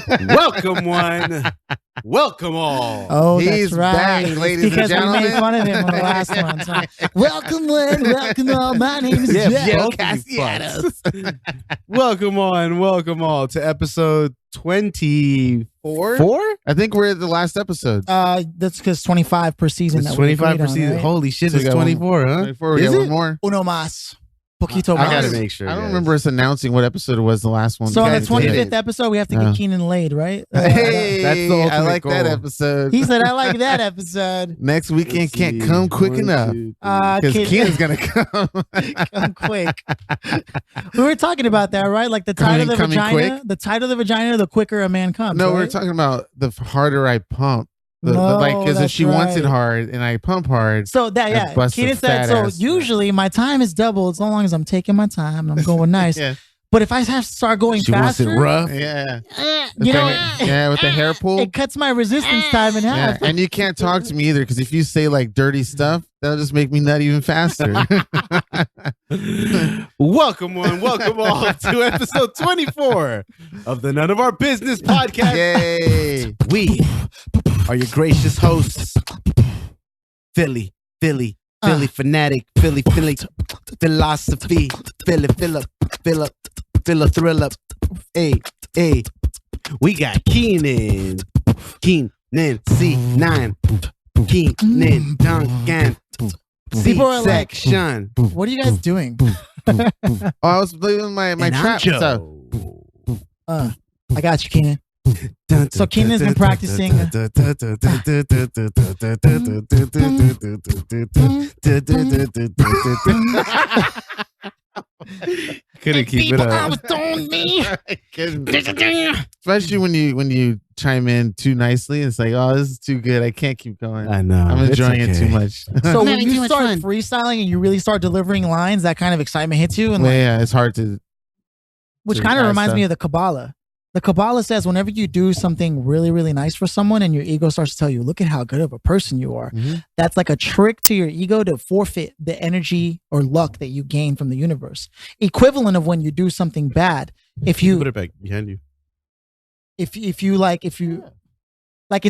Welcome one. Welcome all. Oh, He's that's right. back, ladies and because gentlemen. we made fun of him on the last one. So, welcome one, welcome all. My name is Jeff. both of you fucks. Welcome on, welcome all to episode 24. I think we're at the last episode. That's because 25 per season. It's that we 25 agreed per on, season. right? Holy shit, So we it's got one 24, huh? 24, we Is got it? one more. Uno más. Poquito I más. gotta make sure. I don't guys. remember us announcing what episode it was the last one. So on the Guys did 25th it. episode, we have to get Cianan laid, right? Hey, That's the I ultimate like that goal. episode. He said, I like that episode. Next weekend Let's can't see. come quick 1, enough 2, 3. because Cianan's gonna come. Come quick. We were talking about that, right? Like the tighter the Coming vagina, quick? the tighter the vagina, the quicker a man comes. No, right? we're talking about the harder I pump. Like, because if that's she wants it right. hard and I pump hard, So that, yeah, bust the Cianan said, fat so ass. usually my time is doubled as long as I'm taking my time and I'm going nice. yeah, But if I have to start going She wants faster, it rough. yeah, you know, yeah, with the hair pull. it cuts my resistance time in Yeah, half. and you can't talk to me either because if you say like dirty stuff, that'll just make me nut even faster. Welcome one, welcome all to episode 24 of the None of Our Business podcast. Yay! We are your gracious hosts, Philly fanatic, Philly philosophy, Philly thrill up. Hey, we got Cianan C9, Cianan Duncan, People are like, C-section. what are you guys doing? Oh, I was leaving my And I'm trap stuff. Joe. I got you, Cianan. So Cianan's been practicing. Couldn't keep it up. Especially when you chime in too nicely, it's like, oh, this is too good. I can't keep going. I know. I'm It's enjoying it okay. too much. So when you start freestyling and you really start delivering lines, that kind of excitement hits you, and Well, like, yeah, it's hard to. which kind of reminds me of the Kabbalah. The Kabbalah says whenever you do something really, really nice for someone and your ego starts to tell you, look at how good of a person you are, that's like a trick to your ego to forfeit the energy or luck that you gain from the universe. Equivalent of when you do something bad. If you put it back behind you. if you like it's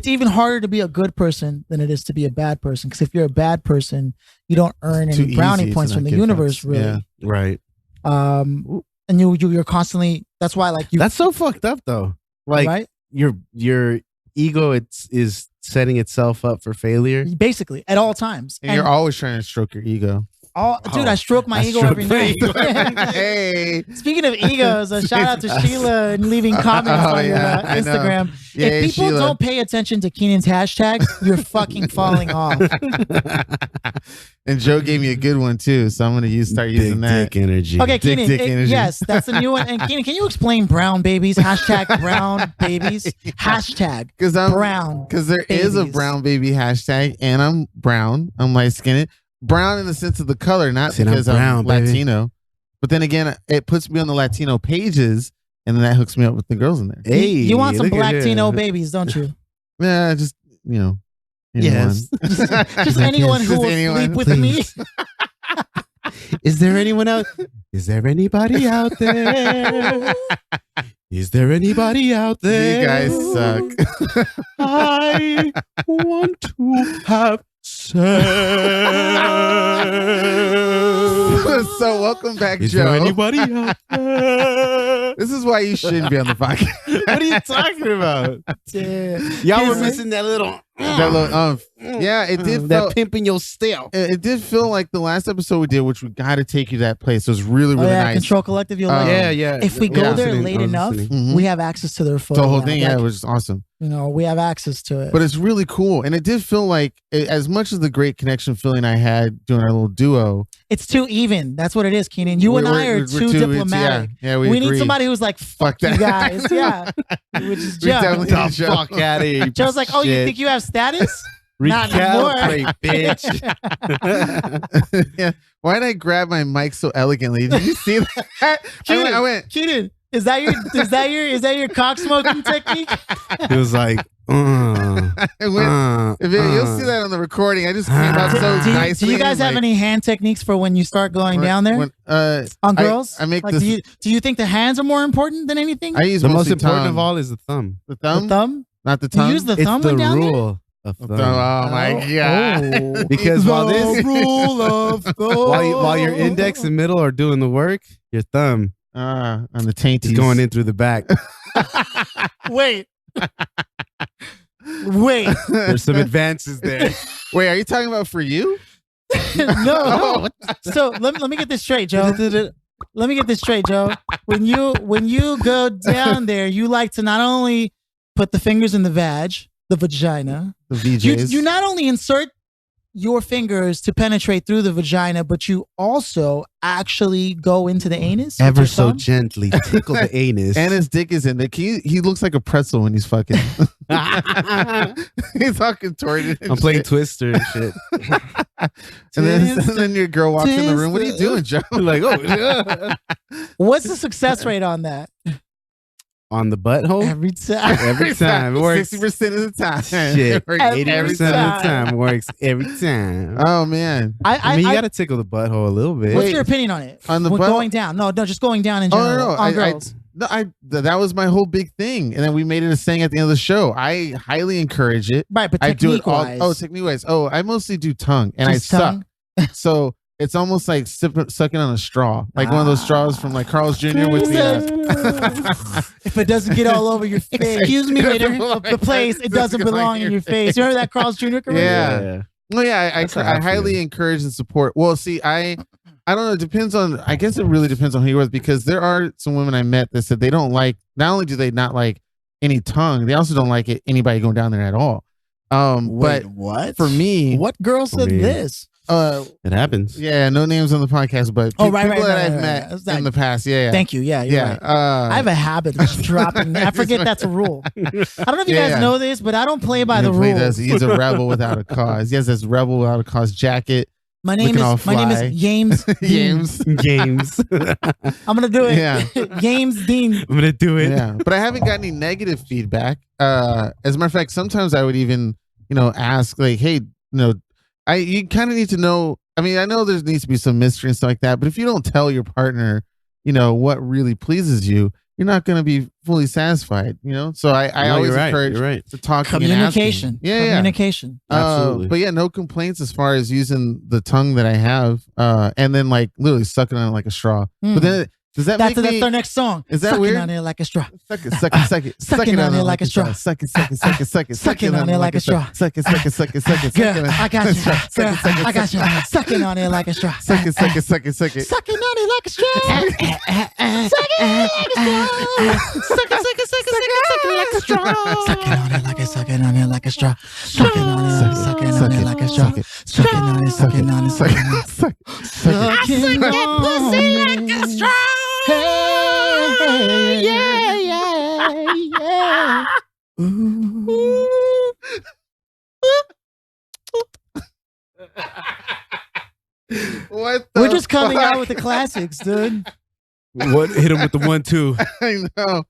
even harder to be a good person than it is to be a bad person, because if you're a bad person, you don't earn Too any brownie easy to points not from the give universe, fucks. really. Yeah. Right. And you're constantly, that's why, like, you That's so fucked up though. Like right your ego is setting itself up for failure. basically at all times. And you're always trying to stroke your ego. Dude, I stroke my I ego stroke every my night. Hey. Speaking of egos, a shout out to Sheila and leaving comments Oh, on your yeah, I know. Instagram. Yeah, if people Sheila. don't pay attention to Cianan's hashtag, you're fucking falling off. And Joe gave me a good one too, so I'm gonna start using that. Dick energy. Okay, Dick Cianan, energy. yes, that's a new one. And Cianan, can you explain brown babies? Hashtag brown babies. Hashtag Because brown. there is a babies. brown baby hashtag, and I'm brown. I'm light skinned. Brown in the sense of the color, not Said I'm because brown, I'm baby. Latino. But then again, it puts me on the Latino pages, and then that hooks me up with the girls in there. Hey, You want some look at black here. Latino babies, don't you? Yeah, just anyone. Yes. Just anyone who Just will anyone, sleep with please. me. Is there anyone out? Is there anybody out there? Is there anybody out there? You guys suck. I want to have sex. So welcome back, Is Joe. there anybody out there? This is why you shouldn't be on the podcast. What are you talking about? Y'all were missing that little. That little yeah, it did. That pimp in your style. It did feel like the last episode we did, which we got to take you to that place. It was really, Oh really yeah, nice. Control Collective. You'll like it. Yeah. If we go Yeah. there I was late enough, listening. we have access to their photo. The whole lab. thing, Like, yeah, it was awesome. you know, we have access to it. But it's really cool, and it did feel like, as much as the great connection feeling I had doing our little duo, it's too even. That's what it is, Cianan. You and I are too diplomatic. Yeah, we need agreed. somebody who's like, fuck you that. guys. Yeah. Which is We Joe. definitely Get need the Joe. fuck out of here. you Joe's like, oh, you shit. think you have status? Not anymore. Recalibrate, bitch. Yeah. Why did I grab my mic so elegantly? Did you see that? I went. Cianan, is that your cock smoking technique? He was like, You'll see that on the recording. I just came out so nicely. Do you guys have any hand techniques for when you start going down there? On girls? I make like, this. Do you think the hands are more important than anything? I use the most tongue. important of all is the thumb. The thumb? The thumb? Not the tongue? You use the thumb it's the down rule of thumb. Oh my god! Because while this rule of thumb. while your index and middle are doing the work, your thumb on the tainties is going in through the back. Wait. There's some advances there. Wait, are you talking about for you? No. So let me get this straight, Joe. Let me get this straight, Joe. When you go down there, you like to not only put the fingers in the vagina, the VJs. You not only insert your fingers to penetrate through the vagina, but you also actually go into the anus. Ever so gently tickle the anus. And his dick is in there. He looks like a pretzel when he's fucking. He's all contorted. I'm playing Twister and shit. and then your girl walks in the room. What are you doing, Joe? Like, oh. What's the success rate on that? On the butthole? Every time. Every time. It works 60% of the time. Shit. 80% of the time. time. It works every time. Oh, man. I mean, you got to tickle the butthole a little bit. What's your opinion on it? On the going down. No, just going down in general. On girls. That was my whole big thing. And then we made it a saying at the end of the show. I highly encourage it. Right, but I do it all. technique-wise. Oh, technique-wise. Oh, I mostly do tongue. And Just I tongue? suck. So it's almost like sucking on a straw. Like one of those straws from like Carl's Jr. with the... If it doesn't get all over your face. Excuse me, waiter. The place, it doesn't belong in your face. You remember that Carl's Jr. commercial? Yeah. Well, yeah, I highly encourage and support. Well, see, I don't know. It depends on, I guess it really depends on who you're with, because there are some women I met that said they don't like, not only do they not like any tongue, they also don't like anybody going down there at all. Wait, but what? For me, what girl said this? It happens. Yeah, no names on the podcast, but people that I've met in the past. Yeah. Thank you. Yeah, you're right. I have a habit of just dropping. I forget that's a rule. I don't know if you guys know this, but I don't play by the rules. He's a rebel without a cause. He has this rebel without a cause jacket. My name is James. James. I'm gonna do it. Yeah. James Dean. I'm gonna do it. Yeah. But I haven't got any negative feedback. As a matter of fact, sometimes I would even, ask like, hey, you kind of need to know. I mean, I know there needs to be some mystery and stuff like that, but if you don't tell your partner, what really pleases you, you're not going to be fully satisfied, So I always encourage to talk communication. Communication. Absolutely. But yeah, no complaints as far as using the tongue that I have, and then like literally sucking on it like a straw. But then does that that's our next song. Is that sucking weird? On it like a straw. Suck it. Sucking on it like a straw. Suck it. Sucking on it like a straw. Suck it. Girl, I got you. Girl, I got you. Sucking on it like a straw. Suck it. Sucking on it like a straw. Sucking on it like a straw. Sucking on it like a straw. Sucking on it like a straw. Sucking on it. Sucking that pussy like a straw. Hey, yeah. Ooh. We're just coming out with the classics, dude. What hit him with the 1-2? I know.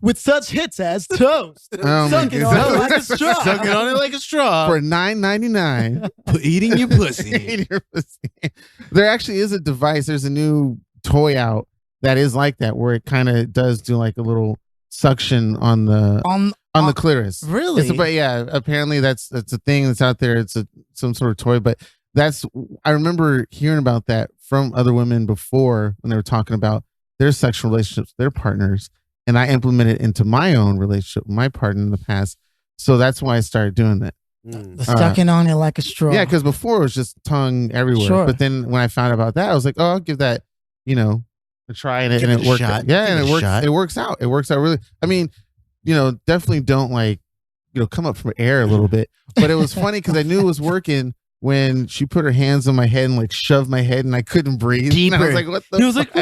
With such hits as Toast, Sucking on it like a straw, Sucking on it like a straw for $9.99. Eating your pussy. Eating your pussy. There actually is a device. There's a new toy out that is like that, where it kind of does do like a little suction on the clitoris. Really? But yeah, apparently that's a thing that's out there. It's some sort of toy, but I remember hearing about that from other women before when they were talking about their sexual relationships, their partners. And I implemented it into my own relationship with my partner in the past. So that's why I started doing that. The sucking on it like a straw. Yeah, because before it was just tongue everywhere. Sure. But then when I found out about that, I was like, oh, I'll give that, a try. And it worked out. Yeah, and it works out. It works out really. I mean, definitely don't come up from air a little bit. But it was funny because I knew it was working when she put her hands on my head and like shoved my head and I couldn't breathe. Deeper. And I was like, what the He was like,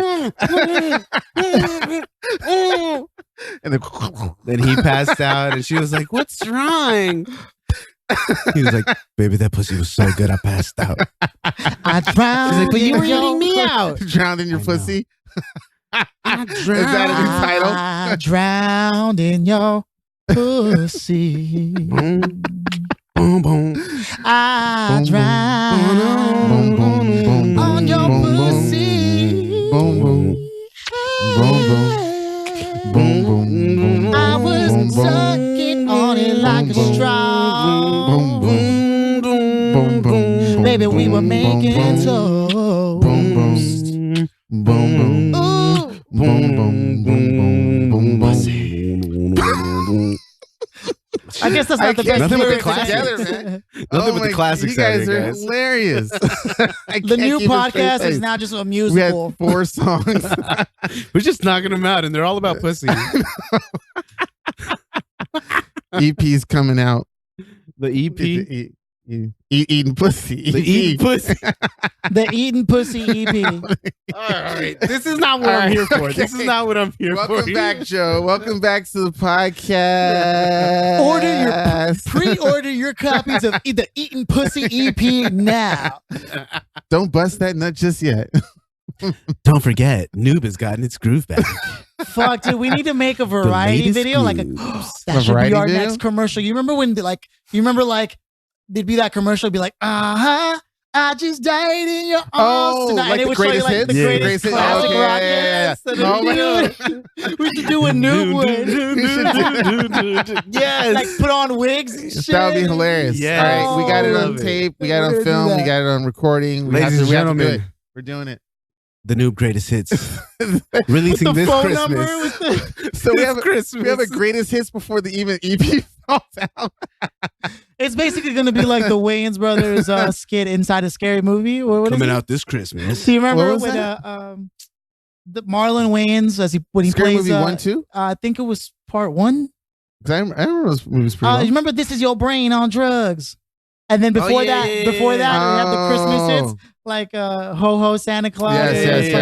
and then he passed out and she was like, what's wrong? He was like, baby, that pussy was so good I passed out. I drowned. He's like, but you were eating me out. Drowned in your pussy. I drowned. Is that a new title? I drowned in your pussy. Boom, boom, boom. I drown on your pussy. Boom, boom. Boom, boom. Boom, boom. I was sucking on it like a straw. Boom, boom. Boom, boom. Baby, we were making toast. Boom, boom. Boom, boom. Ooh. Boom, boom, boom, boom, boom. I guess that's not the best Nothing but the lyrics classics. together, man. Nothing but the classics. You guys out here, are guys. hilarious. The new podcast is now just a We had musical. 4 songs. We're just knocking them out, and they're all about pussy. EP's coming out. The EP, Eating pussy. the eating pussy. The Eating Pussy EP. All right, this is not what I'm here for. This is not what I'm here for. Welcome back, Joe. Welcome back to the podcast. Pre-order your copies of the Eating Pussy EP now. Don't bust that nut just yet. Don't forget, Noob has gotten its groove back. Fuck, dude, we need to make a variety latest video. Like grooves. that should be variety our video? next commercial. You remember when there'd be that commercial, be like, I just died in your arms tonight. Like and it the would show you greatest like hits? the Yeah, greatest hits. classic Okay, rock yeah. hits. And Oh my we should do a new one. Yes. Like put on wigs and shit. That would be hilarious. Yeah. All right, we got it on Love it. tape. We got it We're on gonna film. do We that. got it on recording. We Ladies and we have to do gentlemen. it. We're doing it. The Noob greatest hits releasing The this phone Christmas. number with the So we have Christmas. we have a greatest hits before the even EP falls out. It's basically going to be like the Wayans brothers skit inside a scary movie. Or what coming is it? out this Christmas. Do you remember What was when that? the Marlon Wayans when he Scary plays movie 1, 2? I think it was part 1. Because I remember those movies pretty You well. remember This Is Your Brain on Drugs? And then before yeah, that, yeah, yeah, we have the Christmas hits Oh. like Ho Ho Santa Claus. Yes.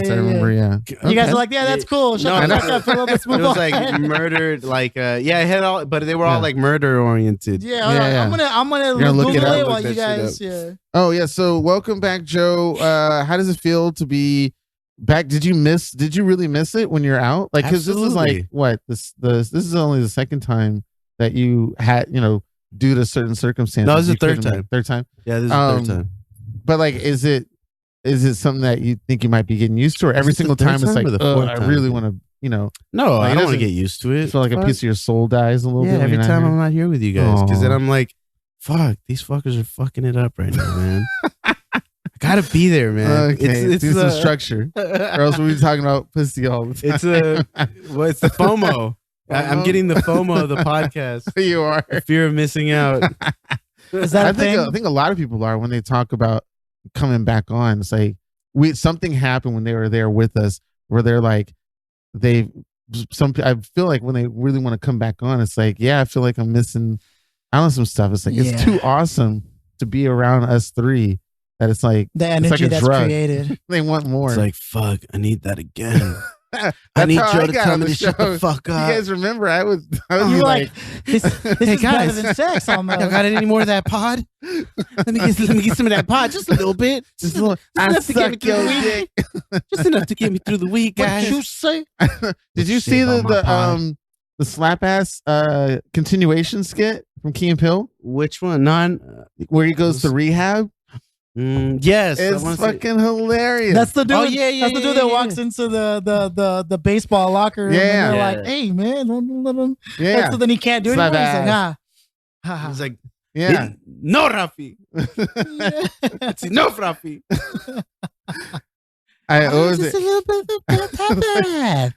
I remember. Yeah. You guys are like, yeah, that's cool. Shut No, the no. fuck up, Philip. Let's It move was on. like murdered, like it had all, but they were all Yeah. like murder oriented. yeah, hold on. Yeah. I'm gonna You're gonna look Google it it up, while look you that guys. shit Yeah. Oh yeah. So welcome back, Joe. How does it feel to be back? Did you really miss it when you're out? Like, because this is like Absolutely. what this is only the second time that you had, due to certain circumstances. No, this is the you couldn't third make- time. Third time. Yeah, this is the Um, third time. But like, is it something that you think you might be getting used to, or every Is this the single third time it's time like, or the oh, fourth I time? really want to, No, like, I it don't want to doesn't get used to it. feel like a Fuck. piece of your soul dies a little Yeah, bit. when every you're not time here? I'm not here with you guys, because then Aw. I'm like, fuck, these fuckers are fucking it up right now, man. I gotta be there, man. Okay, do some structure, or else we'll be talking about pussy all the time. It's it's the FOMO. I'm getting the FOMO of the podcast. You are. The fear of missing out. Is that I a thing? think a lot of people are when they talk about coming back on. It's like something happened when they were there with us, where they're like I feel like when they really want to come back on, it's like, yeah, I feel like I'm missing out on some stuff. It's like it's too awesome to be around us three that it's like The it's like energy a that's drug. created. They want more. It's like, fuck, I need that again. I That's need how Joe I to got tell on me the to shut the show. fuck You up. guys remember I was You're like, this Hey, is guys. better than sex almost. Y'all got any more of that pod? Let me get some of that pod, just a little bit. just a little, I enough to get me suck through your the week. dick. Just enough to get me through the week, What guys. you say? Did you Shit see about my pod. the slap ass continuation skit from Key and Peele Which one? None. where he goes to rehab? Yes, I It's wanna see- fucking hilarious. That's the dude. Oh, yeah, That's the dude that walks into the baseball locker room. Yeah. And they're Yeah. like, hey man, don't let him. yeah, And so then he can't do Slap anything. He's like, ass. He's like, yeah. no, Rafi. It's no, Rafi. I always, Just a little bit of pepper.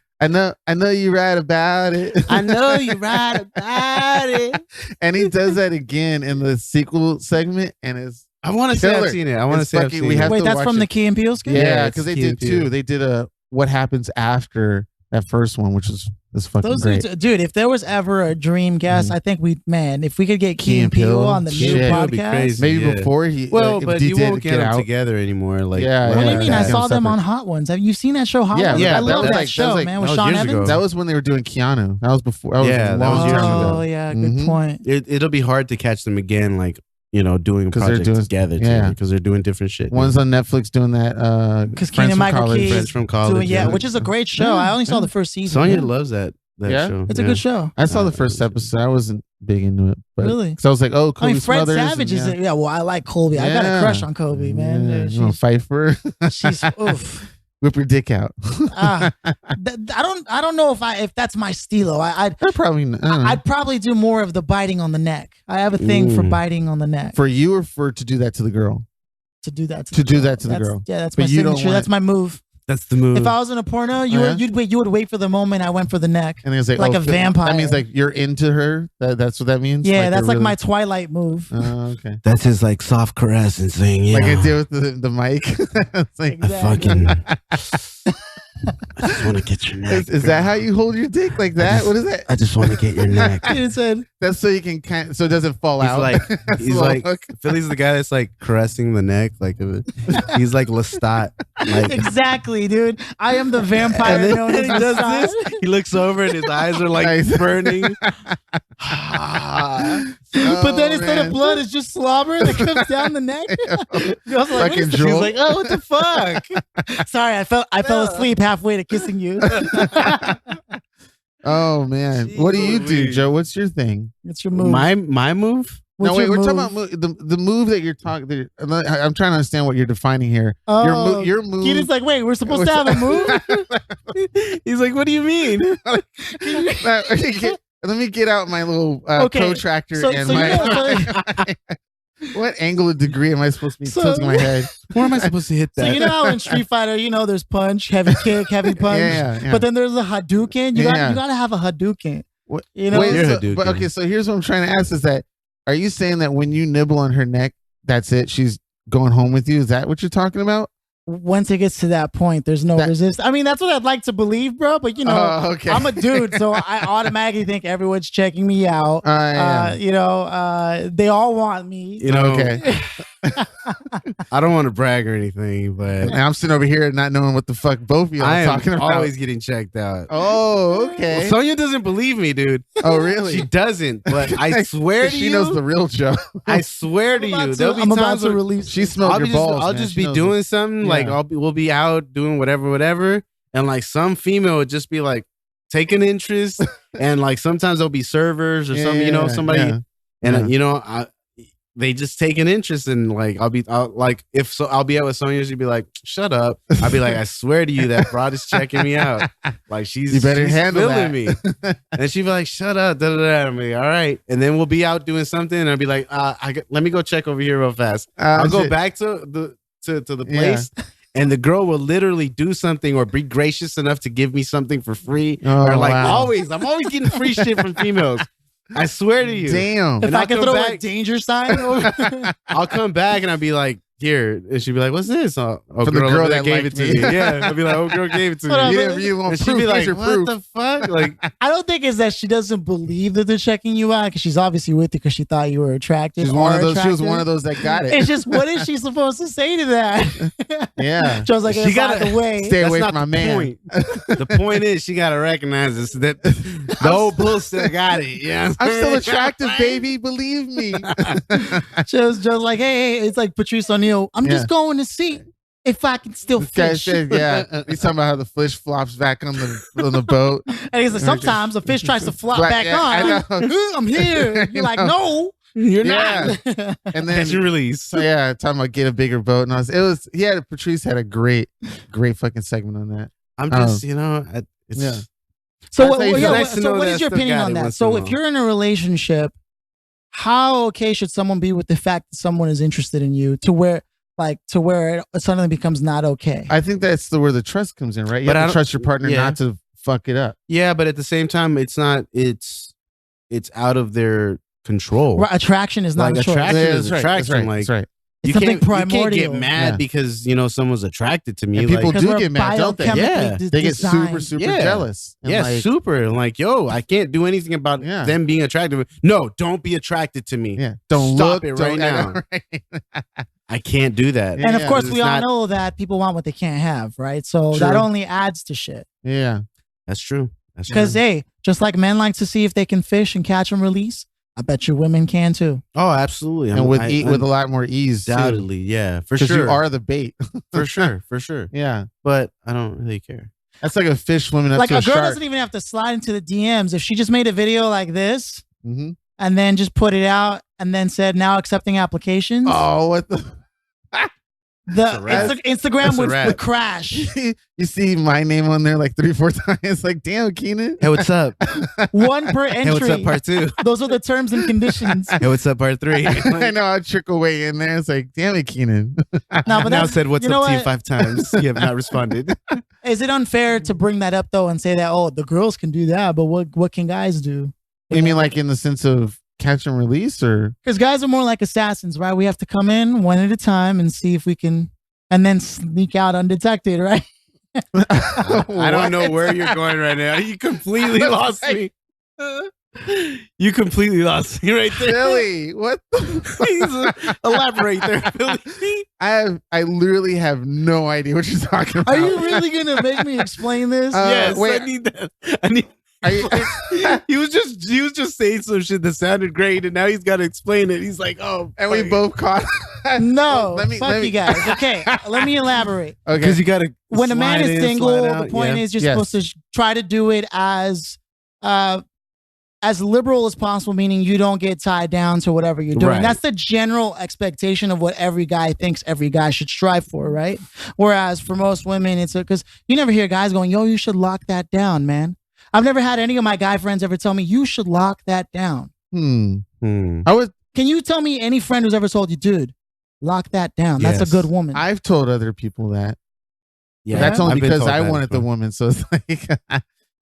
I know you right about it. I know you're right about it. And he does that again in the sequel segment, and it's I want to say Killer. I've seen it. I want to It's say I've fucking- seen we it. have Wait, to that's watch from it. the Key and Peele skit? yeah, it's because they Key did and two. Peele. They did a what happens after that first one, which is fucking Those great. dudes, dude, if there was ever a dream guest, I think if we could get Key and Peele on the new Shit. That would be podcast. crazy. Maybe Yeah. before he Well, if but he you did won't get them out. together anymore. Like, Yeah, What do yeah, you mean? yeah. I saw them Separate. on Hot Ones. Have you seen that show, Hot Yeah, Ones? yeah, I that love was that like- that show, was like- man, with that was Sean years Evans. ago. That was when they were doing Keanu. That was before. That was Yeah, a that was long years time ago. Oh yeah, good Mhm. point. It'll be hard to catch them again, like, doing a 'Cause they're project doing- together. yeah. Because they're doing different shit. One's on Netflix doing that. Because Friends Kenan from Michael College. Key Friends from college. which is a great show. Yeah, I only saw yeah. the first season. Sonya Yeah. loves that. that show. It's a good show. I saw the first episode. I wasn't big into it, but Really? because I was like, oh, Kobe Fred Smothers. Savage is it? Yeah, well, I like Colby. I got a crush on Kobe, man. Yeah. You want to fight for her? She's oof. Whip your dick out. I don't know if that's my stilo. I'd probably do more of the biting on the neck. I have a thing for biting on the neck. For you or for to do that to the girl? To do that to the girl. Yeah, that's my signature. That's my move. That's the move. If I was in a porno, you would wait for the moment I went for the neck. And it's like a vampire. That means like you're into her. That's what that means. Yeah, that's like my Twilight move. Okay. That's his like soft caress and saying, yeah. Like I did with the mic. It's like, exactly. I just want to get your neck. Is that how you hold your dick like that? What is that? I just want to get your neck. That's so you can so it doesn't fall out. He's like Philly's the guy that's like caressing the neck, like he's like Lestat. Like, exactly, dude. I am the vampire known as he does Lestat. this. He looks over and his eyes are like burning. But then instead of blood, it's just slobber that comes down the neck. She's like, oh, what the fuck? Sorry, I fell asleep halfway to kissing you. Oh man, what do you do, Joe? What's your thing? What's your move? My move? No, wait, we're talking about the move that you're talking. I'm trying to understand what you're defining here. Oh, your move. Keaton's like, wait, we're supposed to have a move? He's like, what do you mean? Let me get out my little protractor and my. What angle of degree am I supposed to be tilting my head? Where am I supposed to hit that? So you know how in Street Fighter, there's punch, heavy kick, heavy punch. Yeah. But then there's a Hadouken. You gotta have a Hadouken. What? Hadouken. But okay, so here's what I'm trying to ask: is that are you saying that when you nibble on her neck, that's it? She's going home with you? Is that what you're talking about? Once it gets to that point, there's no resist. I mean, that's what I'd like to believe, bro. But okay. I'm a dude, so I automatically think everyone's checking me out. They all want me. Okay. I don't want to brag or anything, but I'm sitting over here not knowing what the fuck both of you are talking about. Always getting checked out. Oh, okay. Well, Sonya doesn't believe me, dude. Oh, really? She doesn't. But I swear to you, she knows the real Joe. I swear to you, I'm about to release. She smelled your balls. I'll just be doing something like we'll be out doing whatever, and like some female would just be like taking interest, and like sometimes there'll be servers or something, somebody, and they just take an interest in like I'll be out with Sonya, she'd be like, shut up. I'll be like, I swear to you that broad is checking me out. Like she's handle feeling me. And she'd be like, shut up. I'm like, all right. And then we'll be out doing something and I'll be like, let me go check over here real fast. I'll go back to the place. And the girl will literally do something or be gracious enough to give me something for free. I'm always getting free shit from females. I swear to you. Damn. If I can throw a danger sign over, I'll come back and I'll be like, here. And she'll be like, what's this? Oh, from the girl that gave it to me. Yeah. I'll be like, oh, girl gave it to me. And she'll be like, what the fuck? Like, I don't think it's that she doesn't believe that they're checking you out because she's obviously with you because she thought you were attractive. She was one of those that got it. It's just, what is she supposed to say to that? Yeah. Joe's like, she got the way. Stay away from my man. The point is, she got to recognize this, that the old bull still got it. Yeah. I'm still attractive, baby. Believe me. Joe's like, hey, it's like Patrice O'Neal. I'm just going to see if I can still fish. He's talking about how the fish flops back on the boat. And he's like, sometimes the fish tries to flop back on. I'm here. You're like, no, you're not. And then you release. So talking about get a bigger boat. And Patrice had a great fucking segment on that. I'm just, So what is your opinion on that? So if you're in a relationship, how okay should someone be with the fact that someone is interested in you to where it suddenly becomes not okay? I think that's where the trust comes in, right? You have to trust your partner not to fuck it up. Yeah, but at the same time, it's out of their control. Right, attraction is not a choice. Attraction is attraction. That's right. You can't get mad because someone's attracted to me. And people do get mad, don't they? Yeah, they get super jealous. And super. Like, yo, I can't do anything about them being attractive. No, don't be attracted to me. Yeah, don't stop look it right now. I can't do that. And of course, we all know that people want what they can't have, right? So that only adds to shit. Yeah, that's true. Because hey, just like men like to see if they can fish and catch and release, I bet you women can too. Oh, absolutely. And with a lot more ease. Undoubtedly, yeah, for sure. Because you are the bait. For sure. Yeah. But I don't really care. That's like a fish swimming up like to a girl shark. doesn't even have to slide into the DMs. If she just made a video like this Mm-hmm. and then just put it out and then said now accepting applications. Oh, what the? Instagram would crash. You see my name on there like 3-4 times. Like, damn, Cianan. Hey, what's up? One per entry. Hey, what's up, part 2? Those are the terms and conditions. Hey, what's up, part 3? I know. I'll trickle way in there. It's like, damn it, Cianan. No, but now said what's up to you 5 times. You have not responded. Is it unfair to bring that up though and say that the girls can do that, but what can guys do? You mean like in the sense of catch and release, or because guys are more like assassins, right? We have to come in one at a time and see if we can, and then sneak out undetected, right? I don't know where you're going right now. You completely lost me. You completely lost me right there. Billy, what? Elaborate there, Billy. I literally have no idea what you're talking about. Are you really gonna make me explain this? Yes, wait, I need that. I need. He was just saying some shit that sounded great, and now he's got to explain it. He's like, "Oh," and we both caught. No, fuck you guys. Okay, let me elaborate. Okay, because you got to. When a man is single, the point is you're supposed to try to do it as liberal as possible, meaning you don't get tied down to whatever you're doing. Right. That's the general expectation of what every guy thinks every guy should strive for, right? Whereas for most women, it's because you never hear guys going, "Yo, you should lock that down, man." I've never had any of my guy friends ever tell me you should lock that down. Can you tell me any friend who's ever told you, dude, lock that down? Yes. That's a good woman. I've told other people that. Yeah, that's only because I wanted the woman. So it's like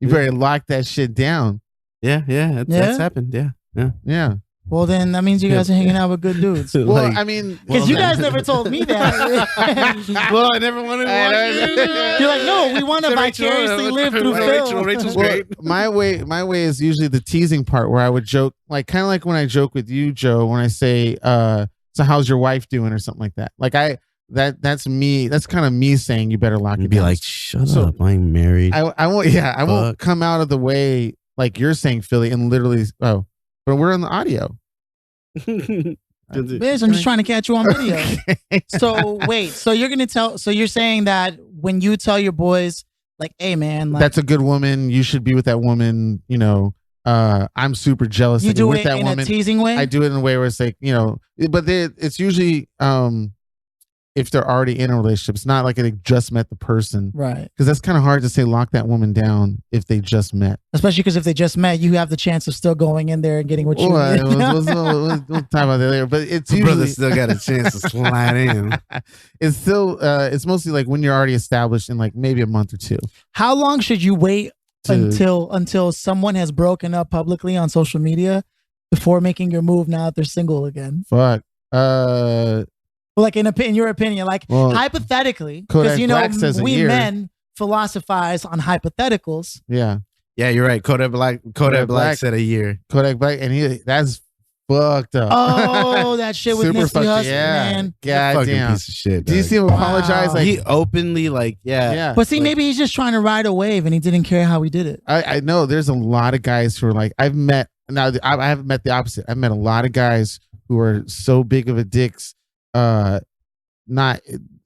you better lock that shit down. Yeah, that's happened. Yeah. Well, then that means you guys are hanging out with good dudes. Well, like, I mean, because you guys never told me that. Well, I never wanted to watch. You're like, no, we want to vicariously live through Phil. Rachel's great. My way is usually the teasing part where I would joke, like kind of like when I joke with you, Joe, when I say, "So how's your wife doing?" or something like that. Like that's me. That's kind of me saying you better lock it down. Be like, shut up, I'm married. I won't come out of the way like you're saying, Philly, and literally but we're on the audio. Bitch, I'm just trying to catch you on video. Okay. So wait, so you're saying that when you tell your boys, like, hey man, like, that's a good woman, you should be with that woman, you know, I'm super jealous you that do you're with it that in woman. A teasing way? I do it in a way where it's like, you know, but it's usually if they're already in a relationship. It's not like they just met the person. Right. Because that's kind of hard to say lock that woman down if they just met. Especially because if they just met, you have the chance of still going in there and getting what you need. We'll talk about that later. But it's usually... brother still got a chance to slide in. It's still, it's mostly like when you're already established in like maybe a month or 2. How long should you wait until someone has broken up publicly on social media before making your move now that they're single again? Fuck. Like in your opinion, like hypothetically, because you know we men philosophize on hypotheticals. Yeah, you're right. Kodak Black said a year. Kodak Black, and that's fucked up. Oh, that shit with Nipsey Hussle, man. Goddamn piece of shit. Do you see him apologize? Like he openly, yeah. But see, maybe he's just trying to ride a wave, and he didn't care how he did it. I know there's a lot of guys who are like I haven't met the opposite. I've met a lot of guys who are so big of a dicks. It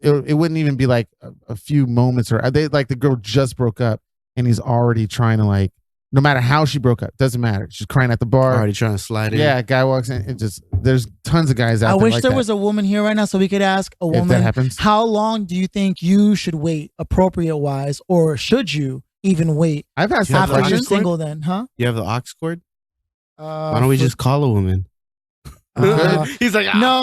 wouldn't even be like a few moments, or they like the girl just broke up and he's already trying to, like, no matter how she broke up, doesn't matter, she's crying at the bar, already trying to slide in. Yeah, guy walks in and just there's tons of guys out there. I wish like there was a woman here right now so we could ask a woman, if that happens, how long do you think you should wait appropriate wise, or should you even wait? I've had after you're single then, huh? You have the aux cord? Why don't we just call a woman? He's like, no,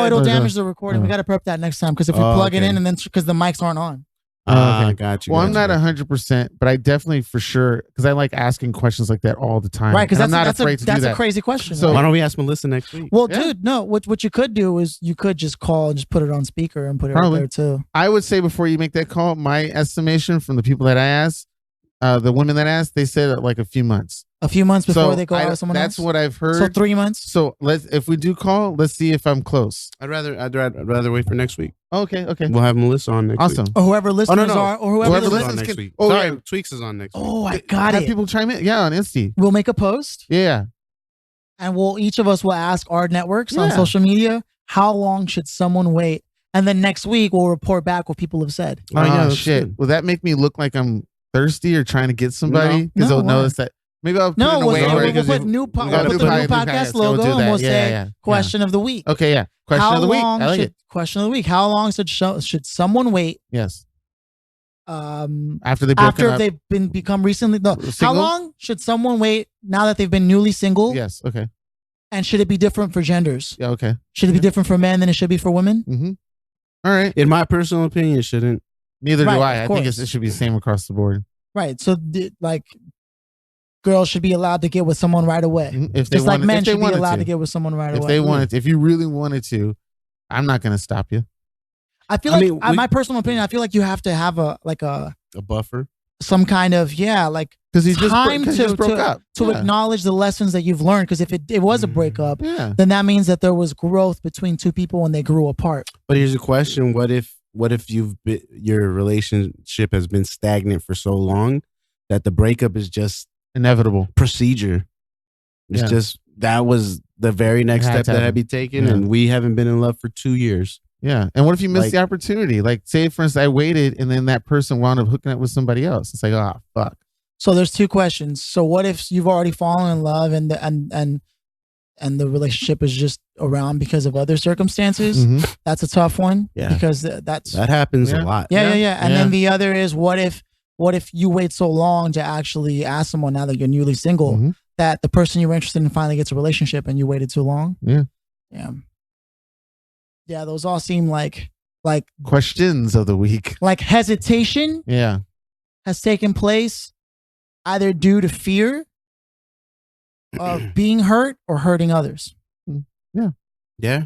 it'll damage the recording. We got to prep that next time, because if we plug it in and then because the mics aren't on. Okay, got you. Well, I'm not 100%, but I definitely for sure, because I like asking questions like that all the time. Right, because I'm not afraid to do that. That's a crazy question. So why don't we ask Melissa next week? Well, dude, no. What you could do is you could just call and just put it on speaker and put it right there too. I would say before you make that call, my estimation from the people that I asked, the women that asked, they said like a few months. A few months before they go out with someone else? That's what I've heard. So 3 months? So if we do call, let's see if I'm close. I'd rather wait for next week. Okay. We'll have Melissa on next week. Or whoever listeners are, or whoever listens on next week. Tweaks is on next week. Oh, I got it. Have people chime in? Yeah, on Insta. We'll make a post. Yeah. And each of us will ask our networks on social media, how long should someone wait and then next week we'll report back what people have said. Oh yeah, shit. Good. Will that make me look like I'm thirsty or trying to get somebody? Because they'll notice that. Maybe I'll put we'll put the new podcast logo and we'll say question of the week. Okay, yeah. Question of the week. I like it. Question of the week. How long should someone wait? Yes. After they've become recently. No. How long should someone wait now that they've been newly single? Yes. Okay. And should it be different for genders? Yeah. Okay. Should it be different for men than it should be for women? Mm-hmm. All right. In my personal opinion, it shouldn't. Neither do I. I think it should be the same across the board. Right. So girls should be allowed to get with someone right away. If they just like men should be allowed to get with someone right away. If they wanted, if you really wanted to, I'm not going to stop you. I feel my personal opinion, I feel like you have to have a buffer, some kind of because you just broke up to acknowledge the lessons that you've learned. Because if it was a breakup, then that means that there was growth between two people when they grew apart. But here's a question: what if your relationship has been stagnant for so long that the breakup is just inevitable procedure? It's just that was the very next step that had to be taken, and we haven't been in love for 2 years. Yeah. And what if you missed the opportunity? Like, say, for instance, I waited and then that person wound up hooking up with somebody else. It's like, oh, fuck. So there's two questions. So what if you've already fallen in love and the relationship is just around because of other circumstances? Mm-hmm. That's a tough one. Yeah. Because that happens a lot. Yeah. And then the other is what if you wait so long to actually ask someone now that you're newly single that the person you were interested in finally gets a relationship and you waited too long? Yeah. Yeah. Yeah, those all seem like questions of the week. Like hesitation has taken place either due to fear of being hurt or hurting others. Yeah,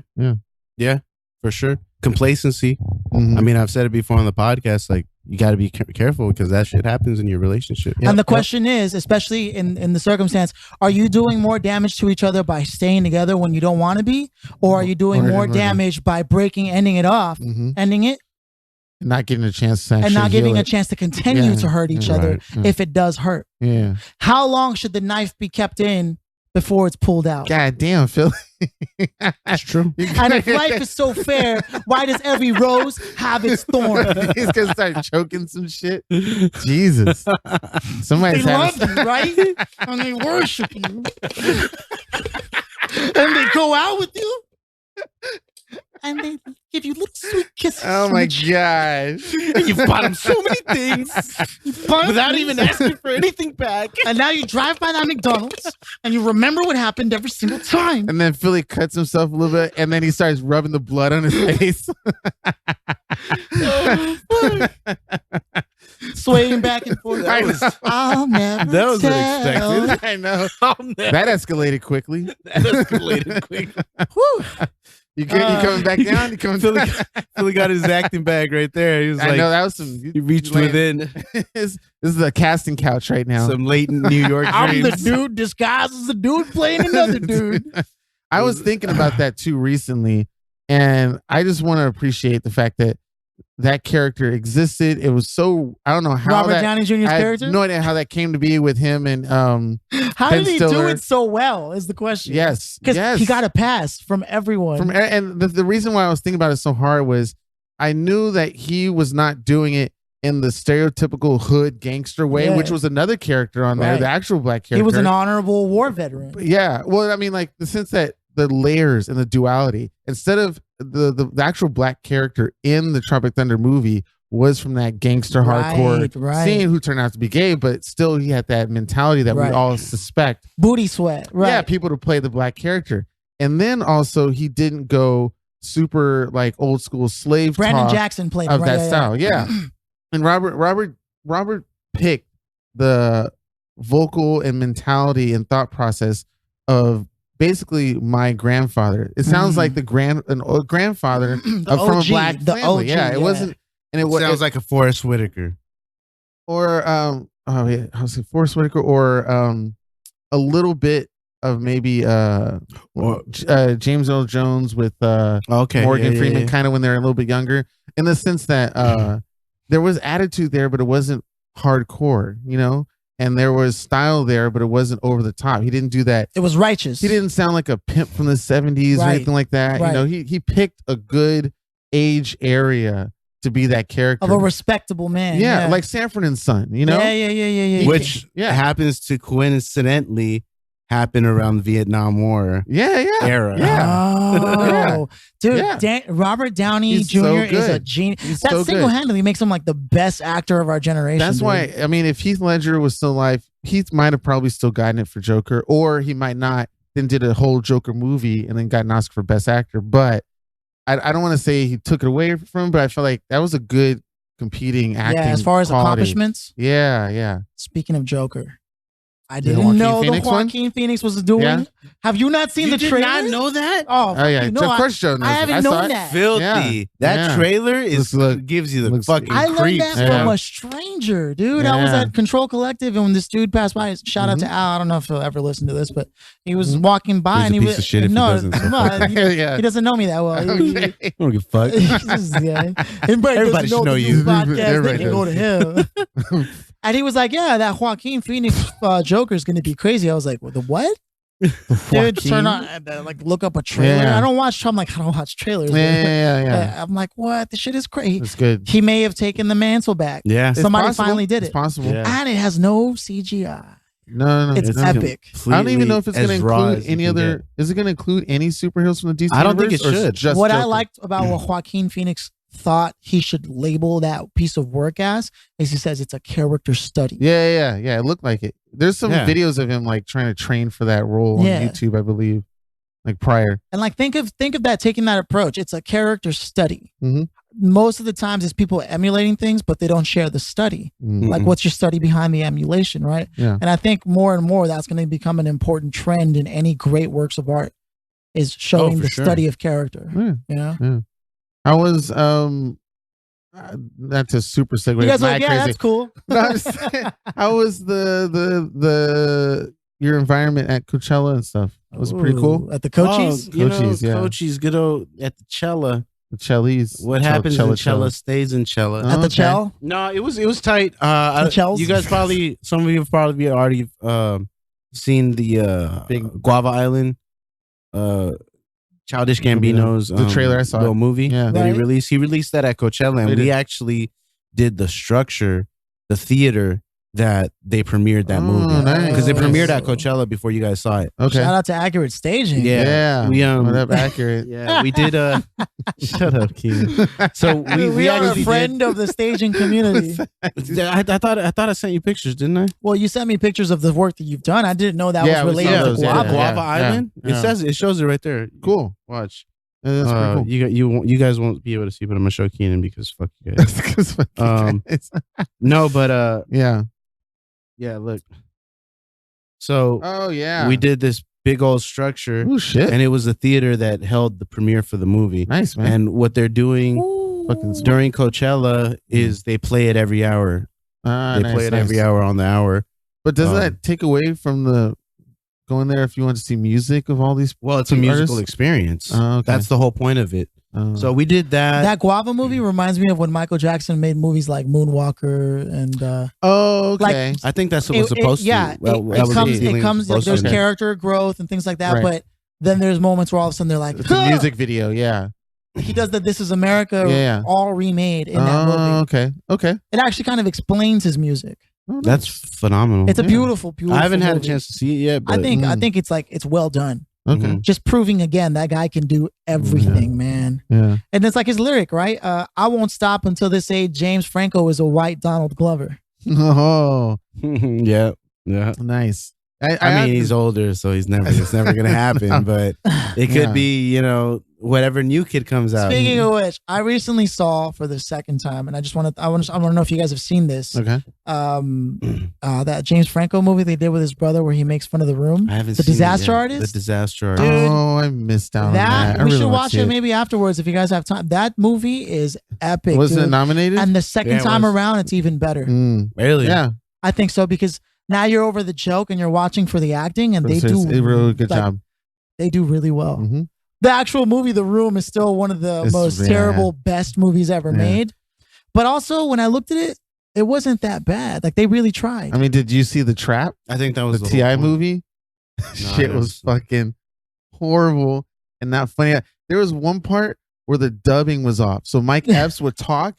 for sure. Complacency. I mean, I've said it before on the podcast, like you got to be careful because that shit happens in your relationship. And the question is, especially in the circumstance, are you doing more damage to each other by staying together when you don't want to be? Or are you doing more damage by ending it off, ending it? Not getting a chance to and not giving a chance to continue to hurt each other if it does hurt. Yeah. How long should the knife be kept in before it's pulled out? God damn, Philly. That's true. And if life is so fair, why does every rose have its thorn? He's gonna start choking some shit. Jesus. Somebody's they love you, right? And they worship you. And they go out with you. And they give you little sweet kisses. Oh my gosh. And you've bought them so many things without even asking for anything back. And now you drive by that McDonald's and you remember what happened every single time. And then Philly cuts himself a little bit and then he starts rubbing the blood on his face. Swaying back and forth. I'll never that was tell. unexpected. I know. That escalated quickly. Whew. You coming back down? You coming Philly got his acting bag right there. He was I know that was some. He reached within. This is a casting couch right now. Some latent New York dreams. I'm the dude disguised as a dude playing another dude. I was thinking about that too recently, and I just want to appreciate the fact that that character existed. It was so I don't know how Robert Downey Jr.'s character. No idea how that came to be with him and how Ben did he Stiller. do it so well? Is the question? Yes, because he got a pass from everyone. And the reason why I was thinking about it so hard was I knew that he was not doing it in the stereotypical hood gangster way, which was another character on there, the actual black character. He was an honorable war veteran. Yeah, well, I mean, like the sense that the layers and the duality, instead of the actual black character in the Tropic Thunder movie was from that gangster hardcore scene who turned out to be gay, but still he had that mentality that we all suspect. Booty sweat. Right. Yeah, people to play the black character. And then also he didn't go super like old school slave Brandon Jackson played of that style. Yeah. And Robert picked the vocal and mentality and thought process of basically my grandfather. It sounds like an old grandfather from a black family. It wasn't, and it sounds like a Forrest Whitaker, or I was like Forrest Whitaker, or a little bit of maybe James Earl Jones with Morgan Freeman, kind of when they're a little bit younger, in the sense that there was attitude there, but it wasn't hardcore, you know. And there was style there, but it wasn't over the top. He didn't do that. It was righteous. He didn't sound like a pimp from the 70s or anything like that. You know, he picked a good age area to be that character of a respectable man. Yeah, like Sanford and Son, you know? Yeah. Which happens to coincidentally happen around the Vietnam War era. Oh, dude, Robert Downey Jr. is a genius. That single-handedly makes him like the best actor of our generation. That's why, I mean, if Heath Ledger was still alive, Heath might have probably still gotten it for Joker, or he might not, then did a whole Joker movie and then got an Oscar for Best Actor. But I don't want to say he took it away from him, but I feel like that was a good competing acting. Yeah, as far as accomplishments. Yeah. Speaking of Joker, I didn't know the Joaquin Phoenix was doing. Yeah. Have you not seen the trailer? You did not know that? Oh yeah. No, of course, Joe knows. I haven't known that. Filthy. Yeah. That trailer gives you the fucking creeps. I learned that from a stranger, dude. I was at Control Collective, and when this dude passed by, shout out to Al. I don't know if he'll ever listen to this, but he was walking by, and he was he doesn't know me that well. I don't give a fuck. Everybody should know you. Podcast, they can go to hell. And he was like, "Yeah, that Joaquin Phoenix Joker is going to be crazy." I was like, "What? The what?" Dude, turn on, like, look up a trailer. I don't watch trailers. Yeah. I'm like, what? This shit is crazy. It's good. He may have taken the mantle back. Yeah, somebody finally did it. It's possible, and it has no CGI. No. It's epic. I don't even know if it's going to include any other. Is it going to include any superheroes from the DC? I don't think it should. Just what Joker? I liked about what Joaquin Phoenix thought he should label that piece of work as is he says it's a character study. Yeah. It looked like it. There's some videos of him like trying to train for that role on YouTube, I believe, like prior. And like think of that, taking that approach. It's a character study. Most of the times it's people emulating things, but they don't share the study. Like, what's your study behind the emulation, right? Yeah. And I think more and more that's going to become an important trend in any great works of art, is showing the study of character. You know? Yeah. I was that's a super segue. You guys are like, that's cool. How was your environment at Coachella and stuff? It was pretty cool. At the Coaches? Coaches, good old at the Cella. The Chellies. What happens in Cella stays in Cella. At the Chell? No, it was tight. You guys probably, some of you have probably already seen the big Guava Island Childish Gambino's the trailer I saw, little movie that he released. He released that at Coachella, and we actually did the structure, the theater that they premiered that movie, because they premiered at Coachella before you guys saw it. Okay, shout out to Accurate Staging. Yeah. We what up, Accurate? Yeah, we did. Shut up, Keenan. So we are a friend of the staging community. I thought I sent you pictures, didn't I? Well, you sent me pictures of the work that you've done. I didn't know that was related to Guava Island. It shows it right there. Cool. Watch. That's pretty cool. You guys won't be able to see, but I'm gonna show Keenan because fuck you guys. No, but yeah, look. So we did this big old structure. Oh shit! And it was a theater that held the premiere for the movie. Nice, man. And what they're doing during Coachella is they play it every hour. They play it every hour on the hour. But does that take away from the going there if you want to see music of all these? Well, it's a musical experience. That's the whole point of it. So we did that. That Guava movie reminds me of when Michael Jackson made movies like Moonwalker and okay. Like, I think that's what it was supposed to. Yeah, it comes like, there's character growth and things like that, but then there's moments where all of a sudden they're like, it's a music video. Yeah, he does the This Is America all remade in that movie. Okay. It actually kind of explains his music. Oh, nice. That's phenomenal. It's a beautiful I haven't had a chance to see it yet, but I think it's well done. Okay. Just proving again that guy can do everything, man. Yeah. And it's like his lyric, right? I won't stop until they say James Franco is a white Donald Glover. Oh. Yeah. Nice. I mean, he's older, so it's never gonna happen. But it could be, whatever new kid comes out. Speaking of which, I recently saw for the second time, and I want to know if you guys have seen this. Okay. That James Franco movie they did with his brother where he makes fun of the room. I haven't seen Disaster Artist. The Disaster Artist. Dude, I missed out on that. We should watch it maybe afterwards if you guys have time. That movie is epic. Was it nominated? And the second time around, it's even better. Really? Yeah. I think so because now you're over the joke and you're watching for the acting, and they do a really good job. They do really well. Mm-hmm. The actual movie, The Room, is still one of the most terrible, best movies ever made. But also, when I looked at it, it wasn't that bad. Like, they really tried. I mean, did you see The Trap? I think that was the T.I. movie. Shit was fucking horrible and not funny. There was one part where the dubbing was off. So Mike Epps would talk,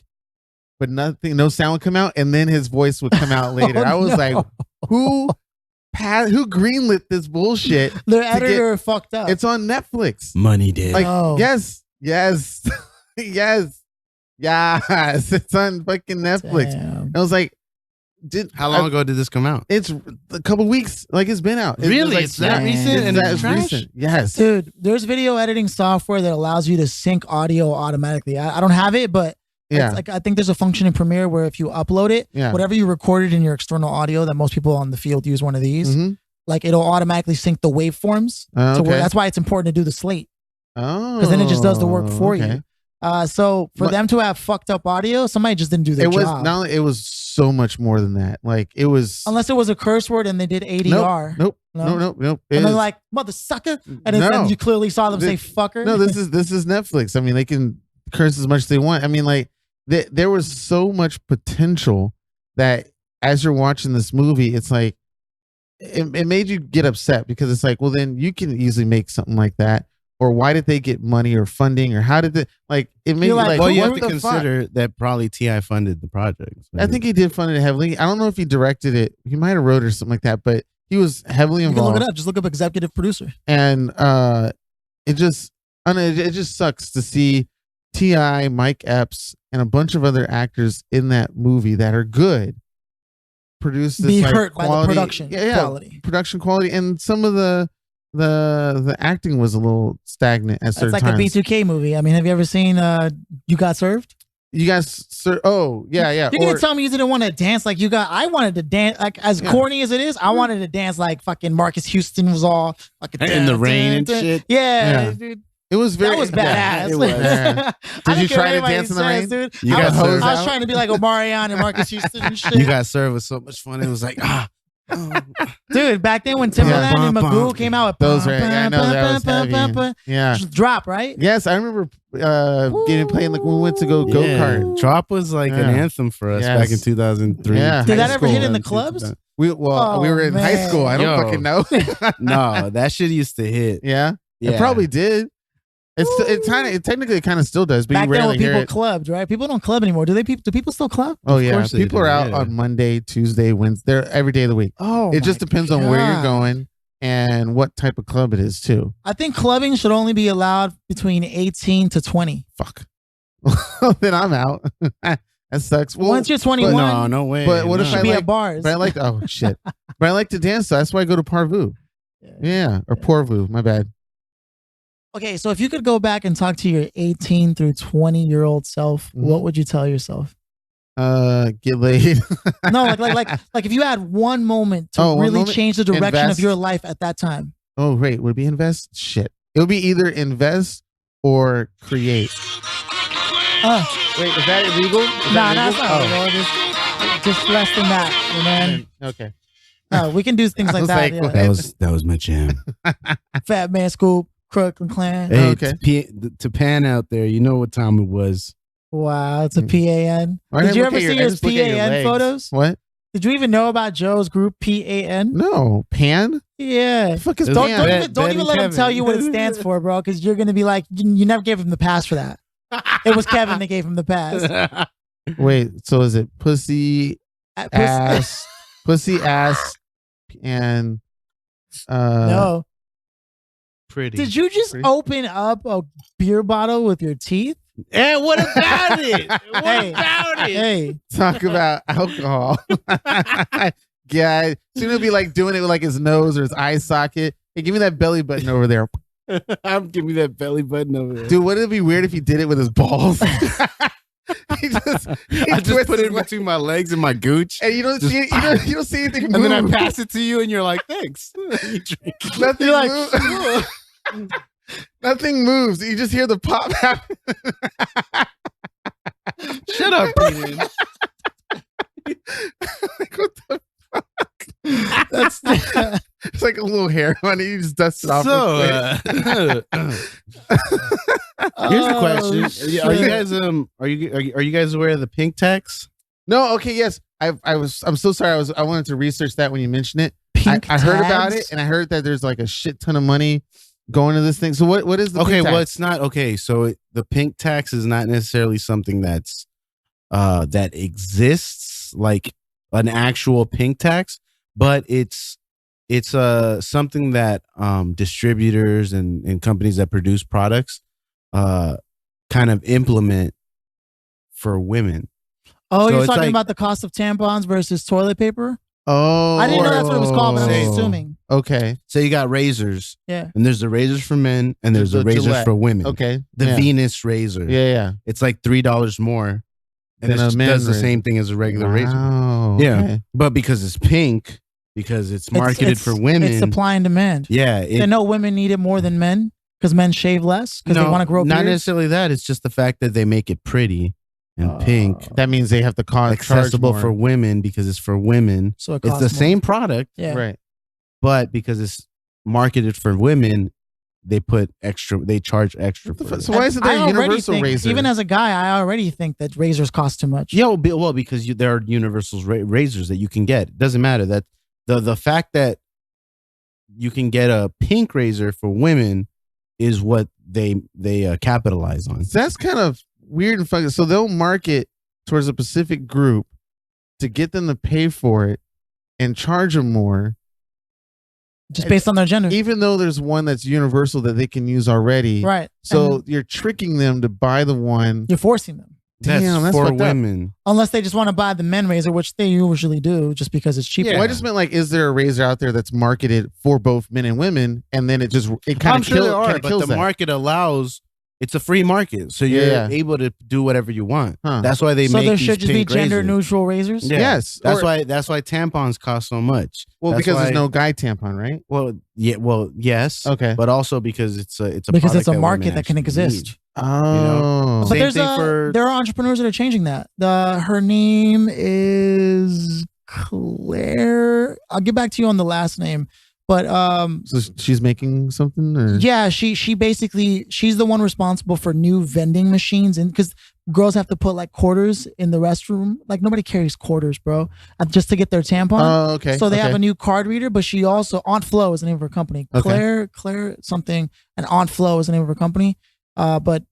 but no sound would come out, and then his voice would come out later. I was like, who greenlit this bullshit? The editor fucked up. It's on Netflix. Money did. Like, yes. Yes. It's on fucking Netflix. Damn. I was like, how long ago did this come out? It's a couple weeks. Like, it's been out. Really? Like, it's that recent? And it's trash? Recent. Yes. Dude, there's video editing software that allows you to sync audio automatically. I don't have it, but like I think there's a function in Premiere where if you upload it, whatever you recorded in your external audio, that most people on the field use one of these, like it'll automatically sync the waveforms. So that's why it's important to do the slate. Oh. Because then it just does the work for you. So for them to have fucked up audio, somebody just didn't do their job. It was so much more than that. Like, it was, unless it was a curse word and they did ADR. Nope. And they're like, mother sucker, and then you clearly saw them say fucker. No, this is Netflix. I mean, they can curse as much as they want. I mean, like, there was so much potential that as you're watching this movie, it's like it made you get upset, because it's like, well, then you can easily make something like that. Or why did they get money or funding, or how did it made you like, well, you have to consider that probably T.I. funded the project. So. I think he did fund it heavily. I don't know if he directed it. He might have wrote it or something like that, but he was heavily involved. You can look it up. Just look up executive producer. And it just sucks to see T.I., Mike Epps, and a bunch of other actors in that movie that are good produce this, be like, hurt quality, by the production quality. Production quality, and some of the acting was a little stagnant at certain times. It's like a B2K movie. I mean, have you ever seen You Got Served? You guys, oh yeah. You're gonna tell me you didn't want to dance like I wanted to dance, like, as corny as it is. I wanted to dance like fucking Marcus Houston was all fucking in the rain and shit. Yeah, dude. It was that was badass. It was. Did you try to dance in the rain? Dude. You I was trying to be like Omarion and Marcus Houston and shit. You Got Served was so much fun. It was like dude, back then when Timberland and Magoo came out with those, I know that was heavy. Yeah, Drop, right? Yes, I remember playing like when we went to go kart. Drop was like an anthem for us back in 2003. Yeah. Did that ever hit in the clubs? We were in high school. I don't fucking know. No, that shit used to hit. Yeah, it probably did. It technically kind of still does, but back you rarely then when hear people clubbed, right? People don't club anymore. Do people still club? Oh yeah, people are out on Monday, Tuesday, Wednesday. They're every day of the week. Oh, it just depends on where you're going and what type of club it is too. I think clubbing should only be allowed between 18 to 20. Fuck. Then I'm out. That sucks. Well, once you're 21, no way. But what if I be like at bars? But I like shit. But I like to dance, so that's why I go to Parvu. Yeah, or Porvu. My bad. Okay, so if you could go back and talk to your 18 through 20-year-old self, what would you tell yourself? Get laid. No, like if you had one moment to really change the direction of your life at that time. Oh, wait, would it be invest? Shit. It would be either invest or create. Wait, is that illegal? That's not illegal. Just less than that, you know? Okay. No, we can do things like that. That was my jam. Fat Man Scoop. Crook and Clan. Hey, to Pan out there, you know what time it was. Wow, it's a PAN. Did you ever see his PAN photos? What? Did you even know about Joe's group PAN? No. Pan? Yeah. The fuck is don't Pan? Don't even let him tell you what it stands for, bro, because you're going to be like, you never gave him the pass for that. It was Kevin that gave him the pass. Wait, so is it pussy, ass, and... No. Pretty. Did you just open up a beer bottle with your teeth? And what about it? What about it? Hey, talk about alcohol. Yeah, soon he'll be like doing it with like his nose or his eye socket. Hey, give me that belly button over there. Give me that belly button over there. Dude, wouldn't it be weird if he did it with his balls? I just put it between my legs and my gooch, and you don't see you don't see anything move. And then I pass it to you, and you're like, "Thanks." You drink. Nothing moves. Nothing moves. You just hear the pop happen. Shut up, Peter. Like, what the fuck? It's like a little hair on it. You just dust it off. Here's the question: Are you guys aware of the pink tax? No. Okay. Yes. I'm so sorry. I wanted to research that when you mentioned it. I heard about it, and I heard that there's like a shit ton of money going to this thing. So what is the pink tax? Well, it's not okay. So the pink tax is not necessarily something that's that exists like an actual pink tax, but it's something that distributors and companies that produce products kind of implement for women. Oh, so you're talking about the cost of tampons versus toilet paper? Oh, I didn't know that's what it was called, but I was assuming. Okay. So you got razors. Yeah. And there's the razors for men and there's the razors Gillette. For women. Okay. The Venus razor. Yeah. It's like $3 more. And it does the same thing as a regular razor. Yeah. Okay. But because it's pink, because it's marketed for women. It's supply and demand. Yeah. They know women need it more than men because men shave less because they want to grow beards. Not necessarily that. It's just the fact that they make it pretty. And pink. That means they have to cost accessible for women because it's for women. So it's the same product. Yeah. Right. But because it's marketed for women, they charge extra for it. So why isn't there a universal razor? Even as a guy, I already think that razors cost too much. Yeah, well, because there are universal razors that you can get. It doesn't matter that the fact that you can get a pink razor for women is what they capitalize on. So that's kind of weird and funny. So they'll market towards a specific group to get them to pay for it and charge them more. Just based on their gender. Even though there's one that's universal that they can use already. Right. So you're tricking them to buy the one. You're forcing them. That's for women. Unless they just want to buy the men razor, which they usually do just because it's cheaper. Yeah. Well, I just meant like, is there a razor out there that's marketed for both men and women? And then it kind of kills the market allows. It's a free market, so you're able to do whatever you want. That's why they make. So there should just be gender neutral razors. Yeah. Yes, that's why tampons cost so much. Well, because there's no guy tampon, right? Well, yeah. Well, yes. Okay, but also because it's a market that can exist. Need. Oh, but there are entrepreneurs that are changing that. Her name is Claire. I'll get back to you on the last name. But so she's making something, or? Yeah, she's the one responsible for new vending machines, and because girls have to put like quarters in the restroom, like nobody carries quarters, bro, just to get their tampon. Oh, okay. So they have a new card reader, but she also Aunt Flo is the name of her company. Claire something, and Aunt Flo is the name of her company. But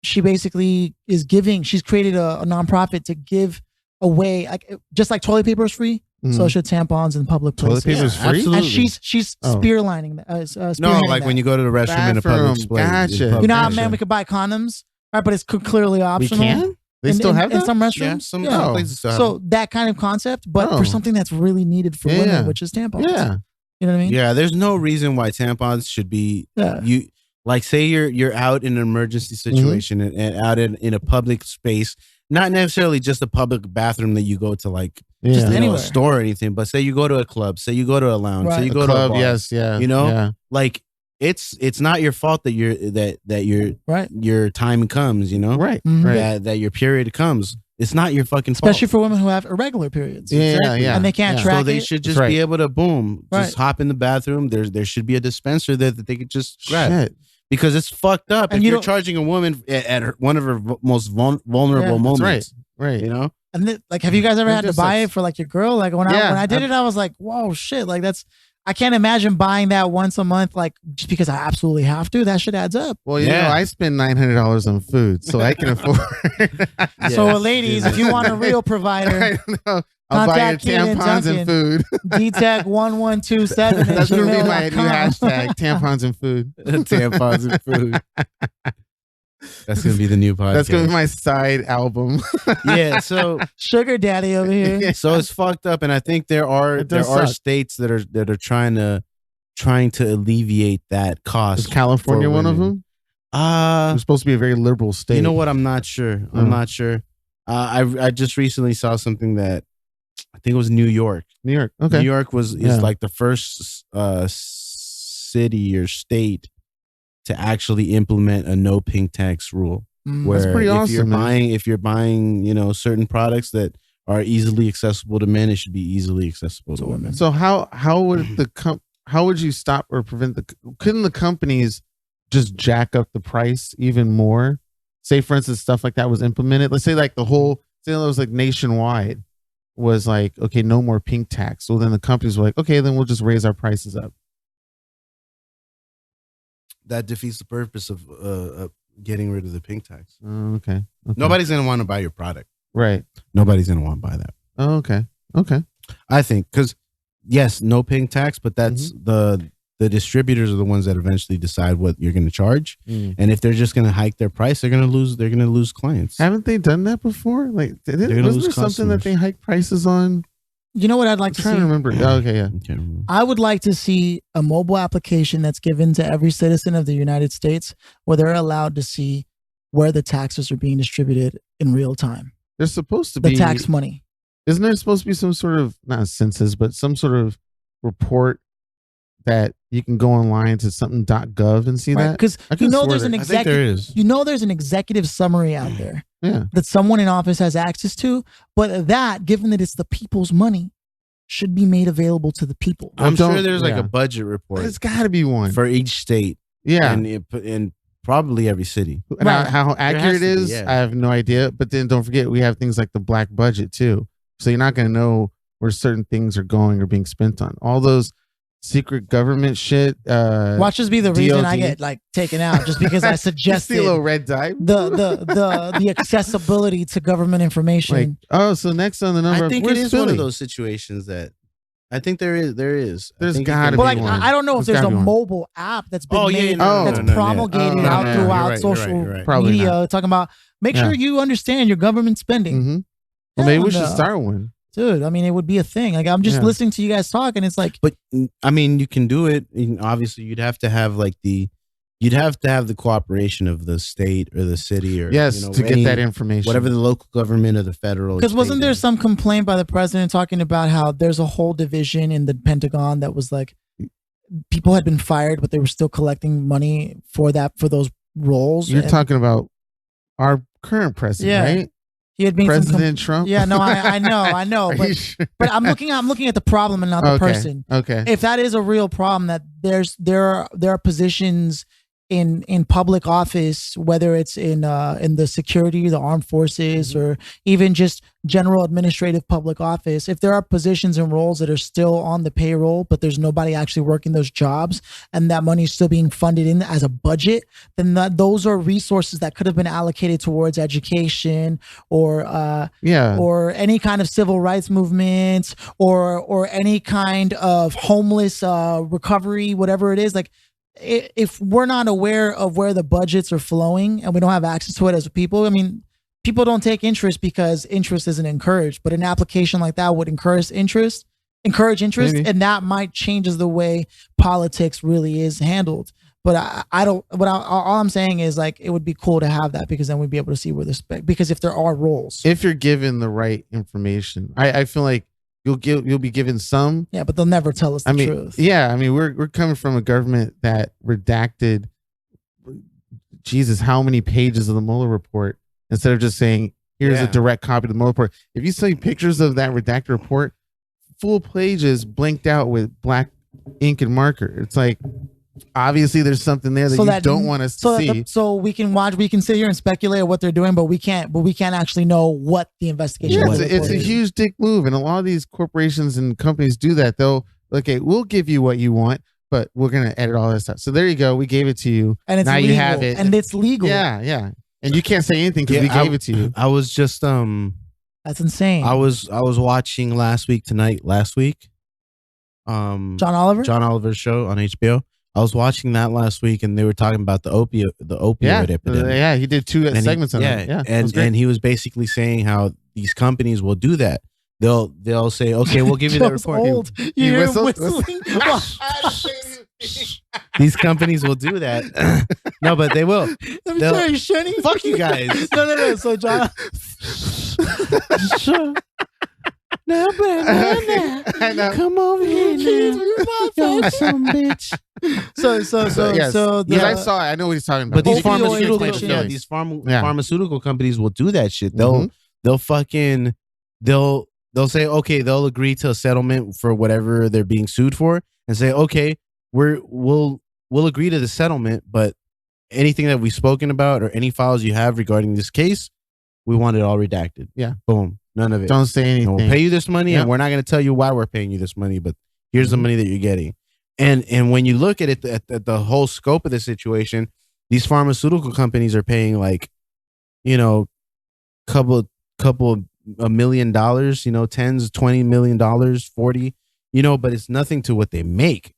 she basically is giving. She's created a nonprofit to give away, like just like toilet paper is free. So should tampons in public places. Toilet paper is free? Absolutely. And she's spearlining that. No, like when you go to the restroom in a public place. Gotcha. You know how, man, we could buy condoms, right? But it's clearly optional. We can? They still have that? In some restrooms? Yeah, some places still have so that kind of concept, but for something that's really needed for women, which is tampons. Yeah. You know what I mean? Yeah, there's no reason why tampons should be like say you're out in an emergency situation and out in a public space, not necessarily just a public bathroom that you go to like just anywhere, a store or anything, but say you go to a club, say you go to a lounge, say you go to a bar, you know, like it's not your fault that your time comes, you know, that your period comes. It's not your fucking fault. Especially for women who have irregular periods. And they can't track it. So they should just be able to just hop in the bathroom. There should be a dispenser there that they could just grab. Shit. Because it's fucked up. And if you're charging a woman at one of her most vulnerable moments. Right. You know? And like, have you guys ever had to buy it for like your girl? Like when I did it, I was like, whoa, shit. Like I can't imagine buying that once a month, like just because I absolutely have to. That shit adds up. Well, you know, I spend $900 on food, so I can afford. So, ladies, if you want a real provider, I'll buy your tampons and food. DTech1127. That's going to be my new hashtag: tampons and food. Tampons and food. That's going to be the new podcast. That's going to be my side album. Yeah, so sugar daddy over here. So it's fucked up, and I think there are states that are trying to alleviate that cost. Is California one of them? It's supposed to be a very liberal state. You know what? I'm not sure. I'm not sure. I just recently saw something that I think it was New York. New York. Okay. New York is like the first city or state to actually implement a no pink tax rule. Where that's pretty awesome. If you're buying, you know, certain products that are easily accessible to men, it should be easily accessible to women. So how would you stop or prevent couldn't the companies just jack up the price even more? Say for instance, stuff like that was implemented. Let's say like say it was like nationwide was like, okay, no more pink tax. So then the companies were like, okay, then we'll just raise our prices up. That defeats the purpose of getting rid of the pink tax. Oh, okay. Nobody's gonna want to buy your product. Right. Nobody's gonna want to buy that. Oh, okay. Okay. I think because yes, no pink tax, but that's the distributors are the ones that eventually decide what you're going to charge. And if they're just going to hike their price, they're going to lose clients. Haven't they done that before? Like, wasn't there something that they hike prices on? You know what I'd like to see? I'm trying to remember. Oh, okay, yeah. I would like to see a mobile application that's given to every citizen of the United States where they're allowed to see where the taxes are being distributed in real time. There's supposed to be the tax money. Isn't there supposed to be some sort of, not a census, but some sort of report that you can go online to something.gov and see that? Because there's an there's an executive summary out there that someone in office has access to, but that, given that it's the people's money, should be made available to the people. I'm sure there's like a budget report. There's got to be one for each state. Yeah, and probably every city. How accurate it is, I have no idea. But then don't forget, we have things like the black budget too. So you're not going to know where certain things are going or being spent on. All those secret government shit. Watch this be the reason I get like taken out, just because I suggested a little red dye. The accessibility to government information. Like, so next on the number, I think it is one of those situations that I think there is. There's got to be one. I don't know if there's a mobile app that's been promulgated out throughout social media talking about make sure you understand your government spending. Well, maybe we should start one. Dude, I mean, it would be a thing. Like, I'm just listening to you guys talk, and it's like, but I mean, you can do it. Obviously, you'd have to have the cooperation of the state or the city, or to get that information, whatever the local government or the federal. Because wasn't there some complaint by the president talking about how there's a whole division in the Pentagon that was like people had been fired, but they were still collecting money for those roles. You're talking about our current president, right? He had been President Trump. Yeah, no, I know, but sure? But I'm looking at the problem and not the person. Okay. If that is a real problem, that there are positions in public office, whether it's in the security, the armed forces, or even just general administrative public office, if there are positions and roles that are still on the payroll, but there's nobody actually working those jobs, and that money is still being funded in as a budget, then those are resources that could have been allocated towards education or any kind of civil rights movements or any kind of homeless recovery, whatever it is. Like, if we're not aware of where the budgets are flowing and we don't have access to it as people, I mean, people don't take interest because interest isn't encouraged, but an application like that would encourage interest, maybe. And that might change the way politics really is handled. But all I'm saying is, like, it would be cool to have that, because then we'd be able to see where because if there are roles, if you're given the right information, I feel like you'll be given some. Yeah, but they'll never tell us the truth. Yeah, I mean, we're coming from a government that redacted, Jesus, how many pages of the Mueller report, instead of just saying, here's a direct copy of the Mueller report. If you see pictures of that redacted report, full pages blanked out with black ink and marker. It's like, obviously there's something there that you don't want us to see. So we can sit here and speculate what they're doing, but we can't actually know what the investigation is. It's a huge dick move, and a lot of these corporations and companies do that. We'll give you what you want, but we're gonna edit all this stuff. So there you go, we gave it to you, and it's now legal, you have it, and it's legal. Yeah, and you can't say anything because we gave it to you. I was just that's insane. I was watching last week. John Oliver's show on HBO. I was watching that last week, and they were talking about the opioid epidemic. Yeah, he did two segments on it. Yeah, and he was basically saying how these companies will do that. They'll say, okay, we'll give you that report. Old. You hear him whistling? These companies will do that. No, but they will. Let me tell you, Shani. Fuck you guys. No. So John. No, I know. Come over here now. Yo, some bitch. So I saw it. I know what he's talking about. But these pharmaceutical companies will do that shit. They'll say, okay, they'll agree to a settlement for whatever they're being sued for, and say, okay, we'll agree to the settlement, but anything that we've spoken about or any files you have regarding this case, we want it all redacted. Yeah. Boom. None of it. Don't say anything. We'll pay you this money, and we're not going to tell you why we're paying you this money, but here's the money that you're getting. And when you look at it, at the whole scope of the situation, these pharmaceutical companies are paying like, couple $1 million, tens, $20 million, 40, but it's nothing to what they make.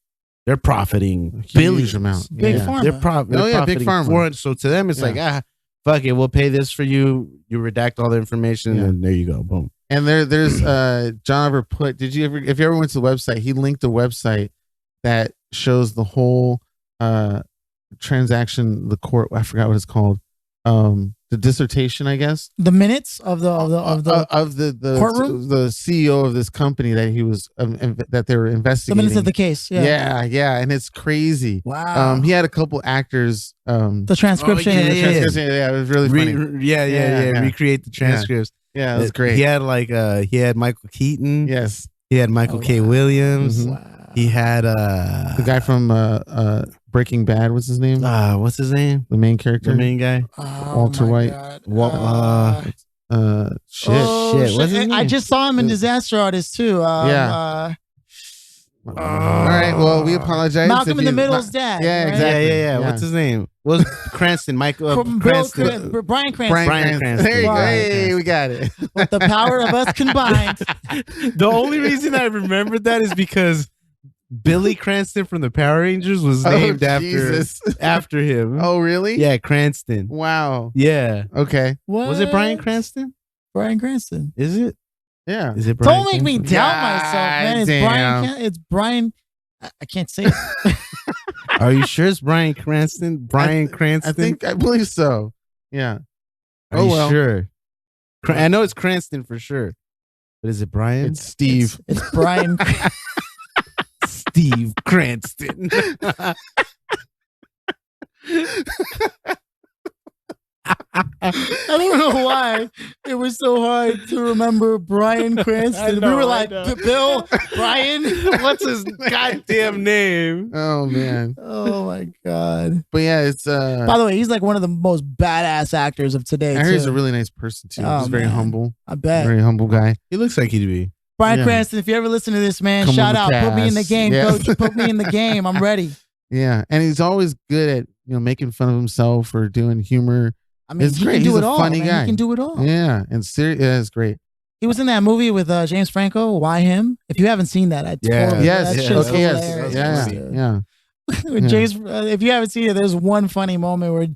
They're profiting billions. Amount. Big pharma. They're profiting big pharma. So to them, it's like, fuck it, we'll pay this for you. You redact all the information, and there you go, boom. And there's John ever put. If you ever went to the website, he linked a website that shows the whole transaction, the court. I forgot what it's called. The dissertation, I guess. The minutes of the courtroom. The CEO of this company that he was that they were investigating. The minutes of the case. Yeah, and it's crazy. Wow. He had a couple actors. The transcription. It was really funny. Recreate the transcripts. Yeah, it was great. He had Michael Keaton. Yes. He had Michael K. Williams. Mm-hmm. Wow. He had the guy from Breaking Bad. What's his name? What's his name? The main character, the main guy, Walter White. Shit. What's his name? I just saw him in Disaster Artist too. All right. Well, we apologize. Malcolm in the Middle's dad. Yeah, right? exactly. Yeah. What's his name? Was Cranston? Michael Cranston. Brian Cranston. Brian Cranston. There you go. Hey, we got it. With the power of us combined. The only reason I remembered that is because Billy Cranston from the Power Rangers was named after him. Oh, really? Yeah, Cranston. Wow. Yeah. Okay. What? Was it Bryan Cranston? Brian Cranston. Is it? Yeah. Is it Bryan Don't make me doubt myself, man. It's Brian. I can't say it. Are you sure it's Bryan Cranston? Bryan Cranston? I believe so. Yeah. Are you sure? I know it's Cranston for sure. But is it Brian? It's Steve. It's Brian. Steve Cranston. I don't know why it was so hard to remember Brian Cranston. We were like, Bill, Brian, what's his goddamn name? Oh man. Oh my god. But yeah, it's by the way, he's like one of the most badass actors of today. I heard he's a really nice person too. He's very humble. I bet. Very humble guy. He looks like he'd be. Brian Cranston, if you ever listen to this, man, shout out. Put me in the game, coach. Put me in the game. I'm ready. Yeah. And he's always good at, making fun of himself or doing humor. I mean, it's great. He's a funny guy. He can do it all. Yeah. And it's great. He was in that movie with James Franco, Why Him? If you haven't seen that, James, if you haven't seen it, there's one funny moment where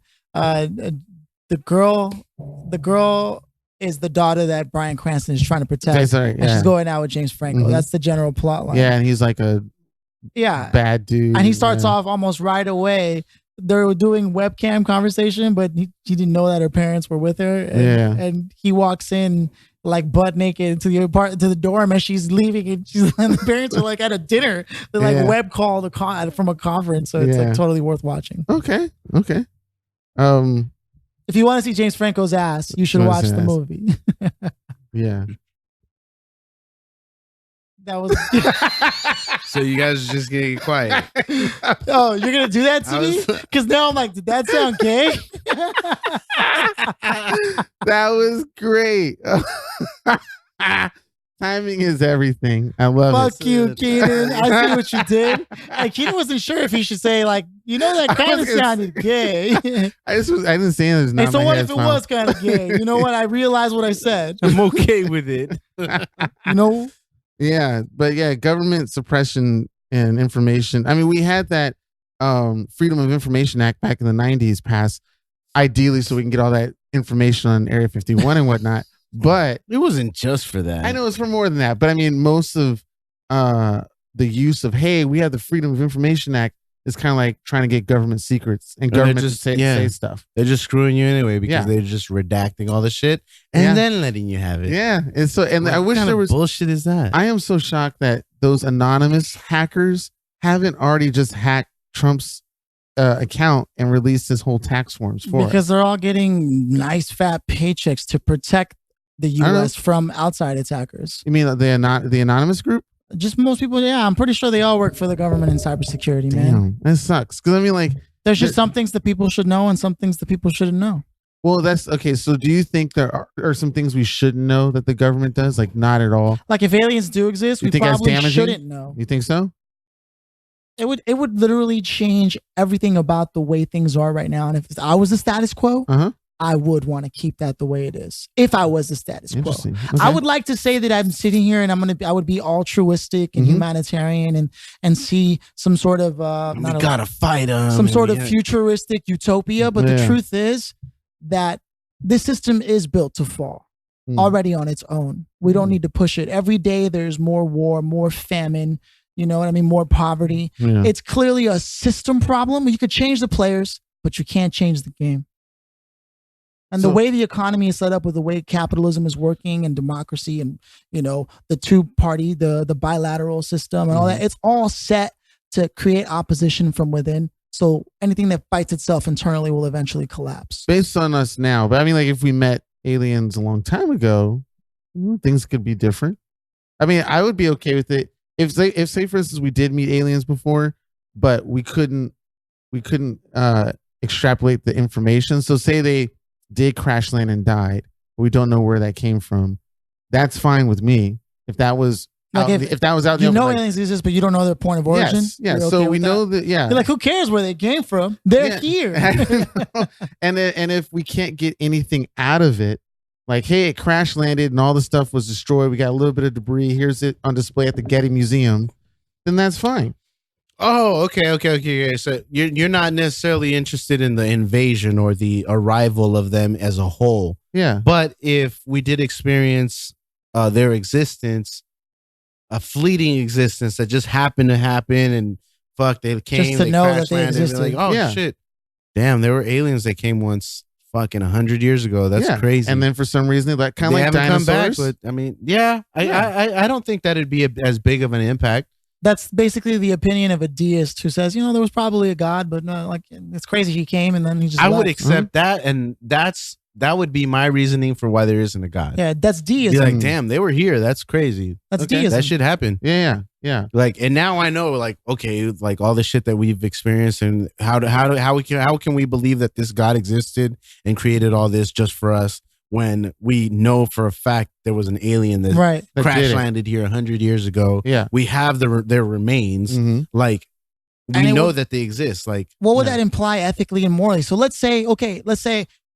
the girl is the daughter that Brian Cranston is trying to protect. And she's going out with James Franco. Mm-hmm. That's the general plot line. Yeah, and he's like a bad dude. And he starts off almost right away. They were doing webcam conversation, but he didn't know that her parents were with her. And he walks in like butt naked to the dorm as she's leaving, and the parents are like at a dinner. They're like web called from a conference, so it's like totally worth watching. Okay. If you want to see James Franco's ass, you should watch the movie. Yeah. That was. So you guys are just getting quiet. Oh, you're gonna do that to me? Because now I'm like, did that sound gay? That was great. Timing is everything. I love it. Fuck you, Cianan. I see what you did. Cianan wasn't sure if he should say that kind of sounded gay. I didn't say it. And so what if it was kind of gay? You know what? I realized what I said. I'm okay with it. Yeah, but government suppression and information. I mean, we had that Freedom of Information Act back in the 90s passed, ideally so we can get all that information on Area 51 and whatnot. But it wasn't just for that. I know it's for more than that. But I mean, most of the use of, hey, we have the Freedom of Information Act is kind of like trying to get government secrets and government to say stuff. They're just screwing you anyway because they're just redacting all the shit and then letting you have it. Yeah. And so, and I wish there was bullshit is that? I am so shocked that those anonymous hackers haven't already just hacked Trump's account and released his whole tax forms for it. Because they're all getting nice fat paychecks to protect the U.S. from outside attackers. You mean the anonymous group? Just most people, I'm pretty sure they all work for the government in cybersecurity, man. That sucks. Because I mean, there's just some things that people should know and some things that people shouldn't know. Well, that's okay. So do you think there are some things we shouldn't know that the government does? Like, not at all? Like, if aliens do exist, we probably shouldn't know. You think so? It would literally change everything about the way things are right now. And if I was the status quo, I would want to keep that the way it is. If I was the status quo, I would like to say that I'm sitting here and I would be altruistic and humanitarian and see some sort of we gotta fight them, some sort of futuristic utopia. But the truth is that this system is built to fall already on its own. We don't need to push it. Every day there's more war, more famine. You know what I mean? More poverty. Yeah. It's clearly a system problem. You could change the players, but you can't change the game. And the way the economy is set up with the way capitalism is working and democracy and, you know, the two-party, the bilateral system and all that, it's all set to create opposition from within. So anything that fights itself internally will eventually collapse. Based on us now. But I mean, like if we met aliens a long time ago, things could be different. I mean, I would be okay with it. If say for instance we did meet aliens before, but we couldn't extrapolate the information. So say they did crash land and died, but we don't know where that came from. That's fine with me. If that was like if that was out, you know aliens exist, but you don't know their point of origin. Yes. Okay, so we know that. Yeah. You're like, who cares where they came from? They're here. and if we can't get anything out of it. Like, hey, it crash landed and all the stuff was destroyed. We got a little bit of debris. Here's it on display at the Getty Museum. Then that's fine. Oh, okay. So you're not necessarily interested in the invasion or the arrival of them as a whole. Yeah. But if we did experience their existence, a fleeting existence that just happened to happen, and they came, just to know that they existed. Like, oh shit, damn, there were aliens that came once. Fucking 100 years ago. That's crazy. And then for some reason, like kind of like dinosaurs. Come back, but I mean, I don't think that'd be as big of an impact. That's basically the opinion of a deist who says, you know, there was probably a god, but no, like it's crazy he came and then he just. I would accept that, and that would be my reasoning for why there isn't a god. Yeah, that's deism. Be like, damn, they were here. That's crazy. That's deism. That should happen. Yeah. Like, and now I know, like, okay, like all the shit that we've experienced, and how can we believe that this God existed and created all this just for us when we know for a fact there was an alien that crash landed here 100 years ago. Yeah, we have their remains. Like, we know that they exist. Like, what would that imply ethically and morally? So let's say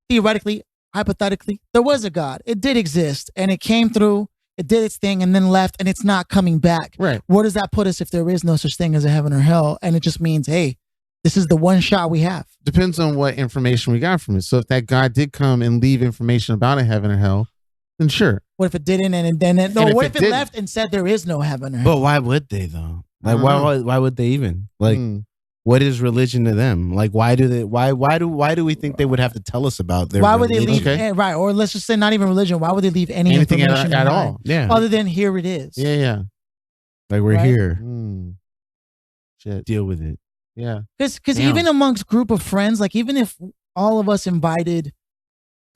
theoretically, hypothetically, there was a God. It did exist, and it came through. It did its thing and then left, and it's not coming back. Right. Where does that put us if there is no such thing as a heaven or hell? And it just means, hey, this is the one shot we have. Depends on what information we got from it. So if that God did come and leave information about a heaven or hell, then sure. What if it didn't? What if it left and said there is no heaven or hell? But why would they though? Like, why would they even? Like, what is religion to them? Like, why do we think they would have to tell us about their would they leave right? Or let's just say not even religion. Why would they leave anything information at all? Yeah. Other than here it is. Yeah. Like, we're here. Shit. Deal with it. Yeah. Because even amongst group of friends, like even if all of us invited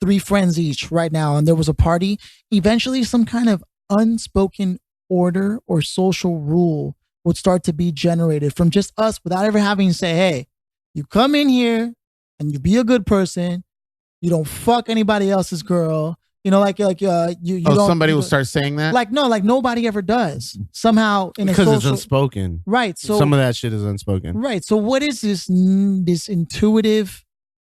3 friends each right now and there was a party, eventually some kind of unspoken order or social rule would start to be generated from just us without ever having to say, hey, you come in here and you be a good person. You don't fuck anybody else's girl. You know, you don't, somebody will start saying that? Like nobody ever does. Somehow because it's unspoken. Right. So some of that shit is unspoken. Right. So what is this intuitive,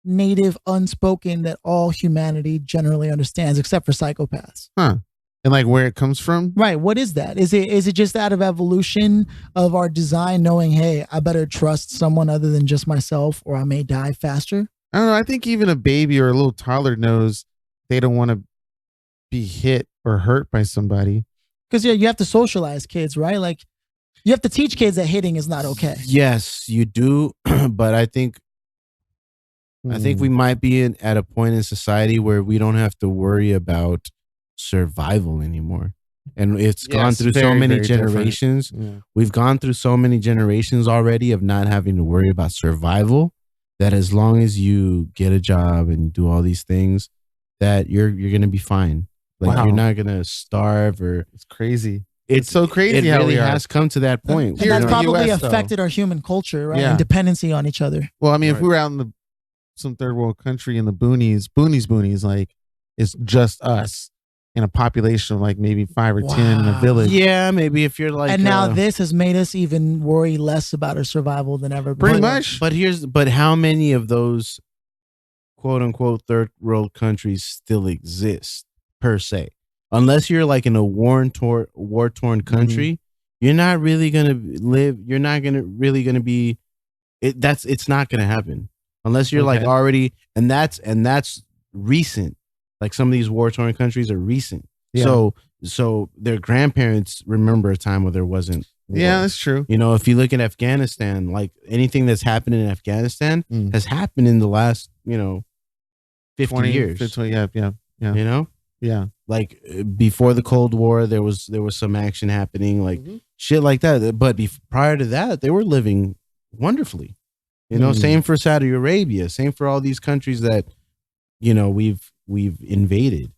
native, unspoken that all humanity generally understands except for psychopaths? Huh. And like where it comes from? Right. What is that? Is it just out of evolution of our design knowing, hey, I better trust someone other than just myself or I may die faster? I don't know. I think even a baby or a little toddler knows they don't want to be hit or hurt by somebody. Because you have to socialize kids, right? Like you have to teach kids that hitting is not okay. Yes, you do. But I think we might be at a point in society where we don't have to worry about survival anymore, and it's gone through so many generations. We've gone through so many generations already of not having to worry about survival, that as long as you get a job and do all these things, that you're gonna be fine. Like you're not gonna starve or. It's crazy. It's so crazy. It how really we has come to that point. And that's probably affected our human culture, right? And dependency on each other. Well, I mean, if we were out in some third world country in the boonies, like it's just us. in a population of like maybe 5 or 10 in a village. Yeah, maybe if you're like, and now this has made us even worry less about our survival than ever before. Pretty much. But how many of those quote unquote third world countries still exist per se? Unless you're like in a war torn country, you're not really gonna live. You're not really gonna be. It's not gonna happen unless you're like already, and that's recent. Like some of these war torn countries are recent. Yeah. So their grandparents remember a time where there wasn't war. Yeah, that's true. You know, if you look at Afghanistan, like anything that's happened in Afghanistan has happened in the last, 50 years. 50, yeah. You know? Yeah. Like before the Cold War, there was some action happening, like shit like that. But prior to that, they were living wonderfully. You know, same for Saudi Arabia, same for all these countries that, we've invaded.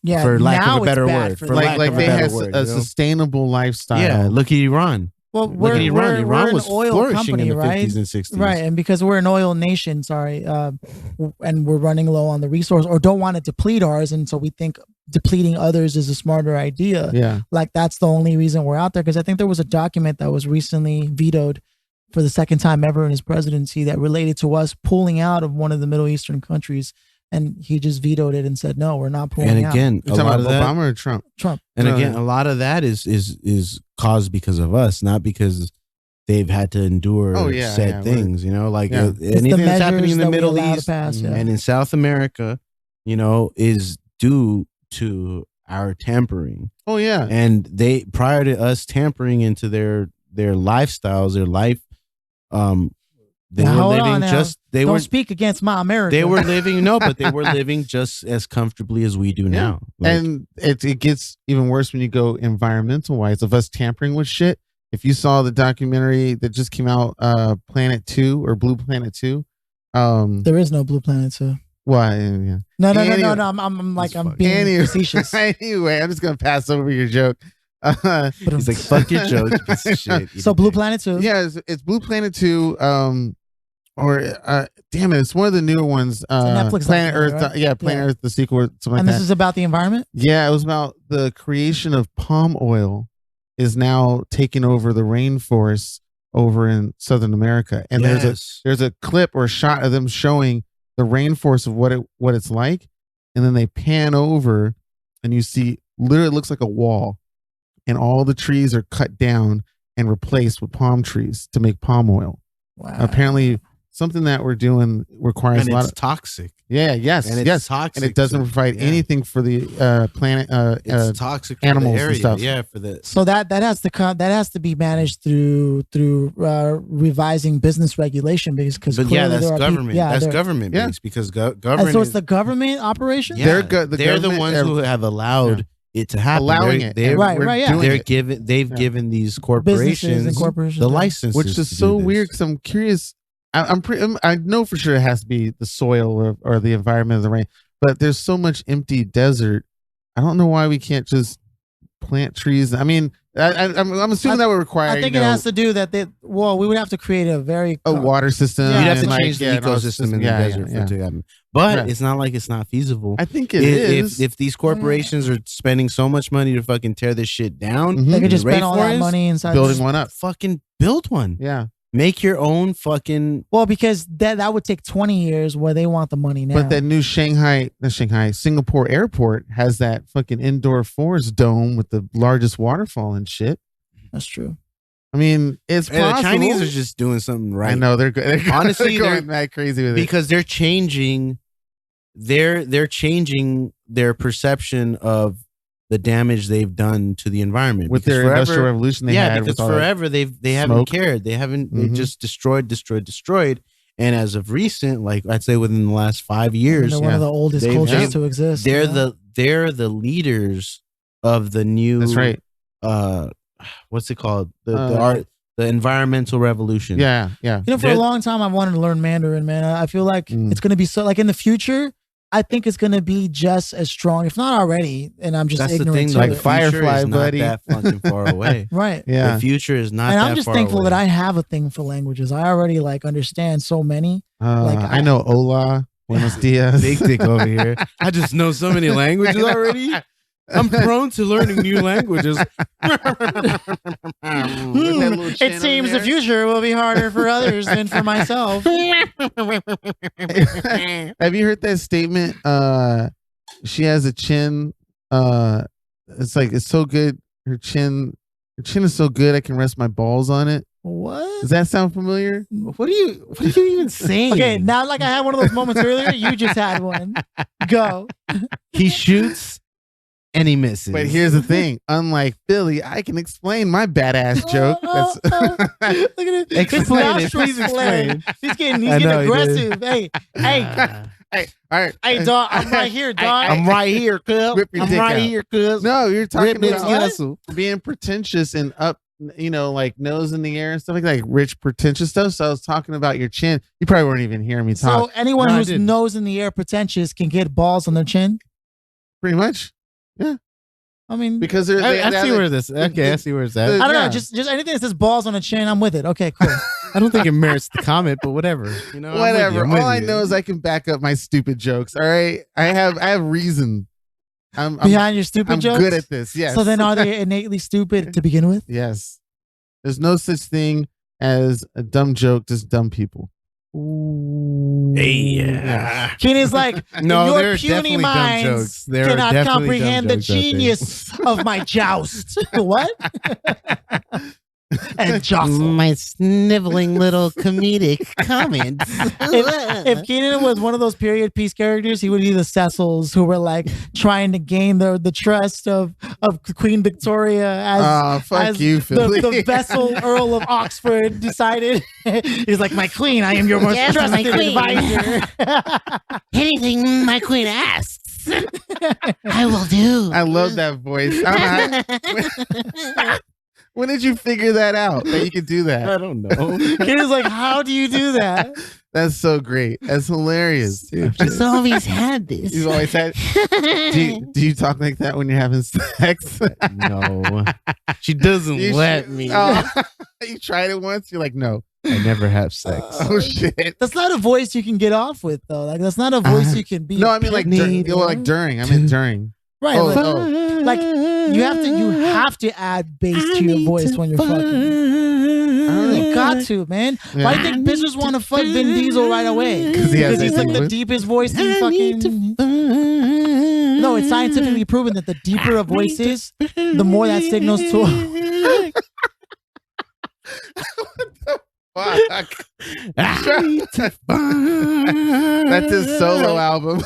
Yeah, for lack of a better word. For like they had a sustainable lifestyle. Yeah, look at Iran. Well, we're an oil company, in the right? 50s and 60s. Right, and because we're an oil nation, and we're running low on the resource or don't want to deplete ours, and so we think depleting others is a smarter idea. Yeah, like that's the only reason we're out there. Because I think there was a document that was recently vetoed for the second time ever in his presidency that related to us pulling out of one of the Middle Eastern countries. And he just vetoed it and said, "No, we're not pulling out." And again, a lot of that, Obama or Trump? Trump. And again, a lot of that is caused because of us, not because they've had to endure said things. Anything that's happening in the Middle East and in South America, is due to our tampering. Oh yeah, and they prior to us tampering into their lifestyles, their life. They were living don't speak against my America. They were living but they were living just as comfortably as we do now. And it gets even worse when you go environmental wise of us tampering with shit. If you saw the documentary that just came out, Planet 2 or Blue Planet 2, there is no Blue Planet 2. Why? Yeah. No. I'm being facetious. Anyway, I'm just gonna pass over your joke. He's like, fuck your joke, piece of shit. So Blue Planet 2. Yeah, it's Blue Planet 2. Damn it, it's one of the newer ones. Netflix Planet Earth. Right? Planet Earth, the sequel, something like that. And this is about the environment? Yeah, it was about the creation of palm oil is now taking over the rainforests over in Southern America. And there's a clip or a shot of them showing the rainforest of what it's like, and then they pan over and you see literally it looks like a wall, and all the trees are cut down and replaced with palm trees to make palm oil. Wow. Apparently something that we're doing requires a lot of toxic. Yeah, yes. Toxic. And it doesn't provide anything for the planet it's toxic animals area, and stuff. Yeah, for the So that has to be managed through revising business regulation because that's government. That's government based because government. And so it's the government operation? Yeah, they're the ones who have allowed it to happen. They've given these corporations the license, which is so weird because I'm curious. I know for sure it has to be the soil or the environment of the rain, but there's so much empty desert. I don't know why we can't just plant trees. I mean, I'm assuming that would require. I think it has to do that. We would have to create a water system. You'd have to change the ecosystem in the desert for it to happen. But it's not like it's not feasible. I think it is. If these corporations are spending so much money to fucking tear this shit down, they could just spend all that money inside building one up. Fucking build one. Yeah. Make your own fucking. Well, because that would take 20 years where they want the money now. But that new Singapore airport has that fucking indoor forest dome with the largest waterfall and shit. That's true. I mean, it's possible. The Chinese are just doing something right. I know they're honestly going mad crazy with it because they're changing. They're changing their perception of the damage they've done to the environment with their industrial revolution. Because forever they haven't cared. They haven't. They just destroyed. And as of recent, like I'd say within the last 5 years, they're one of the oldest cultures to exist. They're the leaders of the new. That's right. What's it called? The environmental revolution. Yeah. For a long time, I've wanted to learn Mandarin, man. I feel like it's going to be so. Like in the future, I think it's going to be just as strong, if not already. And I'm just ignorant. That's the thing, like Firefly, buddy. Not that fucking far away. Right. Yeah. The future is not. And I'm just thankful that I have a thing for languages. I already understand so many. I know Hola, Buenos Dias. Big dick over here. I just know so many languages already. I'm prone to learning new languages. It seems the future will be harder for others than for myself. Have you heard that statement? She has a chin. It's like it's so good. Her chin is so good. I can rest my balls on it. What? Does that sound familiar? What are you even saying? Okay, not like I had one of those moments earlier. You just had one. Go. He shoots and he misses. But here's the thing. Unlike Philly, I can explain my badass joke. Look at it. Explain it. Please explain. He's getting aggressive. Hey, Hey, all right. hey, dog. I'm right here, dog. I'm right here, cuz. Rip your I'm dick right out. here, cuz. No, you're talking Rip his about muscle. being pretentious and up, like nose in the air and stuff like rich, pretentious stuff. So I was talking about your chin. You probably weren't even hearing me talk. So anyone who's nose in the air pretentious can get balls on their chin? Pretty much. Yeah. I mean, because I see where this. Okay, I see where it's at. I don't know. Just anything that says balls on a chin, I'm with it. Okay, cool. I don't think it merits the comment, but whatever. You know, whatever. All I know is I can back up my stupid jokes. All right, I have reason. I'm behind your stupid jokes. I'm good at this. Yes. So then, are they innately stupid to begin with? Yes. There's no such thing as a dumb joke. Just dumb people. Ooh. Hey, yeah. Keenan's like, no, your puny minds cannot comprehend the genius of my joust. What? And jostle. My sniveling little comedic comments. If Keenan was one of those period piece characters, he would be the Cecils who were like trying to gain the trust of Queen Victoria as you, Philly. The vessel Earl of Oxford decided. He's like, my queen, I am your most trusted advisor. Anything my queen asks, I will do. I love that voice. When did you figure that out that you could do that? I don't know. Keenan's like, how do you do that? That's so great. That's hilarious. Dude, she's always had this. You've always had. Do you talk like that when you're having sex? No, she doesn't let me. Oh, you tried it once. You're like, no, I never have sex. Oh shit! That's not a voice you can get off with, though. Like that's not a voice you can be. No, I mean like during. I mean during. Right. Like you have to add bass to your voice when you're fucking. You got to, man. Yeah. Why do you think bitches want to fuck Vin Diesel right away? Because he's like the deepest voice in fucking. No, it's scientifically proven that the deeper a voice is, the more that signals to. What the fuck? That's his solo album.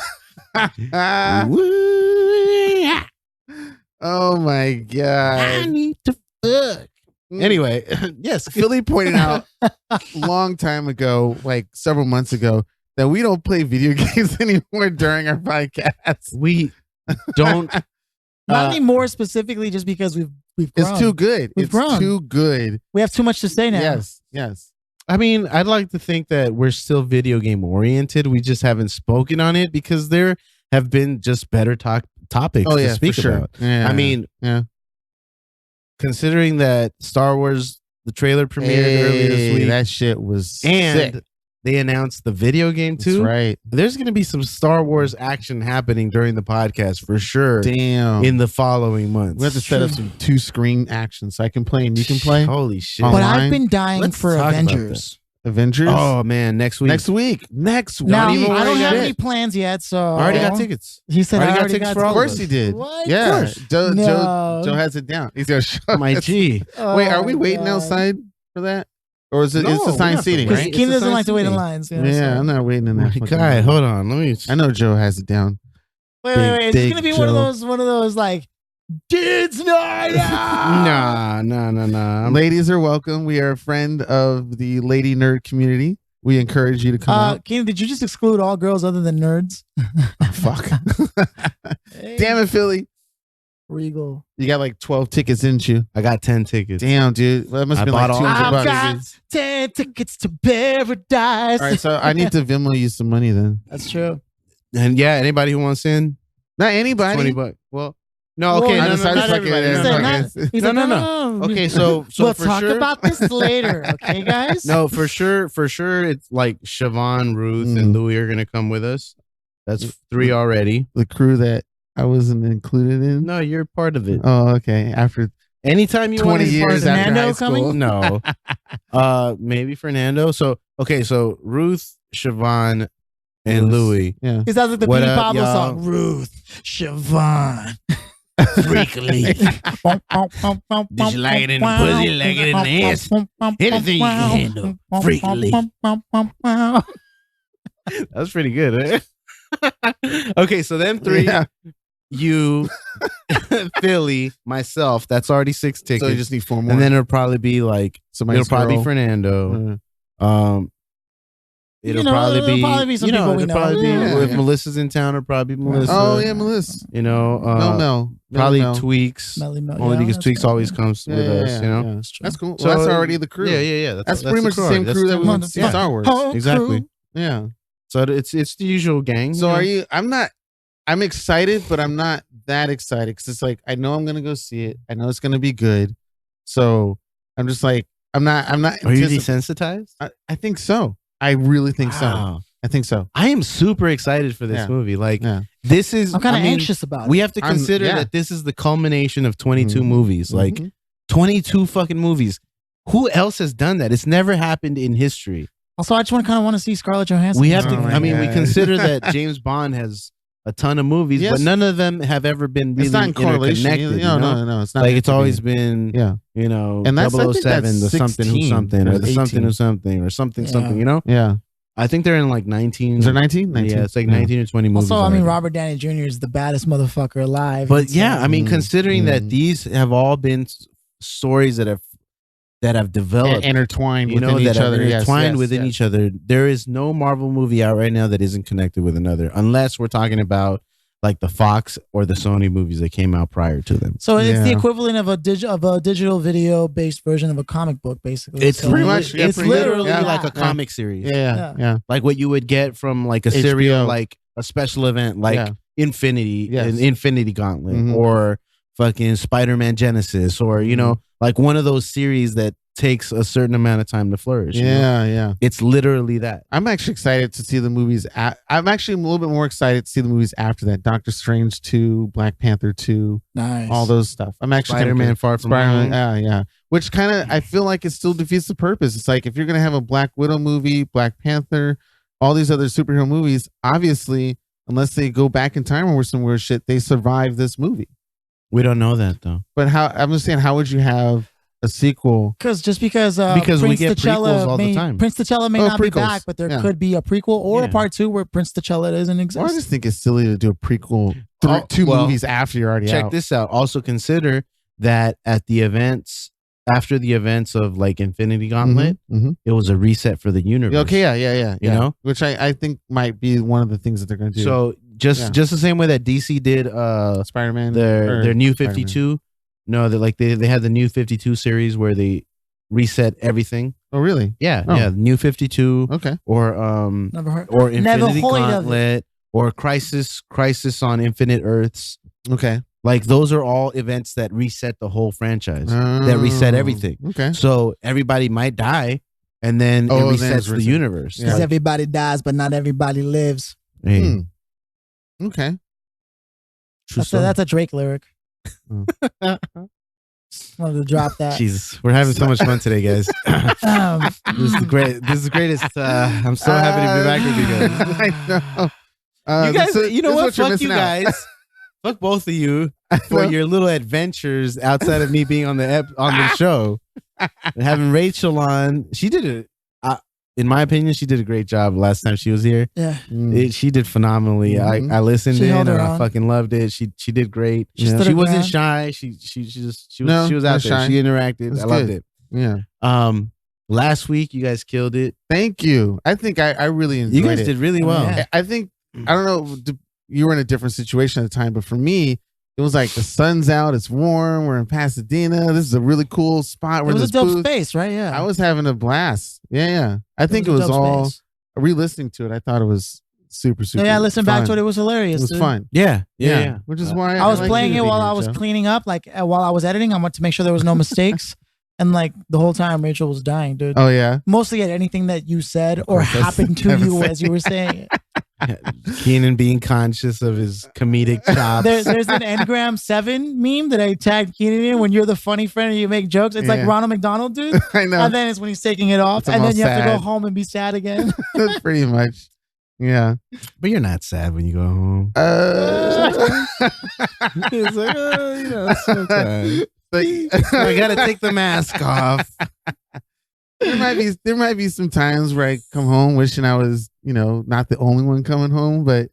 Oh my god! I need to fuck. Anyway, yes, Philly pointed out a long time ago, like several months ago, that we don't play video games anymore during our podcast. We don't. Not anymore, specifically, just because we've grown. It's too good. We've grown. Too good. We have too much to say now. Yes. I mean, I'd like to think that we're still video game oriented. We just haven't spoken on it because there have been just better topics to speak about. Yeah, I mean, considering that Star Wars, the trailer premiered earlier this week. That shit was sick. They announced the video game too. That's right. There's going to be some Star Wars action happening during the podcast for sure. Damn. In the following months. We have to set up some 2-screen action so I can play and you can play. Holy shit. But I've been dying for Avengers. Avengers? Oh man, next week. Next week. Now, I don't have any plans yet, so I already got tickets. He said I already got tickets for all of course he did. What? Yeah. Joe has it down. He's gonna show my G. Wait, are we waiting outside for that? Or is it it's assigned seating, right? Keenan doesn't like to wait in lines. Yeah, I'm not waiting in that. Guy, hold on. I know Joe has it down. Wait. It's gonna be one of those like Dude's night out. Nah. Ladies are welcome. We are a friend of the lady nerd community. We encourage you to come out. Keenan, did you just exclude all girls other than nerds? Oh, fuck. Damn it, Philly. Regal. You got like 12 tickets, didn't you? I got 10 tickets. Damn, dude. Well, that must have been like $200. I've got 10 tickets to paradise. All right, so I need to Venmo you some money then. That's true. And yeah, anybody who wants in? Not anybody. $20. Well, no, okay. Well, not everybody. No. Okay, so we'll for talk sure, about this later. Okay, guys? No, for sure. It's like Siobhan, Ruth, and Louie are going to come with us. That's 3 already. The crew that I wasn't included in? No, you're part of it. Oh, okay. After anytime you 20 want to years after high school. No. Maybe Fernando. So Ruth, Siobhan, and Louis. Yeah. It sounds like the What Petey up, Pablo y'all? song. Ruth, Siobhan. Freakily. Did you like it in the pussy? Like it in the ass? Anything you can handle. Freakily. That was pretty good. Okay, so them three. Yeah. You, Philly, myself. That's already 6 tickets. So you just need 4 more. And then it'll probably be like Somebody's it'll probably girl. be Fernando. It'll You know, probably it'll be probably be some people we it'll know. probably be Yeah. if Melissa's in town. It'll probably be Melissa. Oh yeah, Melissa. You know, Mel. probably Mel. Tweaks. Melly Mel, Only yeah, because that's Tweaks cool. always comes with us. You know, yeah. That's cool. So, Well, that's already the crew. Yeah. That's pretty much the same crew that we went to see Star Wars. Exactly. Yeah. So it's the usual gang. So you know? are you? I'm excited, but I'm not that excited because it's like I know I'm gonna go see it. I know it's gonna be good. So I'm just like I'm not. Are you desensitized? I think so. I really think Wow. so. I think so. I am super excited for this Yeah. movie. Like Yeah. this is. I'm kind I of mean, anxious about We it. have to consider yeah. that this is the culmination of 22 Mhm. movies. Like Mhm. 22 fucking movies. Who else has done that? It's never happened in history. Also, I just want to see Scarlett Johansson. We have to. Oh my I mean, we God. consider that James Bond has a ton of movies, Yes. but none of them have ever been really It's not in correlation. interconnected. No, you know? no. It's not. Like meant it's to be. always been, Yeah. you know, And that's- I think 007, that's the something who 16 something, or or the something 18. who something, or something Yeah. something. You know, Yeah. I think they're in like 19. Is there 19? Yeah, it's like 19 or 20 movies. Also, I mean, already. Robert Downey Jr. is the baddest motherfucker alive. But It's, yeah, I mean, Mm. considering that Mm. these have all been stories that have developed, Intertwined you know, within that each are other. intertwined within each other. There is no Marvel movie out right now that isn't connected with another, unless we're talking about like the Fox or the Sony movies that came out prior to them. So it's the Yeah. equivalent of a digital video based version of a comic book, basically. It's So pretty much- yeah, it's pretty literally much. like a Yeah. comic series, Yeah. like what you would get from like a HBO. serial, like a special event, like Yeah. Infinity, Yes. an Infinity Gauntlet, Mhm. or fucking Spider-Man Genesis, or you know, like one of those series that takes a certain amount of time to flourish. you know? Yeah. It's literally that. I'm actually excited to see the movies. I'm actually a little bit more excited to see the movies after that. Doctor Strange 2, Black Panther 2, nice. all those stuff. I'm actually Spider-Man Far From Spider-Man, Home. yeah. Which kind of I feel like it still defeats the purpose. It's like if you're gonna have a Black Widow movie, Black Panther, all these other superhero movies, obviously, unless they go back in time or some weird shit, they survive this movie. We don't know that though. But I'm just saying, how would you have a sequel? Because we Prince get prequels all the time. Prince T'Challa may Oh, not be prequels. back, but there Yeah. could be a prequel or Yeah. a part 2 where Prince T'Challa doesn't exist. Well, I just think it's silly to do a prequel, Oh, two well, movies after you're already Check out. this out. Also consider that at the events, after the events of like Infinity Gauntlet, Mm-hmm. it was a reset for the universe. Okay, yeah. You know? which I think might be one of the things that they're going to do. So just Yeah. the same way that DC did Spider-Man, their new Spider-Man. 52. No, that like they had the new 52 series where they reset everything. Oh, really? Yeah, Oh. yeah, new 52 Okay. or Never heard. or Never Infinity heard of it. Gauntlet or Crisis on Infinite Earths. Okay. Like those are all events that reset the whole franchise. That reset everything. Okay. So everybody might die, and then Oh, it then resets it's the reset. universe. Yeah. Because Like, everybody dies, but not everybody lives. hey, Hmm. Okay. true story. That's a Drake lyric. Wanted to drop that. Jesus, we're having so much fun today, guys. This is the greatest. I'm so happy to be back with you guys. I know. You guys, this is- you know this is what? you're Fuck missing you out. guys. Fuck both of you for your little adventures outside of me being on the show. And having Rachel on, she did it. In my opinion, she did a great job last time she was here. Yeah. She did phenomenally. Mhm. I listened She in held and her I own. fucking loved it. She did great. She She stood her wasn't ground. shy. She No, was not out there. shy. She interacted. That's I loved good. it. Yeah. Last week you guys killed it. Thank you. I think I really enjoyed You guys it. did really well. Yeah. I think I don't know. You were in a different situation at the time, but for me, it was like the sun's out, it's warm, we're in Pasadena. This is a really cool spot. It We're in was a this dope booth. space, right? Yeah. I was having a blast. Yeah. I think it a was dope all space. re-listening to it. I thought it was super. Yeah, I listened back fun. to it. It was hilarious. It was dude. fun. Yeah. Which is why I was like playing you it to be while here, I was Joe. cleaning up, like while I was editing. I wanted to make sure there was no mistakes. And like the whole time, Rachel was dying, dude. Oh yeah. Mostly at anything that you said or course, that's happened to never you saying as you were saying it. Cianan being conscious of his comedic chops. There's an Engram 7 meme that I tagged Cianan in when you're the funny friend and you make jokes. It's like Ronald McDonald, dude. I know. And then it's when he's taking it off. And then you have to go home and be sad again. That's pretty much. Yeah. But you're not sad when you go home. It's like, sometimes. I gotta take the mask off. There might be some times where I come home wishing I was, not the only one coming home, but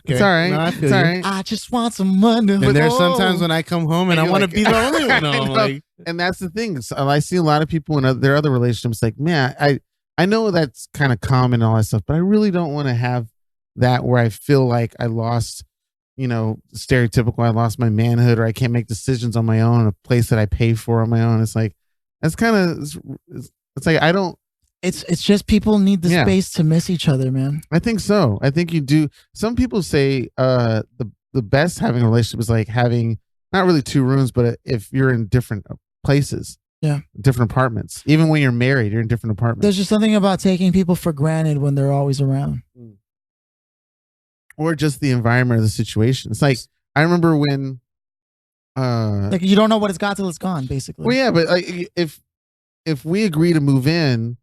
it's all right. No, it's all right. I just want some money. And there's sometimes when I come home and I want to be the only one home. And that's the thing. So I see a lot of people in their other relationships like, man, I know that's kind of common and all that stuff, but I really don't want to have that where I feel like I lost, stereotypical, I lost my manhood, or I can't make decisions on my own, a place that I pay for on my own. It's like, that's kind of, it's like, I don't. It's just people need the space to miss each other, man. I think so. I think you do. Some people say the best having a relationship is like having not really 2 rooms, but if you're in different places. Yeah. Different apartments. Even when you're married, you're in different apartments. There's just something about taking people for granted when they're always around. Or just the environment or the situation. It's like, I remember when like you don't know what it's got till it's gone, basically. Well, yeah, but like if we agree to move in,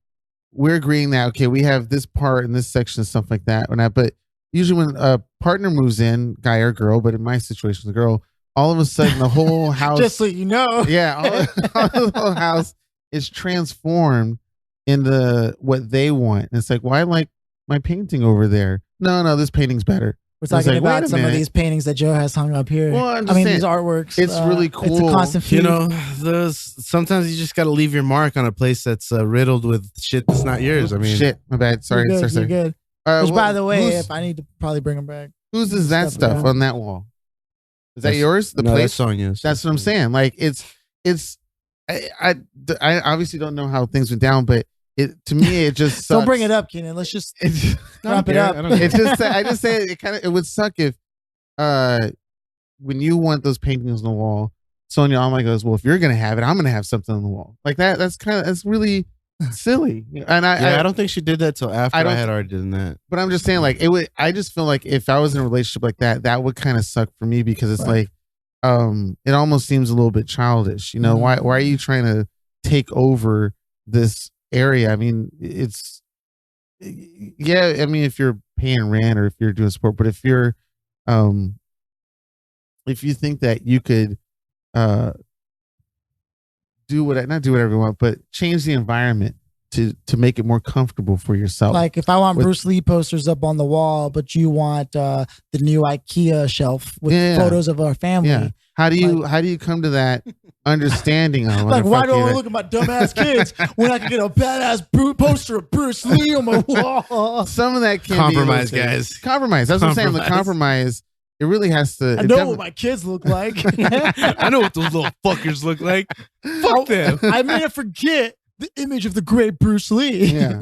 we're agreeing that, okay, we have this part and this section and stuff like that. But usually when a partner moves in, guy or girl, but in my situation, the girl, all of a sudden the whole house. Just so you know. Yeah. All the whole house is transformed into what they want. And it's like, why like my painting over there? No, this painting's better. We're talking about some of these paintings that Joe has hung up here. Well, these artworks. It's really cool. It's a constant feed. Sometimes you just got to leave your mark on a place that's riddled with shit that's not yours. I mean, shit. My bad. Sorry. You're sorry. good. Which, by the way, if I need to probably bring them back. Whose is that stuff on that wall? Is that yours? The place? That's Sonia's. That's what I'm saying. Like I obviously don't know how things went down, but to me it just sucks. Don't bring it up, Cianan. Let's just wrap it up. It's just I just say it would suck if when you want those paintings on the wall, Sonia Alma goes, well, if you're gonna have it, I'm gonna have something on the wall. Like that's really silly. And I don't think she did that till after I had already done that. But I'm just saying, like, I just feel like if I was in a relationship like that would kind of suck for me, because it's like it almost seems a little bit childish. Why are you trying to take over this area? I mean, if you're paying rent or if you're doing support, but if you're if you think that you could not do whatever you want, but change the environment to make it more comfortable for yourself. Like if I want Bruce Lee posters up on the wall, but you want the new IKEA shelf with photos of our family. Yeah. How do you come to that understanding of like, why do I look at my dumbass kids when I can get a badass poster of Bruce Lee on my wall? Some of that can compromise, guys. Compromise. That's what I'm saying. The compromise. It really has to. I know what my kids look like. I know what those little fuckers look like. Fuck them. I may forget the image of the great Bruce Lee. Yeah.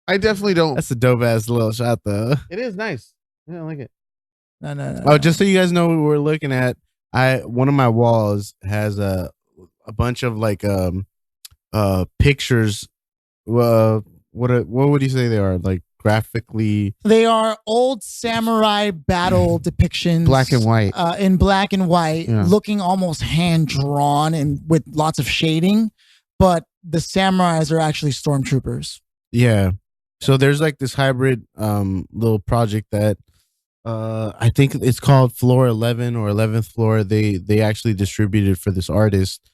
I definitely don't. That's a dope ass little shot, though. It is nice. Yeah, I like it. No. Oh, just so you guys know what we're looking at, one of my walls has a bunch of like pictures. What would you say they are? Like graphically, they are old samurai battle depictions, black and white, in black and white, looking almost hand drawn and with lots of shading. But the samurais are actually stormtroopers. Yeah. So there's like this hybrid little project that I think it's called Floor 11 or 11th Floor. They actually distributed for this artist.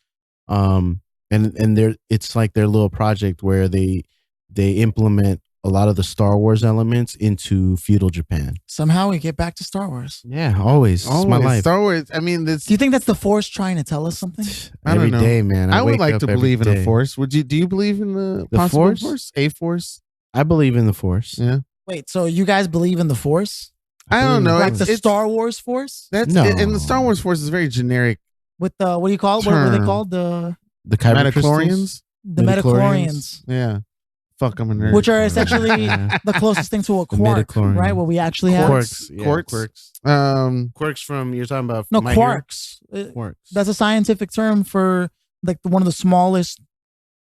And it's like their little project where they implement a lot of the Star Wars elements into feudal Japan. Somehow we get back to Star Wars. Yeah, always. It's my life. Star Wars. I mean, do you think that's the Force trying to tell us something? Every day, man. I would like to believe in the Force. Do you believe in the Force? A Force? I believe in the Force. Yeah. Wait, so you guys believe in the Force? I don't know. Like the Star Wars Force? And the Star Wars Force is very generic. With the, what do you call it? What were they called? The Midichlorians? The Midichlorians. Yeah. Fuck, I'm a nerd. Which are essentially the closest thing to a quark, right? What we actually have. Quarks. Quarks from, you're talking about. No, quarks. Quarks. That's a scientific term for like one of the smallest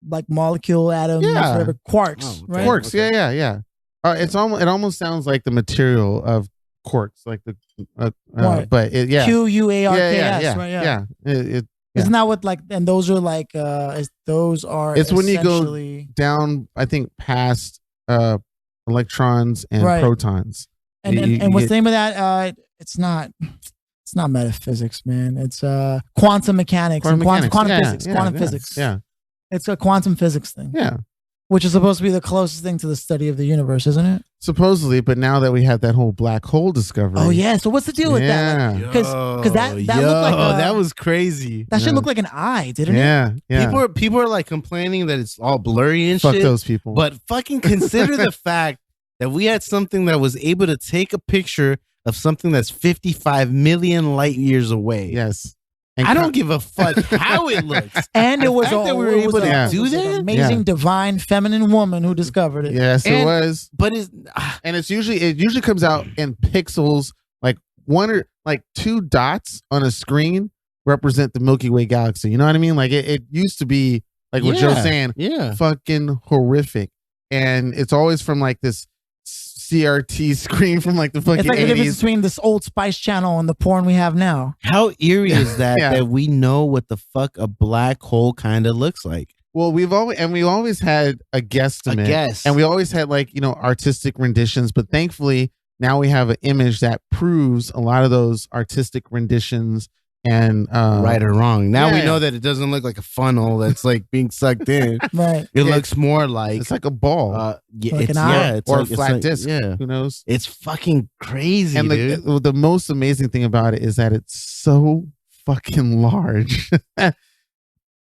like molecule atoms. Whatever. Quarks, right? Quarks. Yeah. It almost sounds like the material of quarks, like the but QUARKS, right? Yeah. Isn't that what and those are like those are it's when you go down, I think, past electrons and protons. And what's the name of that? It's not metaphysics, man. It's quantum mechanics and quantum physics. Quantum physics. Yeah. It's a quantum physics thing. Yeah. Which is supposed to be the closest thing to the study of the universe, isn't it? Supposedly, but now that we have that whole black hole discovery. Oh yeah. So what's the deal with that? Because that looked like that was crazy. That should look like an eye, didn't it? Yeah. People are like complaining that it's all blurry and shit. Fuck those people. But fucking consider the fact that we had something that was able to take a picture of something that's 55 million light years away. Yes. And I don't give a fuck how it looks. And it was that we were able to do that. An amazing, divine, feminine woman who discovered it. Yes, it was. But it usually comes out in pixels, like one or like two dots on a screen represent the Milky Way galaxy. You know what I mean? Like it used to be like what Joe's saying. Yeah, fucking horrific. And it's always from like this CRT screen from like the fucking. It's like 80s. the difference between this old Spice Channel and the porn we have now. How eerie is that? That we know what the fuck a black hole kind of looks like. Well, we always had a guesstimate, and we always had like artistic renditions. But thankfully, now we have an image that proves a lot of those artistic renditions. And right or wrong. Now we know that it doesn't look like a funnel that's like being sucked in. Right. It looks more like it's like a ball. Like an eye. Or a flat disc. Yeah. Who knows? It's fucking crazy. And the most amazing thing about it is that it's so fucking large.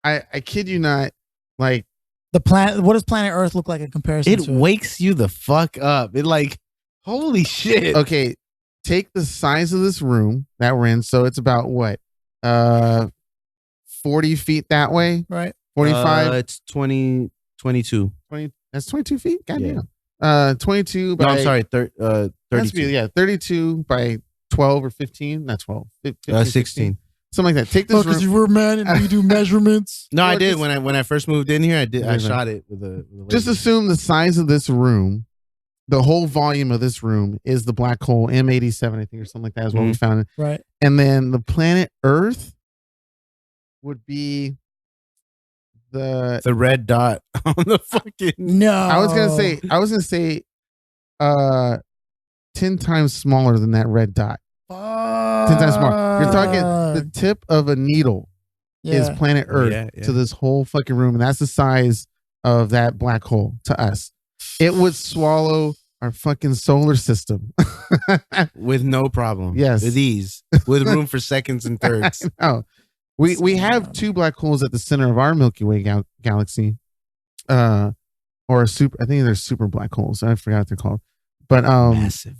I kid you not. Like the planet. What does planet Earth look like in comparison? It wakes you the fuck up. It like holy shit. Okay. Take the size of this room that we're in. So it's about what? 40 feet that way? Right. 45? It's 22. 20, that's 22 feet? Goddamn. 22 by... No, I'm sorry. 32. 32 by 12 or 15. Not 12. 15, 16. Something like that. Take this room. Because you were a man and you do measurements. No, I did. When I first moved in here, I did. I shot it with a just assume the size of this room. The whole volume of this room is the black hole M87, I think, or something like that is what we found. Right. And then the planet Earth would be the red dot on the fucking. No. I was gonna say 10 times smaller than that red dot. 10 times smaller. You're talking the tip of a needle is planet Earth to this whole fucking room, and that's the size of that black hole to us. It would swallow our fucking solar system with no problem. Yes, with ease, with room for seconds and thirds. Oh, we have two black holes at the center of our Milky Way galaxy, or a super. I think they're super black holes. I forgot what they're called, but massive.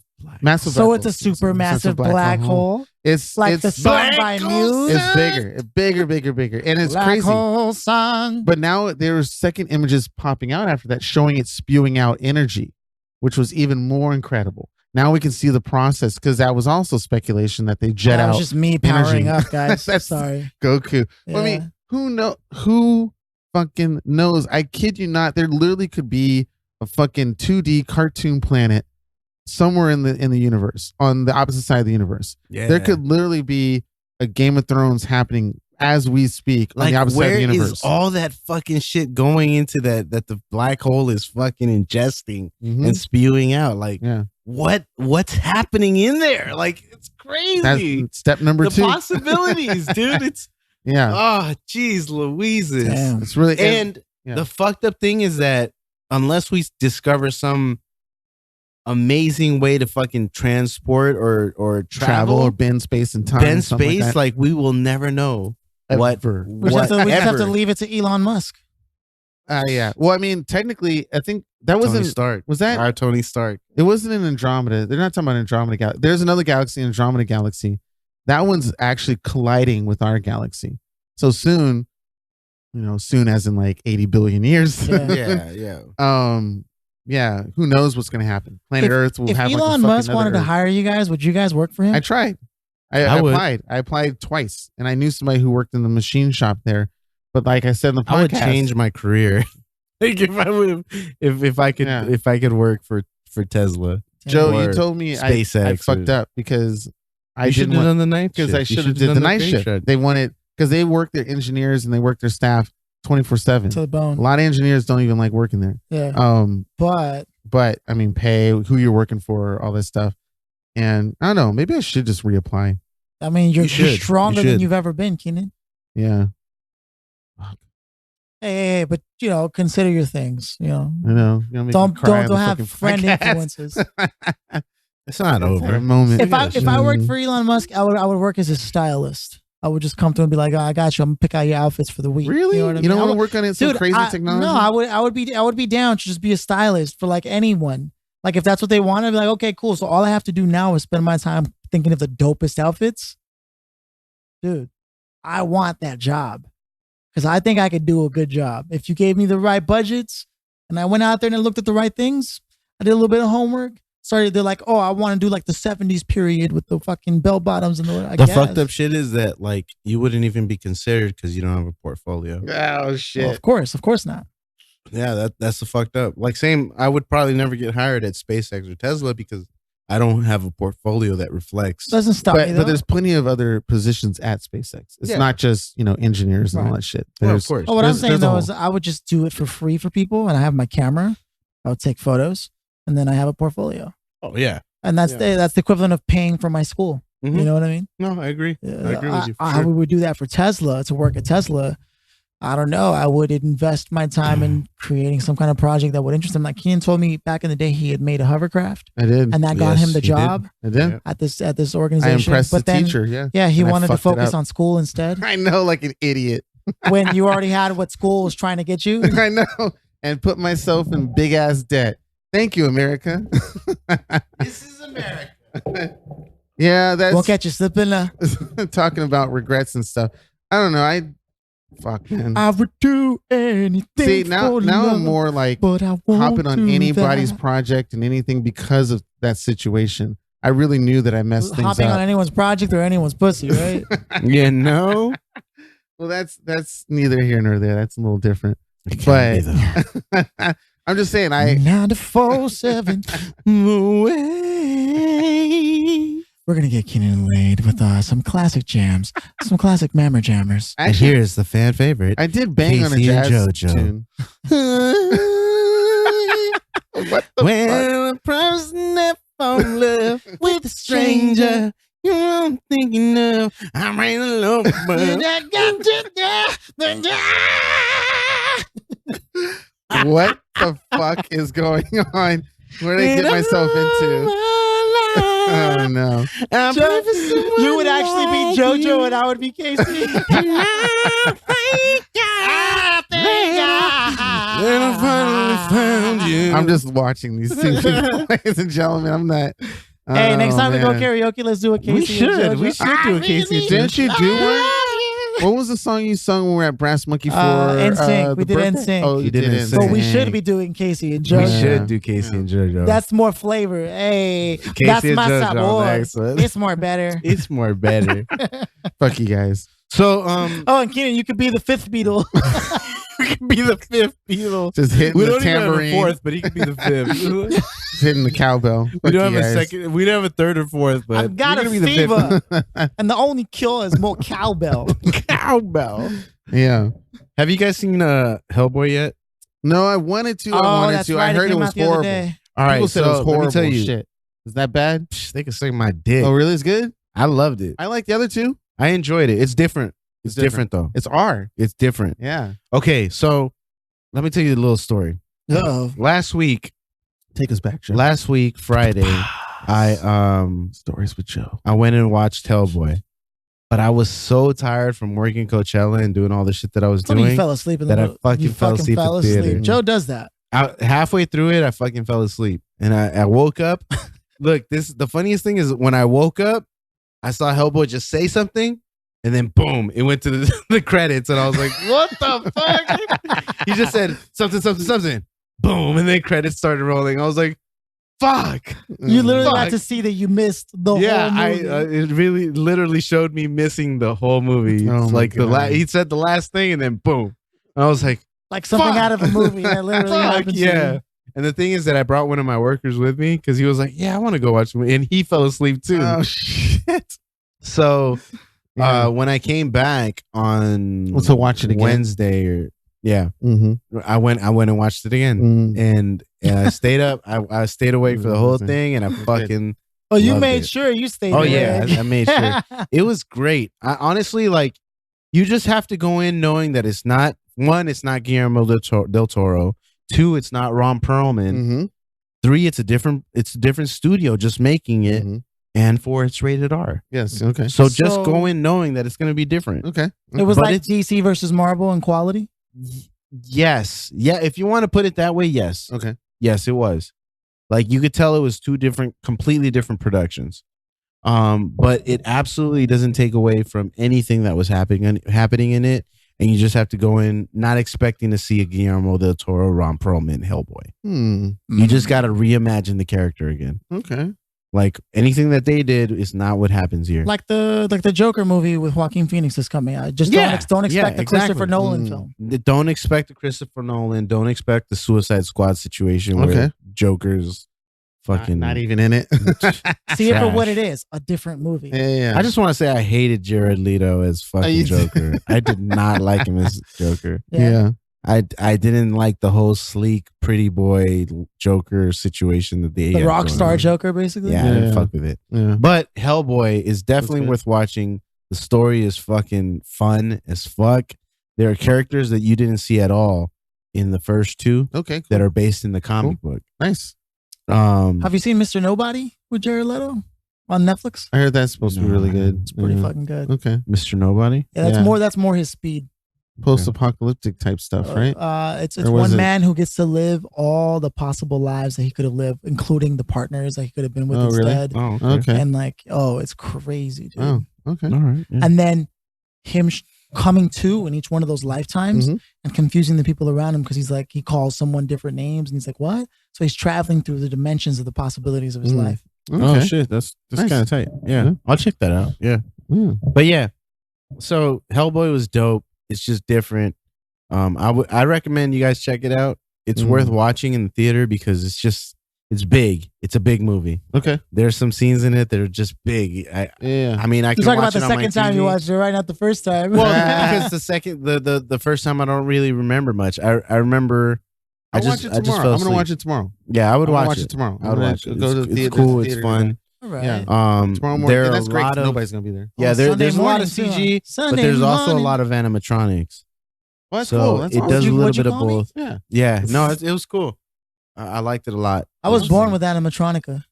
So it's a super massive black hole. It's like the song by Muse. It's bigger, and it's black crazy. Hole song. But now there's second images popping out after that, showing it spewing out energy, which was even more incredible. Now we can see the process because that was also speculation that they jet out. That was just me powering up, guys. Sorry, Goku. Yeah. I mean, who fucking knows? I kid you not. There literally could be a fucking 2D cartoon planet somewhere in the universe, on the opposite side of the universe. Yeah. There could literally be a Game of Thrones happening as we speak on the opposite side of the universe. Where is all that fucking shit going into that the black hole is fucking ingesting and spewing out? Like, what's happening in there? Like, it's crazy. That's step number 2. The possibilities, dude. It's oh, geez, Louises. Damn. It's really the fucked up thing is that unless we discover some amazing way to fucking transport or travel or bend space and time, like we will never know we just have to leave it to Elon Musk. Yeah. Well, I mean, technically, I think that wasn't Stark. Was that our Tony Stark? It wasn't in Andromeda. They're not talking about Andromeda galaxy. There's another galaxy, Andromeda galaxy. That one's actually colliding with our galaxy. So soon, soon as in like 80 billion years. Yeah. Who knows what's going to happen? Planet Earth will have. If Elon Musk wanted to hire you guys, would you guys work for him? I tried. I applied. I applied twice, and I knew somebody who worked in the machine shop there. But like I said in the podcast, I would change my career. Like if I could work for for Tesla. Joe, Or you told me I SpaceX fucked up because I should didn't have want done the night because shift. I should have did the night shift. They wanted because they work their engineers and they work their staff 24/7. To the bone. A lot of engineers don't even like working there. Yeah. But I mean, pay, who you're working for, all this stuff. And I don't know, maybe I should just reapply. I mean, you're stronger than you've ever been, Cianan. Yeah. Hey, but consider your things. I know. Don't have friend influences. It's not over. A moment. If I worked for Elon Musk, I would work as a stylist. I would just come to him and be like, I got you. I'm gonna pick out your outfits for the week. Really? You know what I mean? Don't want to work on some crazy technology? No, I would be down to just be a stylist for like anyone. Like if that's what they want, I'd be like, okay, cool. So all I have to do now is spend my time thinking of the dopest outfits. Dude, I want that job. Because I think I could do a good job. If you gave me the right budgets and I went out there and I looked at the right things, I did a little bit of homework. They're like, oh, I want to do like the 70s period with the fucking bell bottoms and the fucked up shit is that like you wouldn't even be considered because you don't have a portfolio. Oh shit. Well, of course not. Yeah, that's the fucked up. Like I would probably never get hired at SpaceX or Tesla because I don't have a portfolio that reflects. Doesn't stop me though. But there's plenty of other positions at SpaceX. It's not just engineers and all that shit. Well, of course. Oh, what I'm saying though is I would just do it for free for people, and I have my camera. I would take photos, and then I have a portfolio. Oh yeah. And that's the equivalent of paying for my school. Mm-hmm. You know what I mean? No, I agree. I agree with you. How we would do that for Tesla to work at Tesla. I don't know. I would invest my time in creating some kind of project that would interest him. Like Cianan told me back in the day, he had made a hovercraft. I did, and that got him the job. I did at this organization. I impressed but the then, teacher. Yeah, he wanted to focus on school instead. I know, like an idiot. When you already had what school was trying to get you. I know, and put myself in big ass debt. Thank you, America. This is America. Yeah, that's won't catch you slipping. Talking about regrets and stuff. I don't know. Fuck, man. I would do anything. See, now I'm more like hopping on anybody's project and anything because of that situation. I really knew that I messed things up. Hopping on anyone's project or anyone's pussy, right? No. Well, that's neither here nor there. That's a little different. But I'm just saying, 94.7 away. We're gonna get Cianan laid with some classic jams, some classic mammer jammers. And here's the fan favorite. I did bang on a jazz tune. What the fuck? A person that fall in love with a stranger, you know I'm thinking of. I'm ready to love, What the fuck is going on? What did I get myself into? Oh no! You would actually be JoJo and I would be Casey. I'm just watching these things, ladies and gentlemen. I'm not. Hey, next time we go karaoke, let's do a Casey. We should do a Casey. Didn't you do one? What was the song you sung when we were at Brass Monkey for? NSYNC. We did NSYNC. Oh, you did NSYNC. But we should be doing Casey and JoJo. We should do Casey and JoJo. That's more flavor. Hey, Casey that's and my JoJo, sabor. It's more better. It's more better. Fuck you guys. So, and Cianan, you could be the fifth Beatle. We could be the fifth Beatle. Just hitting the tambourine. We don't even have a fourth, but he could be the fifth. Just hitting the cowbell. We don't have a second. We don't have a third or fourth, but I've got a fever, and the only cure is more cowbell. Cowbell. Yeah. Have you guys seen Hellboy yet? No, I wanted to. Right. I heard it was horrible. All right, people said it was horrible. Let me tell you, shit. Is that bad? They can suck my dick. Oh, really? It's good. I loved it. I like the other two. I enjoyed it. It's different. It's different though. It's R. It's different. Yeah. Okay, so let me tell you a little story. Last week, take us back, Joe. Last week, Friday, I Stories with Joe. I went and watched Hellboy, but I was so tired from working Coachella and doing all the shit that I was doing. You fell asleep in that I fucking fell asleep in the theater. Joe does that. Halfway through it, I fucking fell asleep, and I woke up. Look, the funniest thing is when I woke up, I saw Hellboy just say something. And then boom, it went to the credits, and I was like, "What the fuck?" He just said something. Boom, and then credits started rolling. I was like, "Fuck!" You literally got to see that you missed the whole movie. It really literally showed me missing the whole movie. Oh like he said the last thing, and then boom, and I was like something out of a movie that literally happened. Yeah. And the thing is that I brought one of my workers with me because he was like, "Yeah, I want to go watch the movie," and he fell asleep too. Oh shit! So when I came back on to watch it again Wednesday, I went and watched it again, and I stayed up. I stayed awake for the whole thing, and I fucking. Oh, you made sure you stayed. Oh yeah, I made sure. It was great. I honestly like. You just have to go in knowing that it's not Guillermo del Toro. 2, it's not Ron Perlman. 3, it's a different studio just making it. And 4, it's rated R. Yes. Okay. So just go in knowing that it's going to be different. Okay. It was like DC versus Marvel in quality. Yes. Yeah. If you want to put it that way, yes. Okay. Yes, it was. Like you could tell it was 2 completely different productions. But it absolutely doesn't take away from anything that was happening in it. And you just have to go in not expecting to see a Guillermo del Toro, Ron Perlman Hellboy. You just got to reimagine the character again. Okay. Like anything that they did is not what happens here. Like the Joker movie with Joaquin Phoenix is coming out. Just don't expect the Christopher Nolan film. Don't expect the Christopher Nolan. Don't expect the Suicide Squad situation where Joker's fucking not even in it. See it for what it is, a different movie. Yeah. I just want to say I hated Jared Leto as fucking Joker. I did not like him as Joker. Yeah. I didn't like the whole sleek, pretty boy Joker situation that they the rock star Joker, basically. Yeah, I didn't fuck with it. Yeah. But Hellboy is definitely worth watching. The story is fucking fun as fuck. There are characters that you didn't see at all in the first 2. Okay. Cool. That are based in the comic book. Nice. Have you seen Mr. Nobody with Jared Leto on Netflix? I heard that's supposed to be really good. It's pretty fucking good. Okay. Mr. Nobody? Yeah, that's more his speed. Post-apocalyptic type stuff, right? It's one man who gets to live all the possible lives that he could have lived, including the partners that he could have been with instead. Really? Oh, okay. And it's crazy, dude. Oh, okay. All right. Yeah. And then him coming to in each one of those lifetimes and confusing the people around him because he calls someone different names and he's like, what? So he's traveling through the dimensions of the possibilities of his life. Okay. Oh shit, that's nice. Kind of tight. Yeah, I'll check that out. Yeah. But yeah, so Hellboy was dope. It's just different. I recommend you guys check it out. It's worth watching in the theater because it's big. It's a big movie. Okay. There's some scenes in it that are just big. I mean, I can talk watch about the second time you watched it, right? Not the first time. Well, because the first time I don't really remember much. I remember. I just fell asleep. I'm gonna watch it tomorrow. Yeah, I would watch it tomorrow. I would watch it. Go to the theater. It's cool. It's fun. All right. Yeah. Tomorrow morning. That's great. Nobody's gonna be there. Yeah, there's a lot of CG, but there's also a lot of animatronics. Well, that's cool. That's it does a little bit of both. Yeah. Yeah. No, it was cool. I liked it a lot. I was born with animatronica.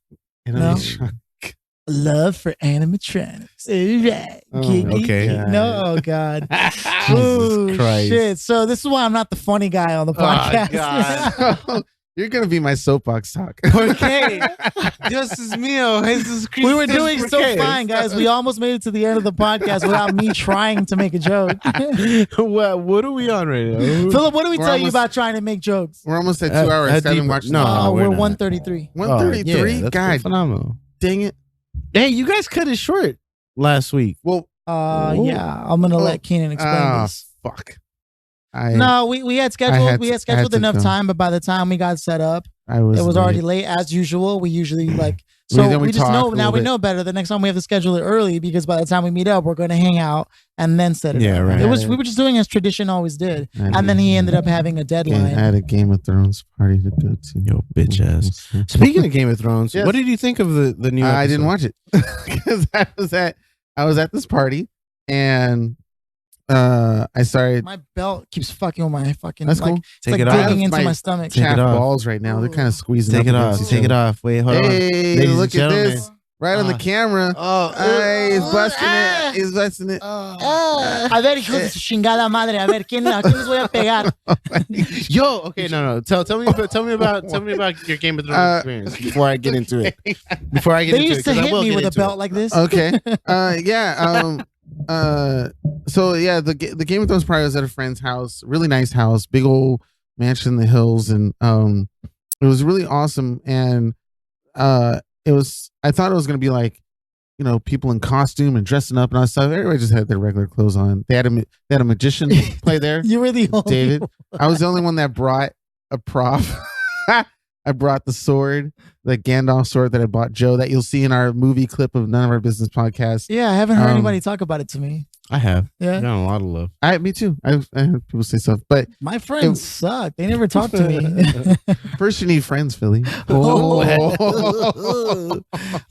Love for animatronics. Right. Okay. No, oh God. Jesus Christ. Shit. So this is why I'm not the funny guy on the podcast. Oh, God. You're gonna be my soapbox talk. Okay. Dios mío. Jesus Christ. We were doing so fine, guys. We almost made it to the end of the podcast without me trying to make a joke. What are we on right now? Philip, what do we tell you about trying to make jokes? We're almost at 2 hours. I haven't watched. No, we're 133. 133. That's God, phenomenal. dang it. Hey, you guys cut it short last week. Well, yeah, I'm gonna let Cianan explain this. Fuck. No, we had scheduled enough time, but by the time we got set up, it was already late as usual. We usually we just know now. We know better. The next time we have to schedule it early because by the time we meet up, we're going to hang out and then set it up. Right. We were just doing as tradition always did, and then he ended up having a deadline. I had a Game of Thrones party to go to. Yo, bitch ass. Speaking of Game of Thrones, what did you think of the new episode? I didn't watch it because I was at this party and I started. My belt keeps fucking with my fucking. That's cool. Take it off. Digging into my stomach. Chapped balls right now. They're kind of squeezing. Take it off. Take it off. Wait, hold on. Hey, look at this. Right on the camera. He's busting it. He's busting it. A ver, hijo de su chingada madre. A ver, ¿quién les voy a pegar? Yo, okay, no. Tell me about your Game of Thrones experience before I get into it. They used to hit me with a belt like this. Okay. Yeah. So yeah, the Game of Thrones party was at a friend's house. Really nice house, big old mansion in the hills, and it was really awesome. And I thought it was gonna be like, people in costume and dressing up and all that stuff. Everybody just had their regular clothes on. They had a magician play there. You were the only David. I was the only one that brought a prop. I brought the sword, the Gandalf sword that I bought Joe, that you'll see in our movie clip of None of Our Business podcast. Yeah, I haven't heard anybody talk about it to me. I have. Yeah. Got a lot of love. Me too. I heard people say stuff, but my friends suck. They never talk to me. First, you need friends, Philly. Oh.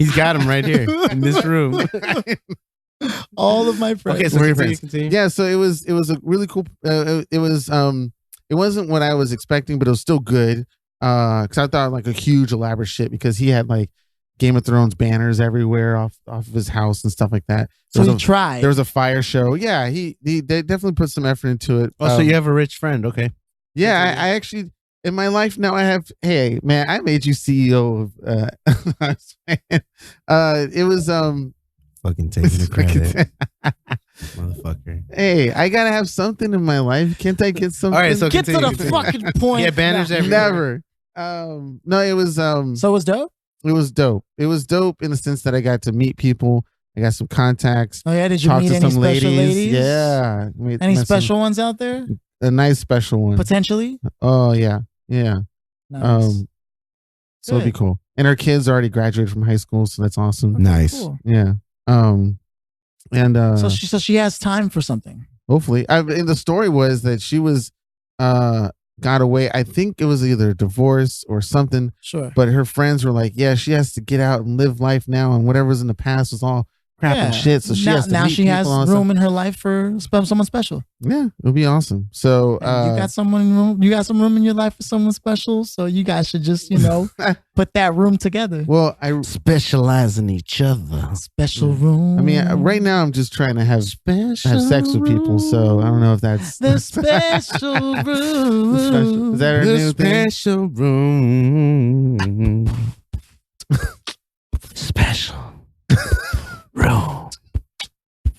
He's got him right here in this room. All of my friends. Okay, so continue. Yeah, so it was a really cool. It wasn't what I was expecting, but it was still good. Because I thought like a huge elaborate shit because he had like Game of Thrones banners everywhere off of his house and stuff like that. So he tried. There was a fire show. Yeah, they definitely put some effort into it. Oh, so you have a rich friend? Okay. Yeah, I actually in my life now I have. Hey, man, I made you CEO of. It was fucking taking the credit, motherfucker. Hey, I gotta have something in my life. Can't I get something? All right, so get to the fucking point. Yeah, banners everywhere. Never. No, it was So it was dope. It was dope. It was dope in the sense that I got to meet people. I got some contacts. Oh yeah, did you meet any special ladies? Yeah. Any special ones out there? A nice special one. Potentially? Oh yeah. Yeah. Nice. So it'd be cool. And her kids already graduated from high school, so that's awesome. Okay, nice. Cool. Yeah. And so she has time for something. Hopefully. And the story was that she was got away. I think it was either a divorce or something. Sure. But her friends were like, yeah, she has to get out and live life now, and whatever's in the past was all crap and shit. So she has to now meet she has people room in her life for someone special. Yeah, it'll be awesome. So you got some room in your life for someone special. So you guys should just, put that room together. Well, I specialize in each other. Special room. I mean, right now I'm just trying to have sex with people. So I don't know if that's the special room. Is that our new thing? Special room. Special room.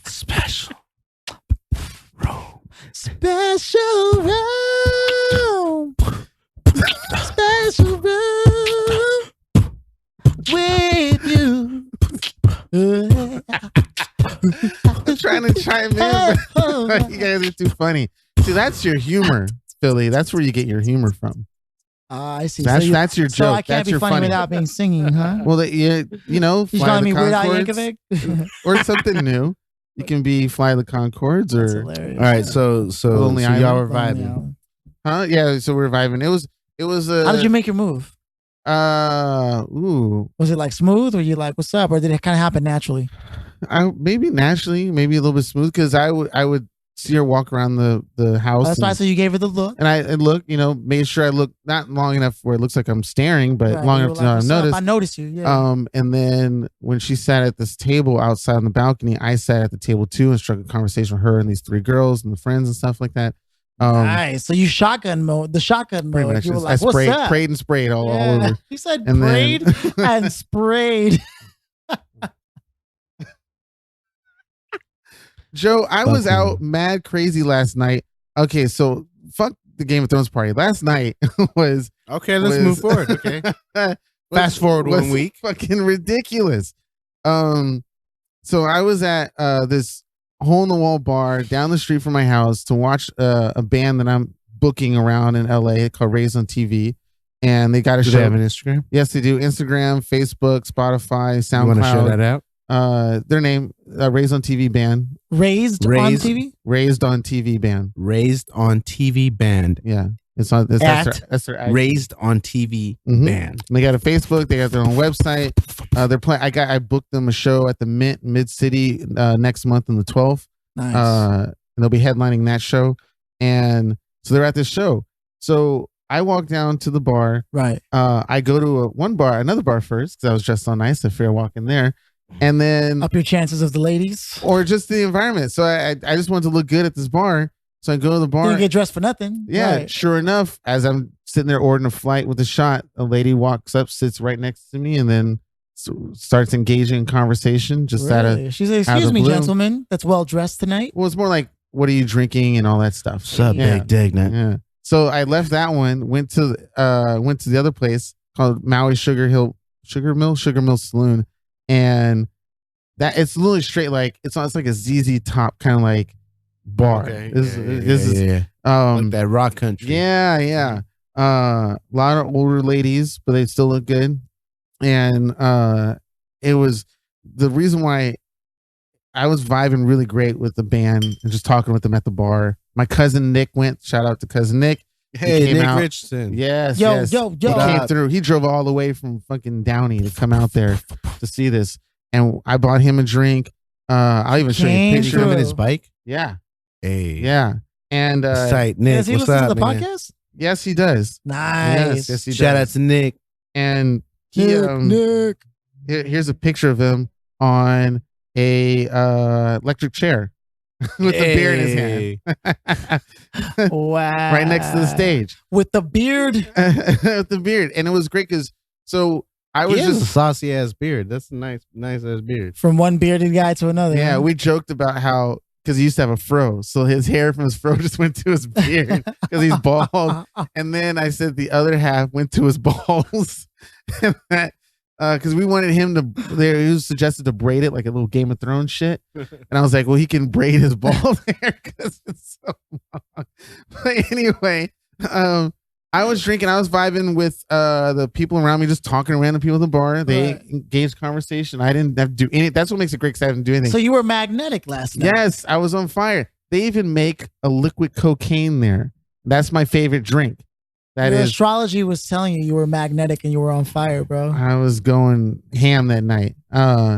Special room. Special room. Special room with you. I'm trying to chime in, but you guys are too funny. See, that's your humor, Philly. That's where you get your humor from. I see. That's your joke. So I can't that's be your funny without being singing, huh? Well, you're calling me Weird Al Yankovic or something new. You can be Fly the Conchords or. All right, so y'all were vibing, huh? Yeah, so we're vibing. It was. How did you make your move? Was it like smooth, or you like what's up, or did it kind of happen naturally? Maybe naturally, maybe a little bit smooth, because I would see her walk around the house. That's why. So you gave her the look, and I look, made sure I look not long enough where it looks like I'm staring, but long enough to notice. I noticed you. Yeah. And then when she sat at this table outside on the balcony, I sat at the table too and struck a conversation with her and these three girls and the friends and stuff like that. Nice. So you shotgun mode. You were like, I prayed and sprayed all over. You said and prayed and sprayed. Joe, I was out mad crazy last night. Okay, so fuck the Game of Thrones party. Last night was okay. Let's move forward. Okay, fast forward 1 week. Fucking ridiculous. So I was at this hole in the wall bar down the street from my house to watch a band that I'm booking around in LA called Raised on TV, and they got a show. Do they have an Instagram? Yes, they do. Instagram, Facebook, Spotify, SoundCloud. You want to show that out? Their name, Raised on TV Band. Raised on TV? Raised on TV Band. Raised on TV Band. Yeah. That's their Raised on TV Band. And they got a Facebook. They got their own website. They're playing. I booked them a show at the Mint Mid City next month on the 12th. Nice. And they'll be headlining that show. And so they're at this show. So I walk down to the bar. Right. I go to another bar first because I was dressed so nice. I figured walk in there. And then up your chances of the ladies, or just the environment. So I just wanted to look good at this bar. So I go to the bar. You get dressed for nothing. Yeah, right. Sure enough, as I'm sitting there ordering a flight with a shot, a lady walks up, sits right next to me, and then starts engaging in conversation. Just really? She's like, "Excuse me, gentlemen, that's well dressed tonight." Well, it's more like, "What are you drinking?" and all that stuff. What's up, big dignant? Yeah. So I left that one, went to the other place called Maui Sugar Mill Saloon, and that it's literally straight like it's like a ZZ Top kind of like bar. Okay. This is like that rock country. Yeah. A lot of older ladies, but they still look good. And it was the reason why I was vibing really great with the band and just talking with them at the bar. My cousin Nick went. Shout out to cousin Nick. Hey, Nick Richardson. Yes. Yo. He came through. He drove all the way from fucking Downey to come out there to see this. And I bought him a drink. I'll even show you a picture of his bike. Yeah. Hey. Yeah. And Nick, does he listen to the man? podcast? Yes, he does. Nice. Yes, he Shout does. out to Nick. And he Nick. here's a picture of him on a electric chair with the beer in his hand. Wow. Right next to the stage. With the beard. With the beard. And it was great because I was just a just saucy ass beard. That's a nice ass beard. From one bearded guy to another. yeah, huh? we joked about how because he used to have a fro, so his hair from his fro just went to his beard because he's bald. And then I said the other half went to his balls. And that because we wanted him to he was suggested to braid it like a little Game of Thrones shit. And I was like, well, he can braid his bald hair because it's so long. But anyway, I was drinking, I was vibing with the people around me, just talking to random people at the bar. They engaged conversation. I didn't have to do any. That's what makes it great because I didn't do anything. So you were magnetic last night. Yes, I was on fire. They even make a liquid cocaine there. That's my favorite drink. That Your is. astrology was telling you were magnetic and you were on fire, bro. I was going ham that night.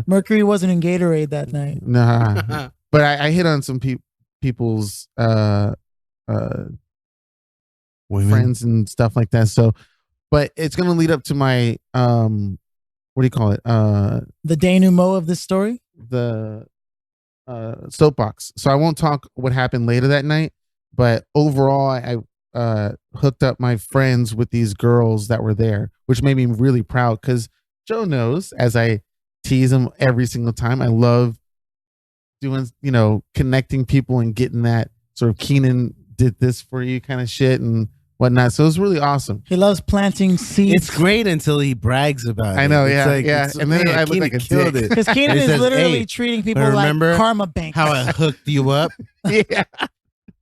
Mercury wasn't in Gatorade that night. Nah. But I hit on some people's friends and stuff like that. So, but it's gonna lead up to my what do you call it? The denouement of this story. The soapbox. So I won't talk what happened later that night, but overall, I hooked up my friends with these girls that were there, which made me really proud because Joe knows, as I tease him every single time, I love doing, connecting people and getting that sort of Cianan did this for you kind of shit and whatnot. So it was really awesome. He loves planting seeds. It's great until he brags about it. I know, It's yeah. And then I look like a killed dick. it. Because Cianan He is says, literally "Hey, treating people remember like karma bank. How I hooked you up? Yeah.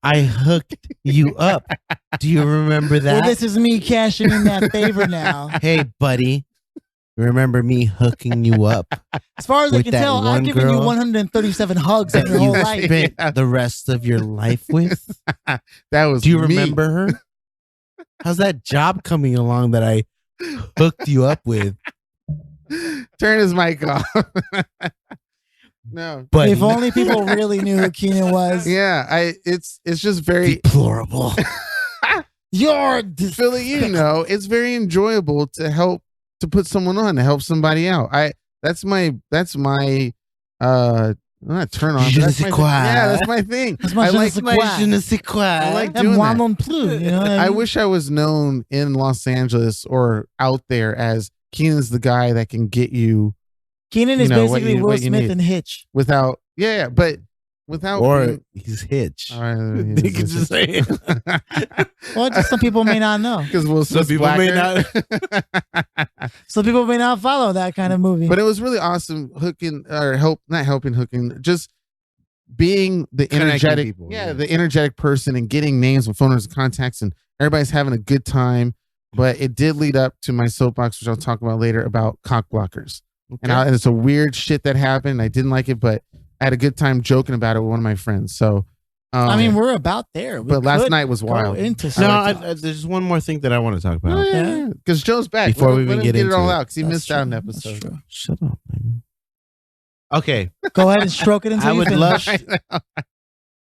I hooked you up. Do you remember that? Well, this is me cashing in that favor now. Hey, buddy. Remember me hooking you up? As far as I With can that tell, one I've given you girl 137 hugs in your you whole life. spent the rest of your life with? That was Do you me. remember her? How's that job coming along that I hooked you up with? Turn his mic off. No. But If only people really knew who Cianan was. Yeah, it's just very deplorable. You're Philly, it's very enjoyable to put someone on, to help somebody out. That's my not turn on. Je ne That's sais my quoi. that's my thing. That's my I je ne like sais quoi. Je ne sais quoi. I like And doing moi that. non plus. You know what I I mean? wish I was known in Los Angeles or out there as Cianan's the guy that can get you Cianan is what basically you- Will what you Smith need. and Hitch. without but without Or being- he's Hitch. All right, You can just say it. Well, just some people may not know. because Will Some Smith's people may blacker. Some people may not follow that kind of movie. But it was really awesome hooking, just being the Connecting energetic, people, the energetic person and getting names and phone numbers and contacts, and everybody's having a good time. But it did lead up to my soapbox, which I'll talk about later, about cock blockers. Okay. And it's a weird shit that happened. I didn't like it, but I had a good time joking about it with one of my friends. So, I mean, we're about there. We but last could night was go wild. Into There's one more thing that I want to talk about. Yeah, because Joe's back. Before Let we him even get get it into all it. out because he That's missed out an true. That's episode. true. Shut up, man. Okay. Go ahead and stroke it until I you would finish. love.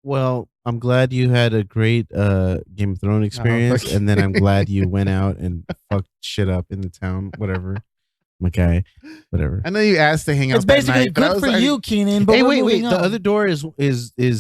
Well, I'm glad you had a great Game of Thrones experience, okay. and then I'm glad you went out and fucked shit up in the town. Whatever, okay, whatever. I know you asked to hang out. It's that basically night, but I good was for like, you, Cianan. But Hey, we're wait. moving The on. other door is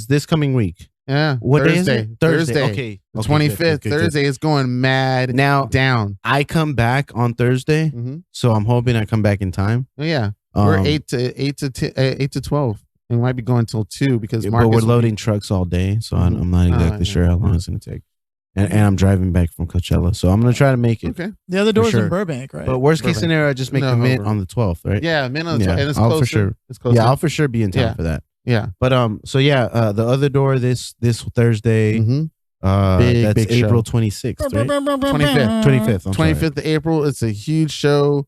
this coming week? Yeah. What day is Thursday. it? Thursday. Okay. The Okay, 25th. good, good. Thursday is going mad Now down. I come back on Thursday, Mm-hmm. so I'm hoping I come back in time. Oh, yeah. We're Um, 8 to 12. And we might be going till 2 because but Marcus we're will be- loading trucks all day, so I'm not exactly yeah. sure how long it's gonna take. And I'm driving back from Coachella, so I'm gonna try to make it. Okay. The other door's sure. in Burbank, right? But worst case Burbank. scenario, I just make No, the mint Hoover. on the 12th, right? Yeah, man. On the Yeah, 12th. And it's I'll closer. for sure. It's closer. Yeah, I'll for sure be in town Yeah. for that. Yeah. But so yeah, the other door this Thursday. Mm-hmm. That's big April show. 26th, right? 25th. 25th. 25th of April. It's a huge show.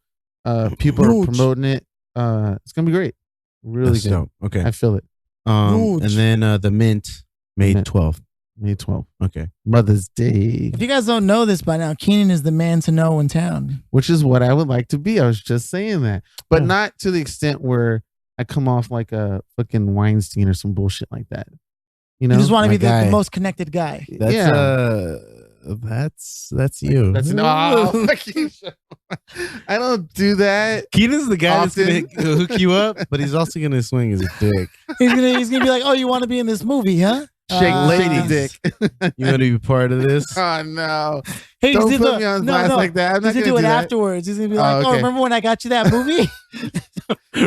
People are promoting it. It's gonna be great. Really That's good. dope. Okay. I feel it. And then the Mint, May 12th. May 12th. Okay. Mother's Day. If you guys don't know this by now, Cianan is the man to know in town. Which is what I would like to be. I was just saying that. But not to the extent where I come off like a fucking Weinstein or some bullshit like that. You know? You just want to be My the guy. most connected guy. That's you. That's I don't do that. Keenan's the guy Often. that's gonna hook you up, but he's also gonna swing his dick. He's gonna be like, "Oh, you want to be in this movie, huh?" Shake lady ladies. dick. You want to be part of this? Oh no! Hey, Don't he's put gonna- me on no, blast no. like that. I'm not He's gonna gonna do it that. afterwards. He's gonna be like, Oh, "Oh, okay. remember when I got you that movie?"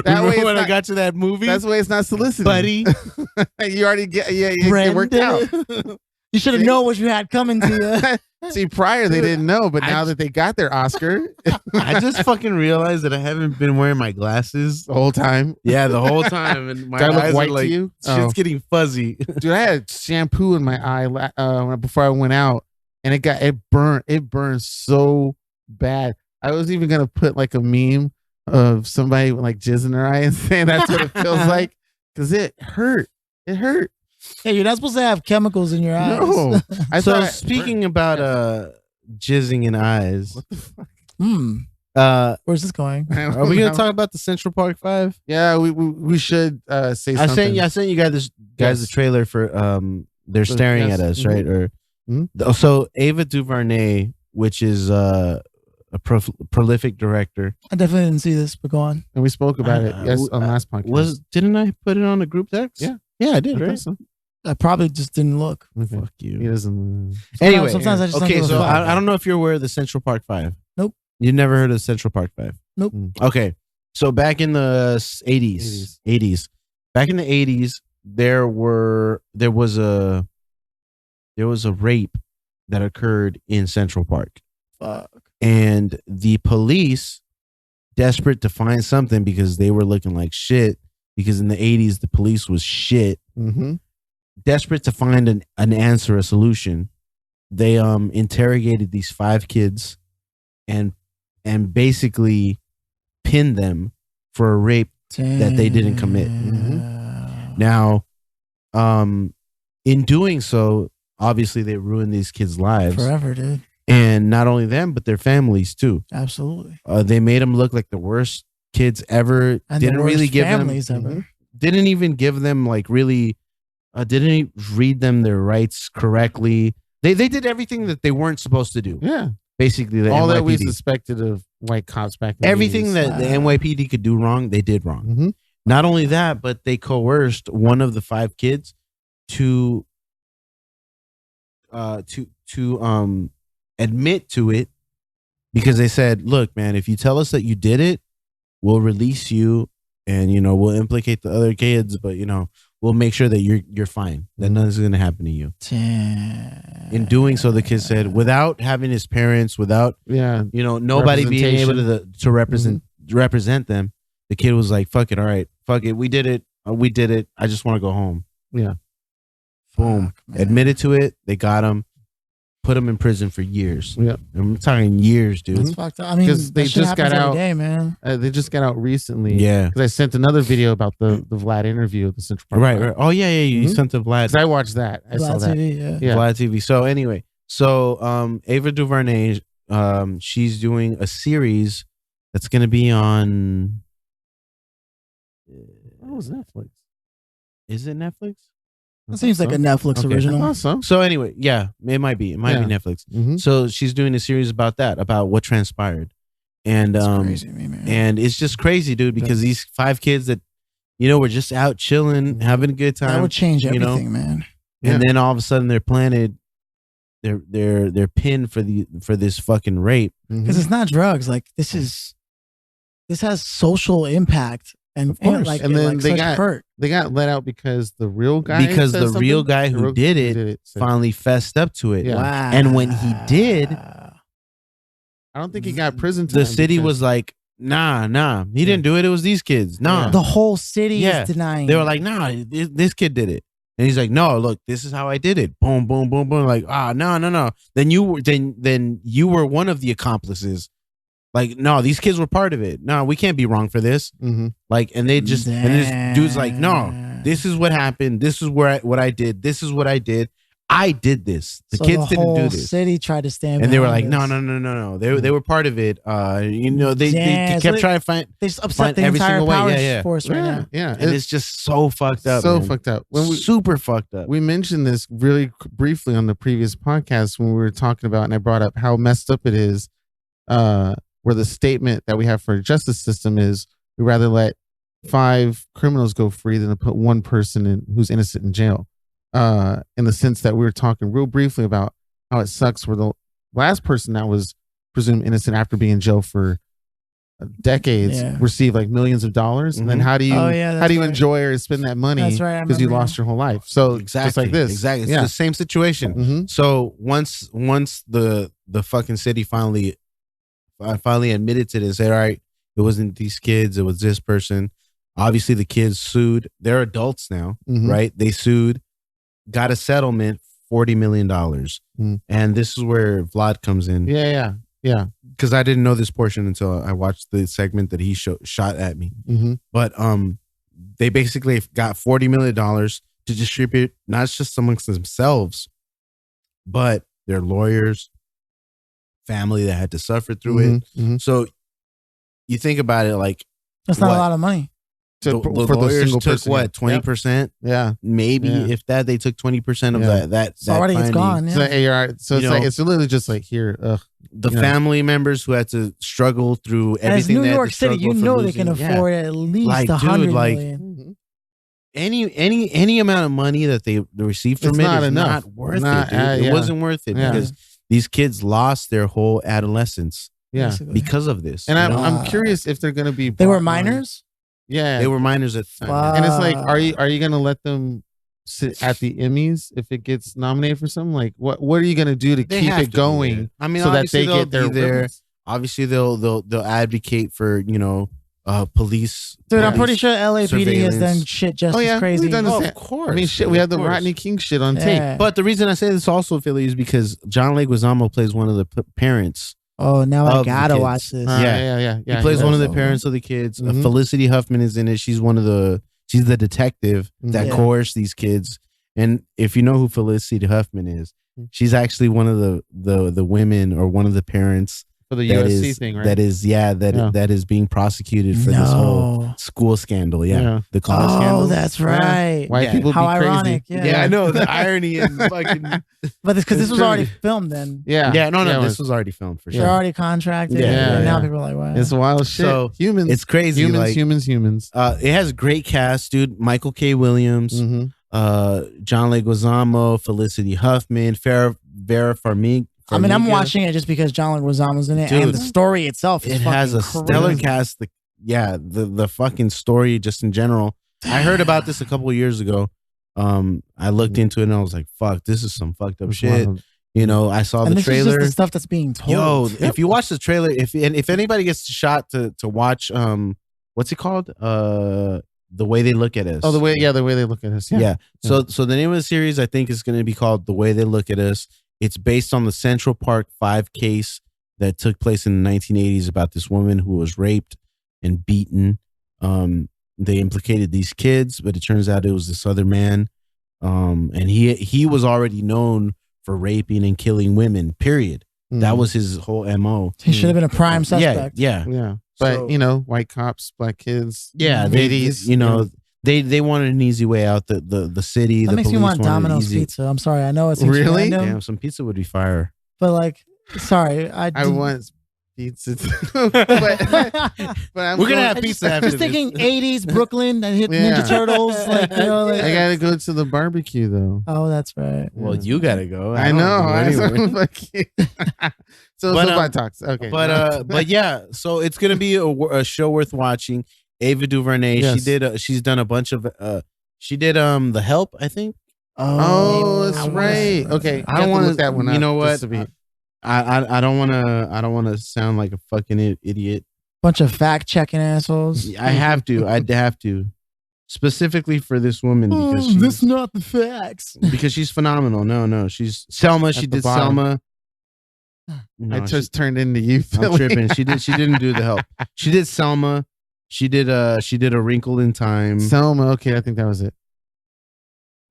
That way it's when I not- got you that movie, That's why it's not soliciting, buddy. You already get it worked out. You should have known what you had coming to you. See, prior they didn't know, but now that they got their Oscar I just fucking realized that I haven't been wearing my glasses. the whole time, Yeah, the whole time, and my do I look eyes white are like to you? shit's getting fuzzy. Dude, I had shampoo in my eye before I went out, and it burned. It burned so bad. I was even gonna put like a meme of somebody with like jizz in their eye and saying that's what it feels like because it hurt. It hurt. Hey, you're not supposed to have chemicals in your eyes. No, I So thought speaking about jizzing in eyes, what the fuck? Where's this going? are we gonna talk about the Central Park 5? Yeah, we should say I something. sent you guys Yes. the trailer for they're staring Yes. at us, Mhm. right? Or Mhm. so Ava DuVernay, which is a prolific director, I definitely didn't see this, but go on. And we spoke about it on last podcast. didn't I put it on the group text? Yeah, I did, I right? thought so. I probably just didn't look. Okay. Fuck you. He doesn't. Anyway, sometimes I just don't okay, give a so fuck. I don't know if you're aware of the Central Park 5. Nope. You never heard of Central Park 5? Nope. Okay, so back in the 80s, back in the 80s, there was a rape that occurred in Central Park, Fuck. and the police, desperate to find something because they were looking like shit. Because in the 80s, the police was shit. Mm-hmm. Desperate to find an answer, a solution, they interrogated these 5 kids and basically pinned them for a rape that they didn't commit. Now, in doing so, obviously they ruined these kids' lives Forever, dude. and not only them but their families too. Absolutely. They made them look like the worst kids ever. And Didn't the worst really give families them. ever. Didn't even give them like really. Didn't read them their rights correctly. They did everything that they weren't supposed to do. Yeah. Basically, the All NYPD. that we suspected of white cops back in the Everything 80s. that the NYPD could do wrong, they did wrong. Mhm. Not only that, but they coerced one of the 5 kids to admit to it, because they said, "Look, man, if you tell us that you did it, we'll release you, and we'll implicate the other kids, but we'll make sure that you're fine. That nothing's gonna happen to you." Damn. In doing so, the kid said, without having his parents, without nobody being able to represent them, the kid was like, "Fuck it, all right, fuck it, we did it, I just want to go home." Yeah. Boom. Man. Admitted to it. They got him, put him in prison for years. Yeah. I'm talking years, dude. That's fucked up. I mean, 'Cause they that shit just got happens every out- day, man. They just got out recently. Yeah. Because I sent another video about the Vlad interview at the Central Park. Right. Oh yeah. You Mhm. sent to Vlad. 'Cause I watched that. I saw Vlad that. TV, yeah. Yeah. Vlad TV. So anyway, Ava DuVernay, she's doing a series that's going to be on. That was Netflix. Is it Netflix? That seems like a Netflix Okay. original. Awesome. So anyway, yeah, it might be. It might be Netflix. Mm-hmm. So she's doing a series about that, about what transpired, and That's crazy to me, man. and it's just crazy, dude, because these 5 kids that were just out chilling, having a good time. That would change you know? everything, man. And then all of a sudden they're planted, they're pinned for this fucking rape. Because it's not drugs. Like this has social impact and course. like And then they such got- hurt. They got let out because the real guy who did it said- finally fessed up to it. Yeah. Wow. And when he did, I don't think he got prison time. the city because- was like, nah, he didn't do it. It was these kids. Nah. The whole city Yeah. is denying. They were it. like, nah, this kid did it. And he's like, no, look, this is how I did it. Boom, boom, boom, boom. Like, no. Then you were one of the accomplices. Like, no, these kids were part of it. No, we can't be wrong for this. Like, and they just, and this dude's like, no, this is what happened. This is what I did. This is what I did. I did this. The kids didn't do this. City tried to stand, and they were like, no. They were part of it. They kept trying to find. They just upset the entire power force right now. Yeah, and it's just so fucked up. Fucked up. Super fucked up. We mentioned this really briefly on the previous podcast when we were talking about, and I brought up how messed up it is. Where the statement that we have for a justice system is, we'd rather let 5 criminals go free than to put one person in who's innocent in jail. In the sense that we were talking real briefly about how it sucks where the last person that was presumed innocent after being in jail for decades received like millions of dollars. And then how do you enjoy or spend that money because you lost your whole life? So exactly, just like this. Exactly. It's the same situation. So once the fucking city finally admitted to this, said, all right, it wasn't these kids, it was this person. Obviously the kids sued. They're adults now, right? They sued, got a settlement, $40 million. And this is where Vlad comes in. Yeah. Because I didn't know this portion until I watched the segment that he shot at me. But they basically got $40 million to distribute, not just amongst themselves, but their lawyers, family that had to suffer through it. So you think about it, like, that's not a lot of money. The lawyers took what, 20%? Yeah, maybe if that they took 20% of that. It's already it's gone. Yeah. So it's like it's literally just like here. The family members who had to struggle through everything. As New York City, you know they can afford at least $100 million. Any amount of money that they received from it is not worth it. It wasn't worth it because these kids lost their whole adolescence. Because of this. And I'm curious if they're going to be. They were minors. Yeah, they were minors at the time. And it's like, are you gonna let them sit at the Emmys if it gets nominated for something? Like, what are you gonna do to keep it going? I mean, so that they get their there. Obviously, they'll advocate for police. Dude, I'm pretty sure LAPD has done shit just as crazy. Of course. I mean, shit. We had the Rodney King shit on tape. But the reason I say this also, Philly, is because John Leguizamo plays one of the parents. Oh, now I gotta watch this. Yeah. He plays one of the parents of the kids. Felicity Huffman is in it. She's she's the detective that coerced these kids. And if you know who Felicity Huffman is, she's actually one of the women or one of the parents for the USC thing, right? That is being prosecuted for this whole school scandal. The college scandal. Oh, that's right. White people how be crazy. Ironic. Yeah, I know the irony and fucking. But because this was already filmed then. This was already filmed for sure. They're already contracted. And now people are like, wow, it's wild shit. So humans, it's crazy. Humans. It has a great cast, dude. Michael K. Williams, John Leguizamo, Felicity Huffman, Vera Farmiga. I mean, I'm watching it just because John Leguizamo's in it, and the story itself is has a stellar cast. The fucking story just in general. I heard about this a couple of years ago. I looked into it and I was like, "Fuck, this is some fucked up shit." Wild. I saw the trailer. Is just the stuff that's being told. If you watch the trailer, if anybody gets a shot to watch, what's it called? The Way They Look at Us. Oh, the way they look at us. Yeah. So the name of the series I think is going to be called The Way They Look at Us. It's based on the Central Park 5 case that took place in the 1980s about this woman who was raped and beaten. They implicated these kids, but it turns out it was this other man. And he was already known for raping and killing women, period. That was his whole MO. He should have been a prime suspect. Yeah. But, white cops, black kids. Yeah. They wanted an easy way out. The city, that makes me want Domino's pizza. I'm sorry. I know it's really random, damn. Some pizza would be fire. But sorry, I want pizza. but we're gonna have pizza. I was thinking 80s Brooklyn and hit Ninja Turtles. I gotta go to the barbecue though. Oh, that's right. Well, you gotta go. I know. So my talks. Okay. But yeah. So it's gonna be a show worth watching. Ava DuVernay, she's done a bunch of she did The Help, I think. Oh, that's right. Okay. I don't want to look that one up. You know what? I don't want to sound like a fucking idiot. Bunch of fact checking assholes. I have to. I'd have to. specifically for this woman because this not the facts. Because she's phenomenal. No, she's Selma. She did Selma. No, I just turned into you. I'm tripping. She didn't do the help. She did Selma. She did A Wrinkle in Time. Selma. Okay, I think that was it.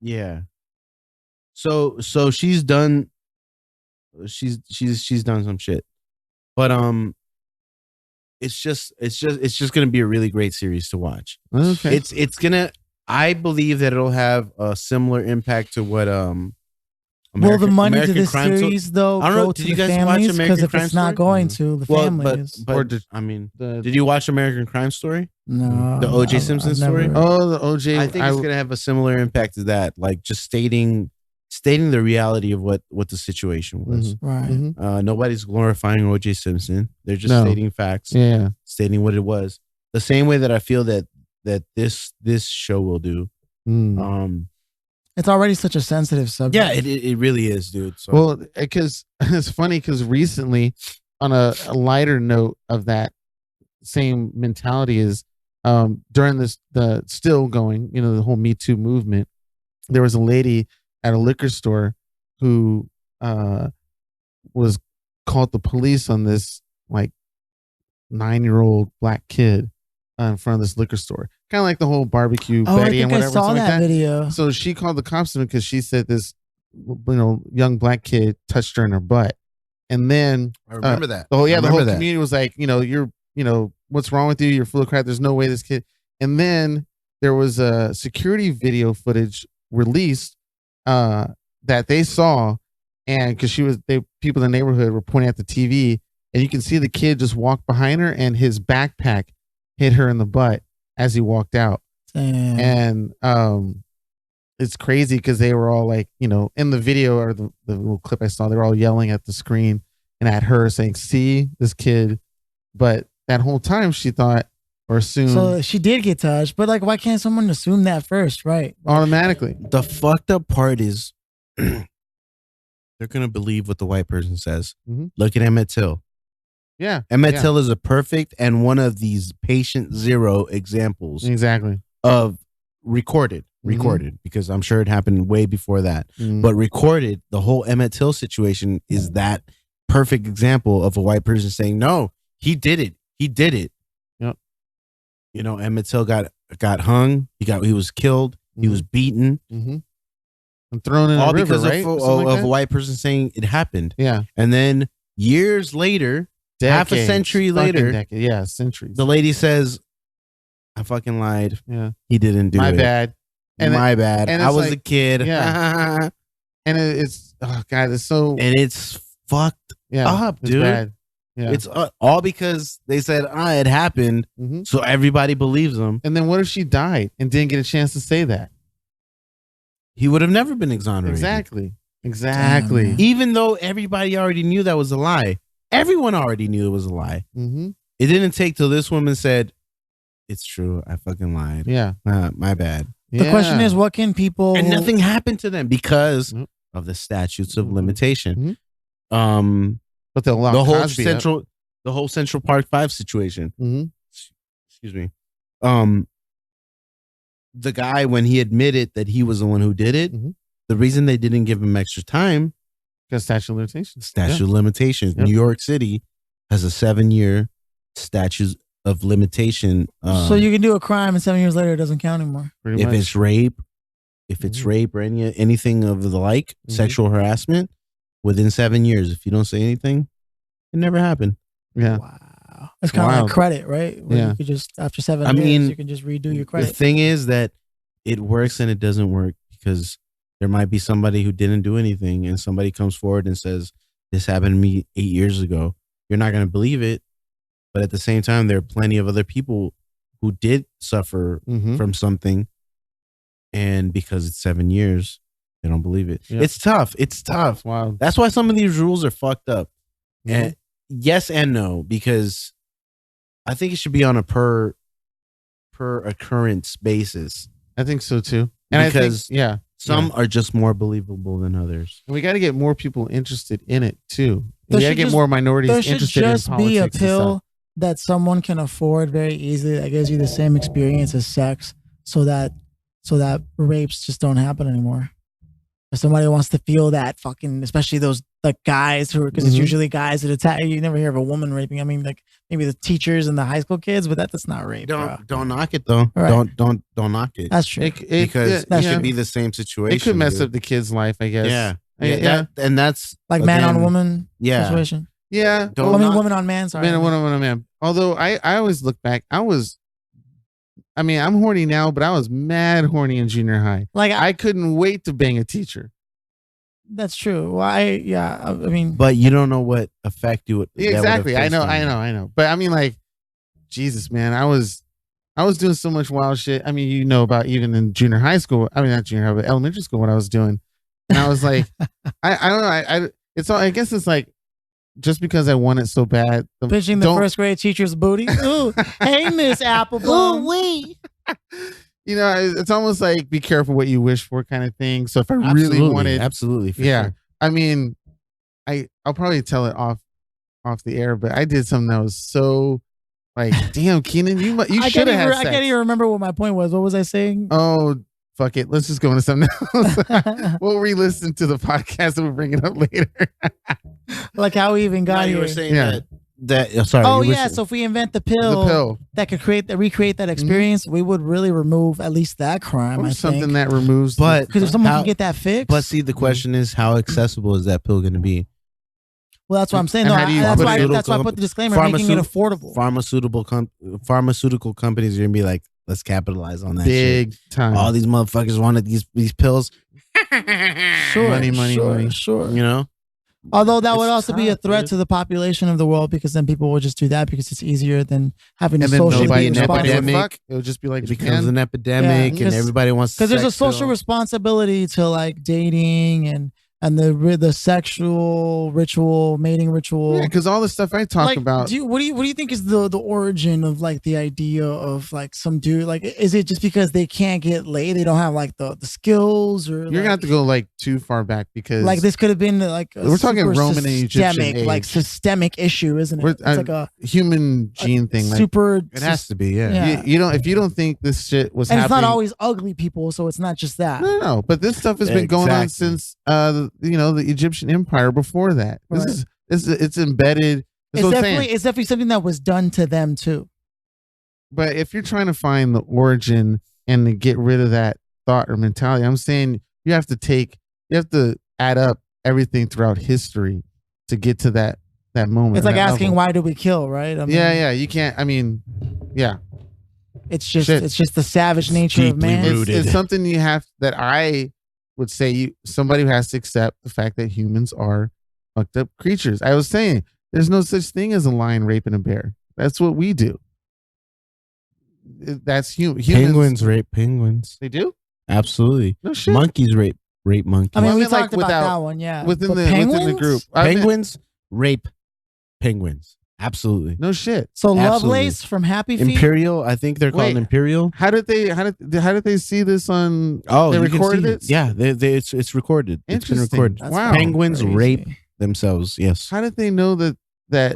Yeah. So she's done. She's done some shit, but it's just gonna be a really great series to watch. Okay. It's gonna. I believe that it'll have a similar impact to what Will the money to this series though I don't know, go did to you the guys families? watch American Because if Crime it's not Story? going to the families, did you watch American Crime Story? No, The O.J. Simpson story. Oh, the O.J. I think it's gonna have a similar impact to that, like just stating the reality of what the situation was. Right. Mm-hmm. Nobody's glorifying O.J. Simpson. They're just stating facts. Yeah, stating what it was. The same way that I feel that this show will do. It's already such a sensitive subject. Yeah, it really is, dude. So. Well, because it's funny because recently, on a lighter note of that same mentality is during the still going, the whole Me Too movement, there was a lady at a liquor store who was called the police on this like 9-year-old black kid in front of this liquor store. Kind of like the whole barbecue Betty and whatever. I saw that video. So she called the cops because she said this, young black kid touched her in her butt, and then I remember that. The whole community was like, you're, what's wrong with you? You're full of crap. There's no way this kid. And then there was a security video footage released that they saw, and because people in the neighborhood were pointing at the TV, and you can see the kid just walk behind her, and his backpack hit her in the butt as he walked out. Damn. And it's crazy because they were all like, in the video or the little clip I saw, they were all yelling at the screen and at her saying, "See this kid." But that whole time she thought or assumed. So she did get touched, but like, why can't someone assume that first, right? Automatically. The fucked up part is they're gonna believe what the white person says. Mm-hmm. Look at Emmett Till. Yeah. Emmett Till is a perfect and one of these patient zero examples. Exactly. Of recorded, because I'm sure it happened way before that. But recorded, the whole Emmett Till situation is that perfect example of a white person saying, "No, he did it. He did it." Yep. Emmett Till got hung. He was killed. He was beaten. And thrown in all a river, because right? of a white person saying it happened. Yeah. And then years later, half a century later, centuries. The lady says, "I fucking lied. Yeah, he didn't do it. My bad. My bad. And I was a kid." Yeah. And it's it's so, and it's fucked up, dude. Bad. Yeah. It's all because they said, it happened. So everybody believes them. And then what if she died and didn't get a chance to say that? He would have never been exonerated. Exactly. Damn. Even though everybody already knew that was a lie. Everyone already knew it was a lie. It didn't take till this woman said, "It's true. I fucking lied. Yeah. My bad." The question is, what can people... And nothing happened to them because of the statutes of limitation. But they'll allow the Cosby whole Central Park 5 situation. Excuse me. The guy, when he admitted that he was the one who did it, the reason they didn't give him extra time, because statute of limitations. Statute of limitations. New York City has a 7-year statute of limitation. So you can do a crime and 7 years later it doesn't count anymore. If it's rape, or anything of the like, sexual harassment, within 7 years, if you don't say anything, it never happened. Yeah. Wow. It's kind of like credit, right? Where you could just, after 7 years, you can just redo your credit. The thing is that it works and it doesn't work because there might be somebody who didn't do anything and somebody comes forward and says, "This happened to me 8 years ago." You're not going to believe it. But at the same time, there are plenty of other people who did suffer from something. And because it's 7 years, they don't believe it. Yeah. It's tough. Wow. That's why some of these rules are fucked up. And yes and no, because I think it should be on a per occurrence basis. I think so too. And because I think, some are just more believable than others. And we got to get more people interested in it too. We got to get more minorities interested in politics. There should just be a pill that someone can afford very easily that gives you the same experience as sex. so that rapes just don't happen anymore. If somebody wants to feel that fucking, especially those like guys who are, because it's usually guys that attack. You never hear of a woman raping. I mean, like maybe the teachers and the high school kids, but that's not rape. Don't knock it though. Right. Don't knock it. That's true. Because it could be the same situation. It could mess up the kid's life, I guess. Yeah. And that's like man on woman situation. Yeah. Woman on man. Sorry. Man on man. Although I always look back, I'm horny now, but I was mad horny in junior high. Like I couldn't wait to bang a teacher. That's true. Well, I mean, but you don't know what effect you would. Exactly. I know. But I mean, like, Jesus, man, I was doing so much wild shit. I mean, you know about even in junior high school. I mean, not junior high, but elementary school, what I was doing. And I was like, I don't know. I guess it's like, just because I want it so bad. Pinching the first grade teacher's booty. Ooh, hey, Miss Applebum. Ooh, wee. You know, it's almost like be careful what you wish for kind of thing. So if I really wanted. Absolutely. Sure. I mean, I'll probably tell it off the air, but I did something that was so like, damn, Cianan, you should have had sex. I can't even remember what my point was. What was I saying? Oh, fuck it. Let's just go into something else. We'll re-listen to the podcast and we'll bring it up later. Like how we even got here. You were saying that sorry. Oh yeah, so if we invent the pill that could recreate that experience, we would really remove at least that crime. Or something that removes. But because if someone can get that fixed. But see, the question is, how accessible is that pill going to be? Well, that's what I'm saying. No, that's why I put the disclaimer, making it affordable. Pharmaceutical companies are going to be like, let's capitalize on that big shit. Time. All these motherfuckers wanted these pills. Money. Sure. You know? Although that would also be a threat to the population of the world, because then people will just do that because it's easier than having to socially be responsible. It would just be like it becomes an epidemic, and everybody wants to. Because there's a social responsibility to like dating and the sexual ritual, mating ritual. Yeah, because all the stuff I talk about. What do you think is the origin of like the idea of like some dude? Like, is it just because they can't get laid? They don't have like the skills, or you're gonna have to go like too far back, because like this could have been like we're talking Roman and Egyptian age. Like systemic issue, isn't it? It's like a human gene thing. Super. It has to be. Yeah. You don't. If you don't think this shit was happening, it's not always ugly people, so it's not just that. No. But this stuff has been going on since the Egyptian Empire before that. This is it's embedded. It's definitely something that was done to them too. But if you're trying to find the origin and to get rid of that thought or mentality, I'm saying you have to add up everything throughout history to get to that moment. It's like asking, why do we kill, right? I mean, you can't. I mean, yeah. It's just the savage nature of man. It's something you have that I would say somebody who has to accept the fact that humans are fucked up creatures. I was saying there's no such thing as a lion raping a bear. That's what we do. That's humans. Penguins rape penguins. They do? Absolutely. No shit. Monkeys rape monkeys. I mean, we talked about that one, yeah. Within the group. Penguins rape penguins. Absolutely. No shit. So Lovelace from Happy Feet? Imperial, I think they're called Imperial. How did they see this on? Oh, they recorded it. Yeah, it's recorded. It's been recorded. Wow. Penguins rape themselves. Yes. How did they know that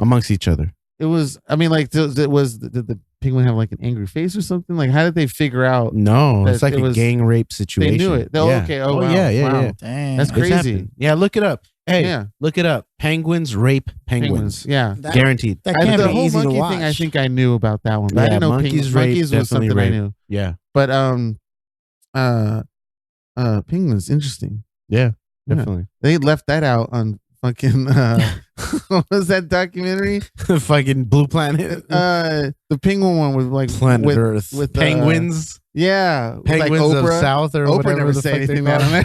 amongst each other? It was. I mean, like, did the penguin have like an angry face or something? Like, how did they figure out? No, it's like a gang rape situation. They knew it. Okay. Oh, wow. Yeah. Dang. That's crazy. Yeah, look it up. Hey, look it up. Penguins rape penguins. Yeah, guaranteed. That can't the be whole easy to monkey watch. thing, I think I knew about that one. But I didn't know monkeys was something I knew. Yeah, but penguins, interesting. Yeah, definitely. They left that out on fucking what was that documentary? Fucking Blue Planet. The penguin one was like Planet Earth with penguins. Yeah, penguins like of South or Oprah whatever. Never said anything about them.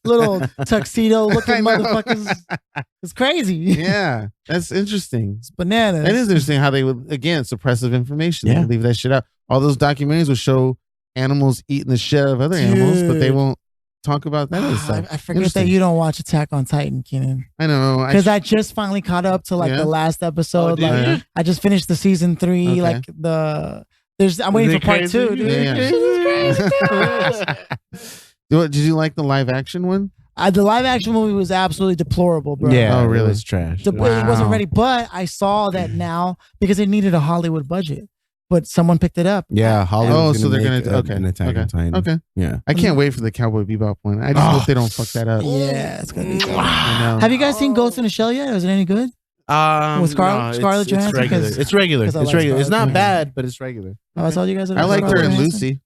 Little tuxedo looking motherfuckers. It's crazy. Yeah, that's interesting. It's bananas. It is interesting how they would, again, suppressive information. They leave that shit out. All those documentaries will show animals eating the shit out of other animals, but they won't talk about that other stuff. I forget that you don't watch Attack on Titan, Cianan. I know. Because I just finally caught up to like the last episode. I just finished the season 3. Okay. Like I'm waiting for part 2. Dude. Did you like the live action one? The live action movie was absolutely deplorable, bro. Yeah. Oh, really? It was trash. It wasn't ready, but I saw that now because it needed a Hollywood budget. but someone picked it up. Yeah, Hollywood's so they're gonna an Attack on Titan. Okay. Yeah. I can't wait for the Cowboy Bebop one. I just hope they don't fuck that up. Yeah, it's gonna be good. Have you guys seen Ghost in the Shell yet? Was it any good? With Scarlett Johansson? It's regular. It's not bad, but it's regular. Oh, I told you guys. I liked her in Lucy.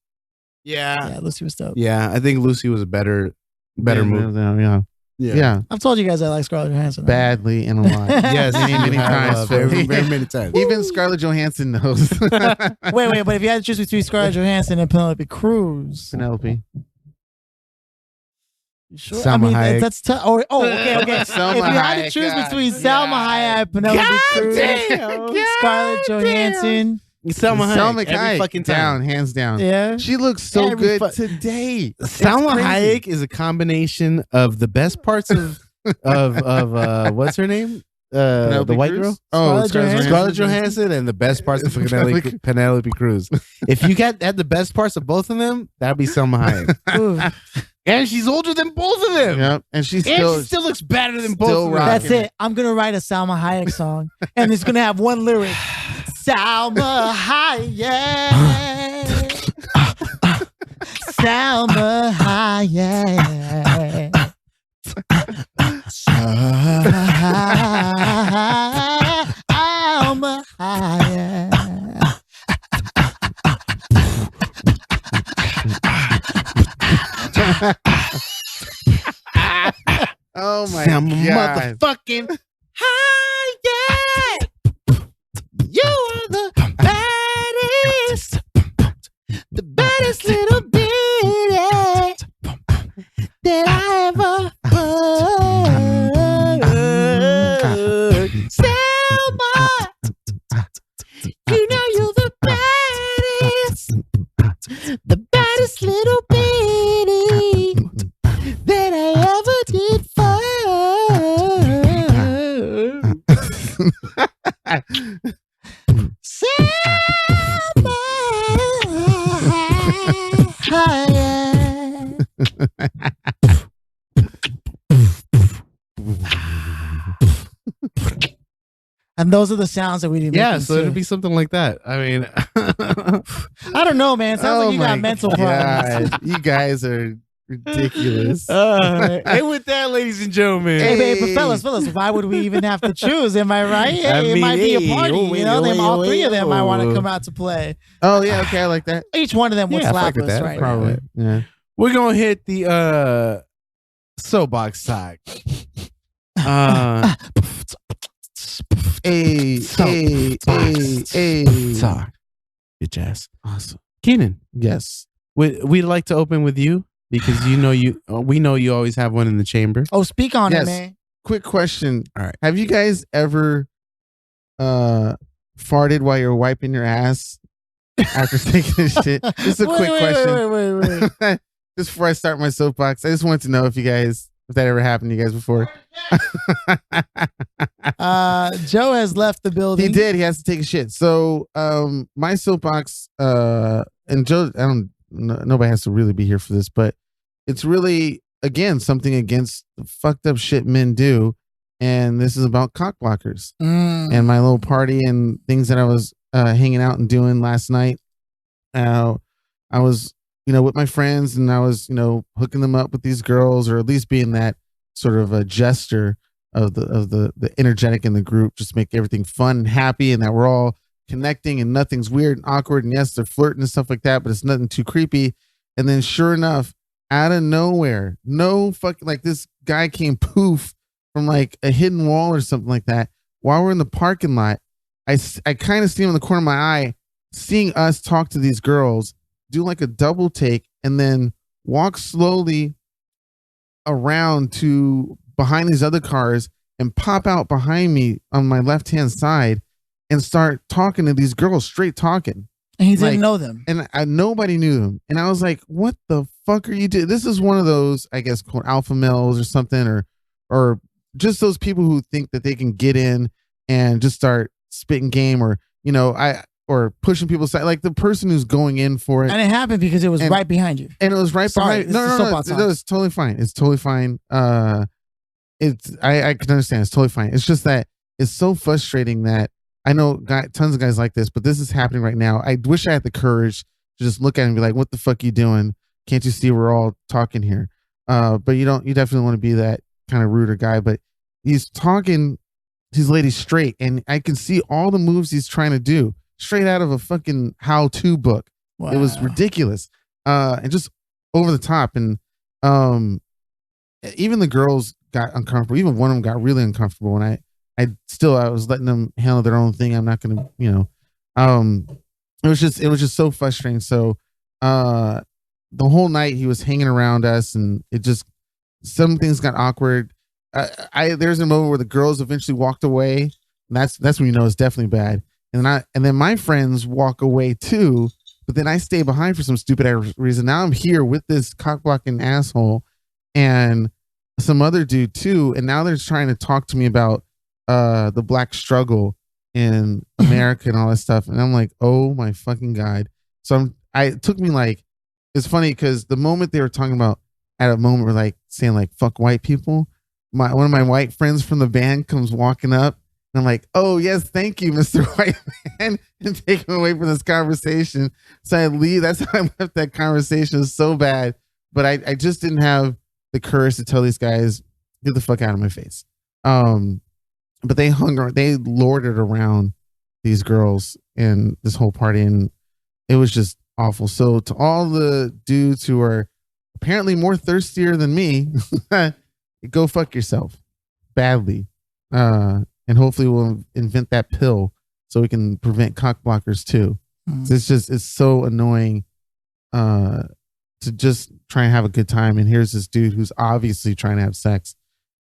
Yeah, Lucy was dope. Yeah, I think Lucy was a better movie. Yeah. I've told you guys I like Scarlett Johansson. Badly and a lot. Yes, many times. Very many times. Even Scarlett Johansson knows. Wait, but if you had to choose between Scarlett Johansson and Penelope Cruz. Penelope. Sure. Salma Hayek. That's okay. Salma if you had to Hayek, choose God. between Salma Hayek, Penelope Cruz, Scarlett Johansson. Salma Hayek. Every fucking time. Hands down. Yeah. She looks so good today. Salma Hayek is a combination of the best parts of what's her name? The white girl? Oh, Scarlett Johansson, and the best parts of Penelope Cruz. If you had the best parts of both of them, that'd be Salma Hayek. And she's older than both of them. Yep. And she still looks better than both of them. That's it. I'm going to write a Salma Hayek song, and it's going to have one lyric. Salma Hayek. Salma Hayek. Salma Hayek. Oh my Salma God. motherfucking Hayek. You are the baddest little bitty that I ever heard. Selma, you know you're the baddest little bitty that I ever did find. And those are the sounds that we didn't. Yeah, so it'd be something like that. I mean, I don't know, man. Sounds like you got mental problems. You guys are ridiculous. And with that, ladies and gentlemen, hey, babe, but fellas, why would we even have to choose? Am I right? Hey, it might be a party. All three of them might want to come out to play. Oh yeah, okay, I like that. Each one of them would slap us, right? Probably. Yeah. We're gonna hit the soapbox talk. Hey, talk, bitch ass. Awesome. Cianan, Yes. we'd like to open with you because we know you always have one in the chamber. Oh, speak on it, man. Quick question. All right. Have you guys ever farted while you're wiping your ass after taking a shit? Just a quick question. Wait. Just before I start my soapbox, I just wanted to know if that ever happened to you guys before. Joe has left the building. He did. He has to take a shit. So, my soapbox, and Joe, nobody has to really be here for this, but it's really, again, something against the fucked up shit men do. And this is about cock blockers and my little party and things that I was hanging out and doing last night. I was, with my friends, and I was, hooking them up with these girls, or at least being that sort of a jester of the energetic in the group, just make everything fun and happy, and that we're all connecting and nothing's weird and awkward. And yes, they're flirting and stuff like that, but it's nothing too creepy. And then sure enough, out of nowhere, this guy came poof from like a hidden wall or something like that. While we're in the parking lot, I kind of see him in the corner of my eye, seeing us talk to these girls, do like a double take, and then walk slowly around to behind these other cars and pop out behind me on my left-hand side and start talking to these girls, straight talking. And he didn't know them. And nobody knew them. And I was like, what the fuck are you doing? This is one of those, I guess, called alpha males or something, or just those people who think that they can get in and just start spitting game, or, or pushing people aside, like the person who's going in for it. And it happened because it was right behind you. And it was right behind. No, it's totally fine. It's totally fine. I can understand. It's totally fine. It's just that it's so frustrating that I know tons of guys like this, but this is happening right now. I wish I had the courage to just look at him and be like, what the fuck you doing? Can't you see we're all talking here? But you definitely want to be that kind of ruder guy, but he's talking his lady straight, and I can see all the moves he's trying to do straight out of a fucking how-to book. Wow. It was ridiculous. And just over the top. And even the girls got uncomfortable. Even one of them got really uncomfortable. And I was letting them handle their own thing. I'm not going to, it was just so frustrating. So, the whole night he was hanging around us, and some things got awkward. There's a moment where the girls eventually walked away. And that's when you know it's definitely bad. And then my friends walk away too, but then I stay behind for some stupid reason. Now I'm here with this cock-blocking asshole and some other dude too. And now they're trying to talk to me about the black struggle in America and all that stuff. And I'm like, oh my fucking God. So it took me like, it's funny because the moment they were talking about, at a moment we're like saying like, fuck white people. One of my white friends from the band comes walking up, and I'm like, oh yes, thank you, Mr. White Man, and take him away from this conversation. So I leave. That's how I left that conversation. It was so bad. But I just didn't have the courage to tell these guys, get the fuck out of my face. But they lorded around these girls in this whole party, and it was just awful. So to all the dudes who are apparently more thirstier than me, go fuck yourself badly. And hopefully we'll invent that pill so we can prevent cock blockers too. It's so annoying to just try and have a good time. And here's this dude who's obviously trying to have sex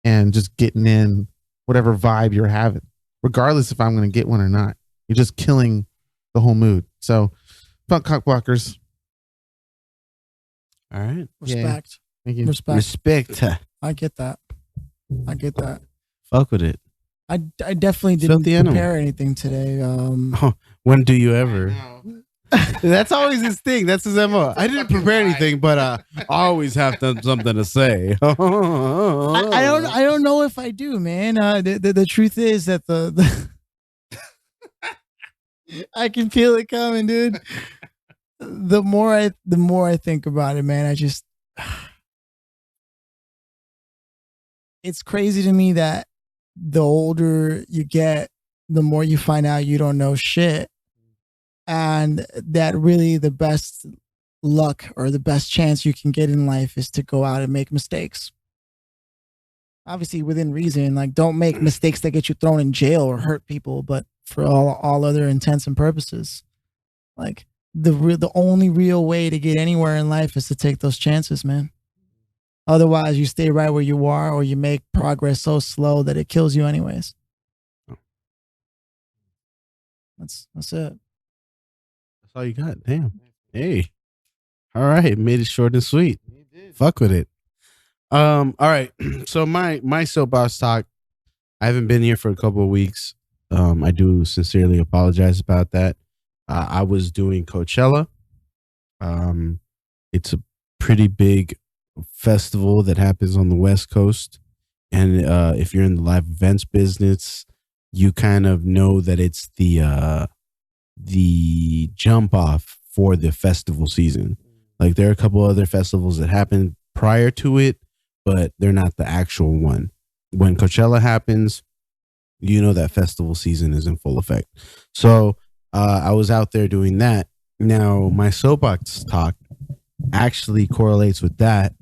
and just getting in whatever vibe you're having, regardless if I'm going to get one or not. You're just killing the whole mood. So fuck cock blockers. All right. Respect. Yeah. Thank you. Respect. I get that. Fuck with it. I definitely didn't prepare anything today. When do you ever? That's always his thing. That's his MO. I didn't prepare anything, but I always have something to say. I don't know if I do, man. The truth is that the I can feel it coming, dude. The more I think about it, man, it's crazy to me that the older you get, the more you find out you don't know shit. And that really the best luck or the best chance you can get in life is to go out and make mistakes. Obviously within reason, like don't make mistakes that get you thrown in jail or hurt people, but for all other intents and purposes, like the only real way to get anywhere in life is to take those chances, man. Otherwise, you stay right where you are, or you make progress so slow that it kills you anyways. That's it. That's all you got. Damn. Hey. All right. Made it short and sweet. Fuck with it. All right. So my soapbox talk, I haven't been here for a couple of weeks. I do sincerely apologize about that. I was doing Coachella. It's a pretty big festival that happens on the West Coast. And if you're in the live events business, you kind of know that it's the jump off for the festival season. Like there are a couple other festivals that happen prior to it, but they're not the actual one. When Coachella happens, you know that festival season is in full effect. So I was out there doing that. Now my soapbox talk actually correlates with that.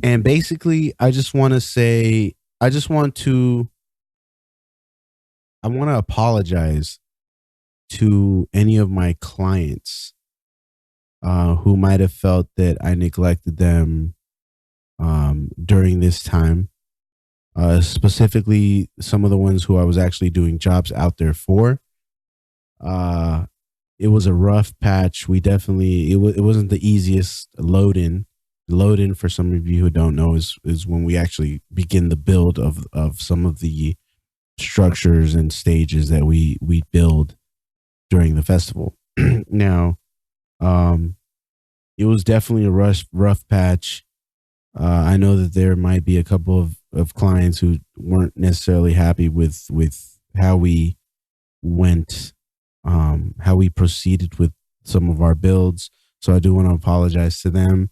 And basically, I want to apologize to any of my clients who might have felt that I neglected them during this time. Specifically, some of the ones who I was actually doing jobs out there for. It was a rough patch. We definitely, it wasn't the easiest load in. Load in, for some of you who don't know, is when we actually begin the build of some of the structures and stages that we build during the festival. Now, it was definitely a rough patch. I know that there might be a couple of clients who weren't necessarily happy with how we went, how we proceeded with some of our builds. So I do want to apologize to them.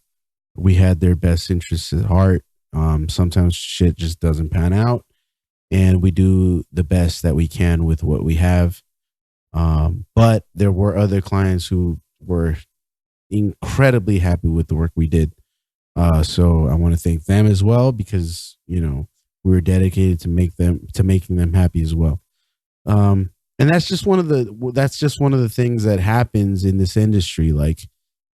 We had their best interests at heart. Sometimes shit just doesn't pan out, and we do the best that we can with what we have. But there were other clients who were incredibly happy with the work we did. So I want to thank them as well, because, you know, we were dedicated to making them happy as well. And that's just one of the things that happens in this industry. Like,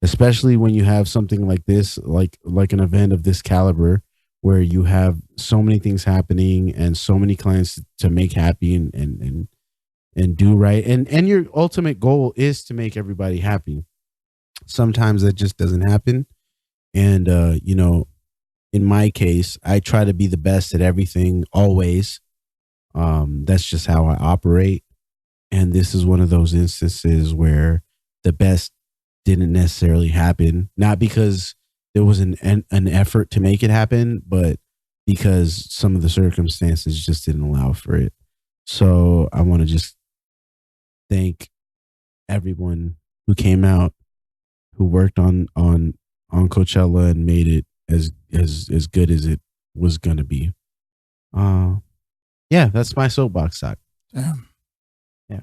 especially when you have something like this, like an event of this caliber, where you have so many things happening and so many clients to make happy and do right. And your ultimate goal is to make everybody happy. Sometimes that just doesn't happen. And, you know, in my case, I try to be the best at everything always. That's just how I operate. And this is one of those instances where the best didn't necessarily happen, not because there was an effort to make it happen, but because some of the circumstances just didn't allow for it. So I want to just thank everyone who came out, who worked on Coachella and made it as good as it was gonna be. Yeah, that's my soapbox talk. Damn. Yeah,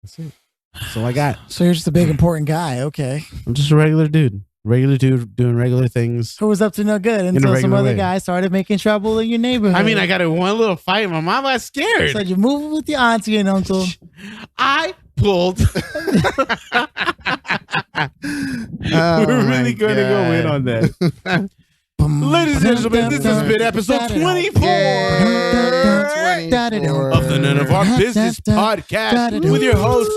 that's it. That's all I got. So you're just a big important guy. Okay. I'm just a regular dude doing regular things. Who was up to no good until some other guy started making trouble in your neighborhood. I mean, I got in one little fight. My mom got scared. So you're moving with your auntie and uncle. I pulled. We're really going to go in on that. Ladies and gentlemen, this has been episode 24 of the None of Our Business podcast with your host,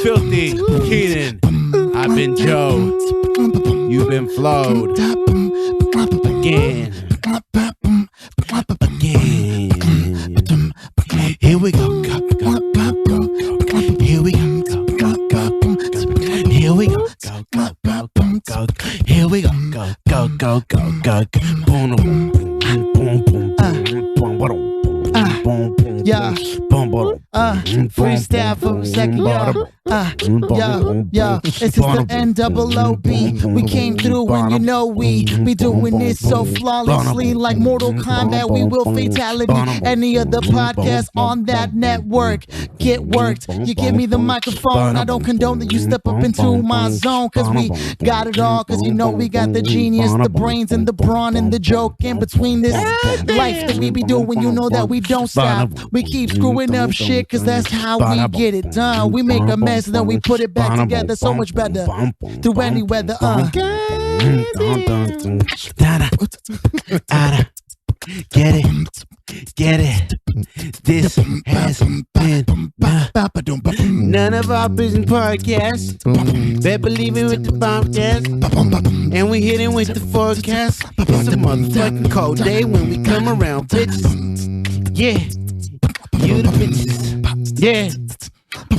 Filthy Cianan. I've been Joe. You've been flowed. Again. Here we go. Here we go. Here we go. Here we go. Go. Boom, boom, boom, boom, yeah. Freestyle for a second, yo. This is the NOOB. We came through and you know we be doing this so flawlessly, like Mortal Kombat. We will fatality any other podcast on that network. Get worked. You give me the microphone. I don't condone that you step up into my zone, cause we got it all. Cause you know we got the genius, the brains, and the brawn, and the joke in between this life that we be doing. You know that we don't stop. We keep screwing up shit, cause that's how we get it done. We make a mess and then we put it back together so much better through any weather. Get it. This has been None of Our Business podcast. Better believe it with the bombcast. And we hit it with the forecast. It's a motherfucking cold day when we come around, bitches. Yeah. You the bitches. Yeah.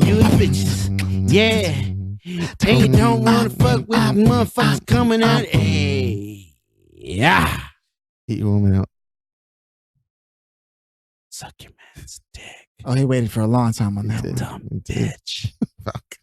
You the bitches. Yeah. And you don't wanna fuck with the motherfuckers coming out. Hey. Yeah. Eat your woman out. Suck your man's dick. Oh, he waited for a long time on that one. Dumb bitch. Fuck.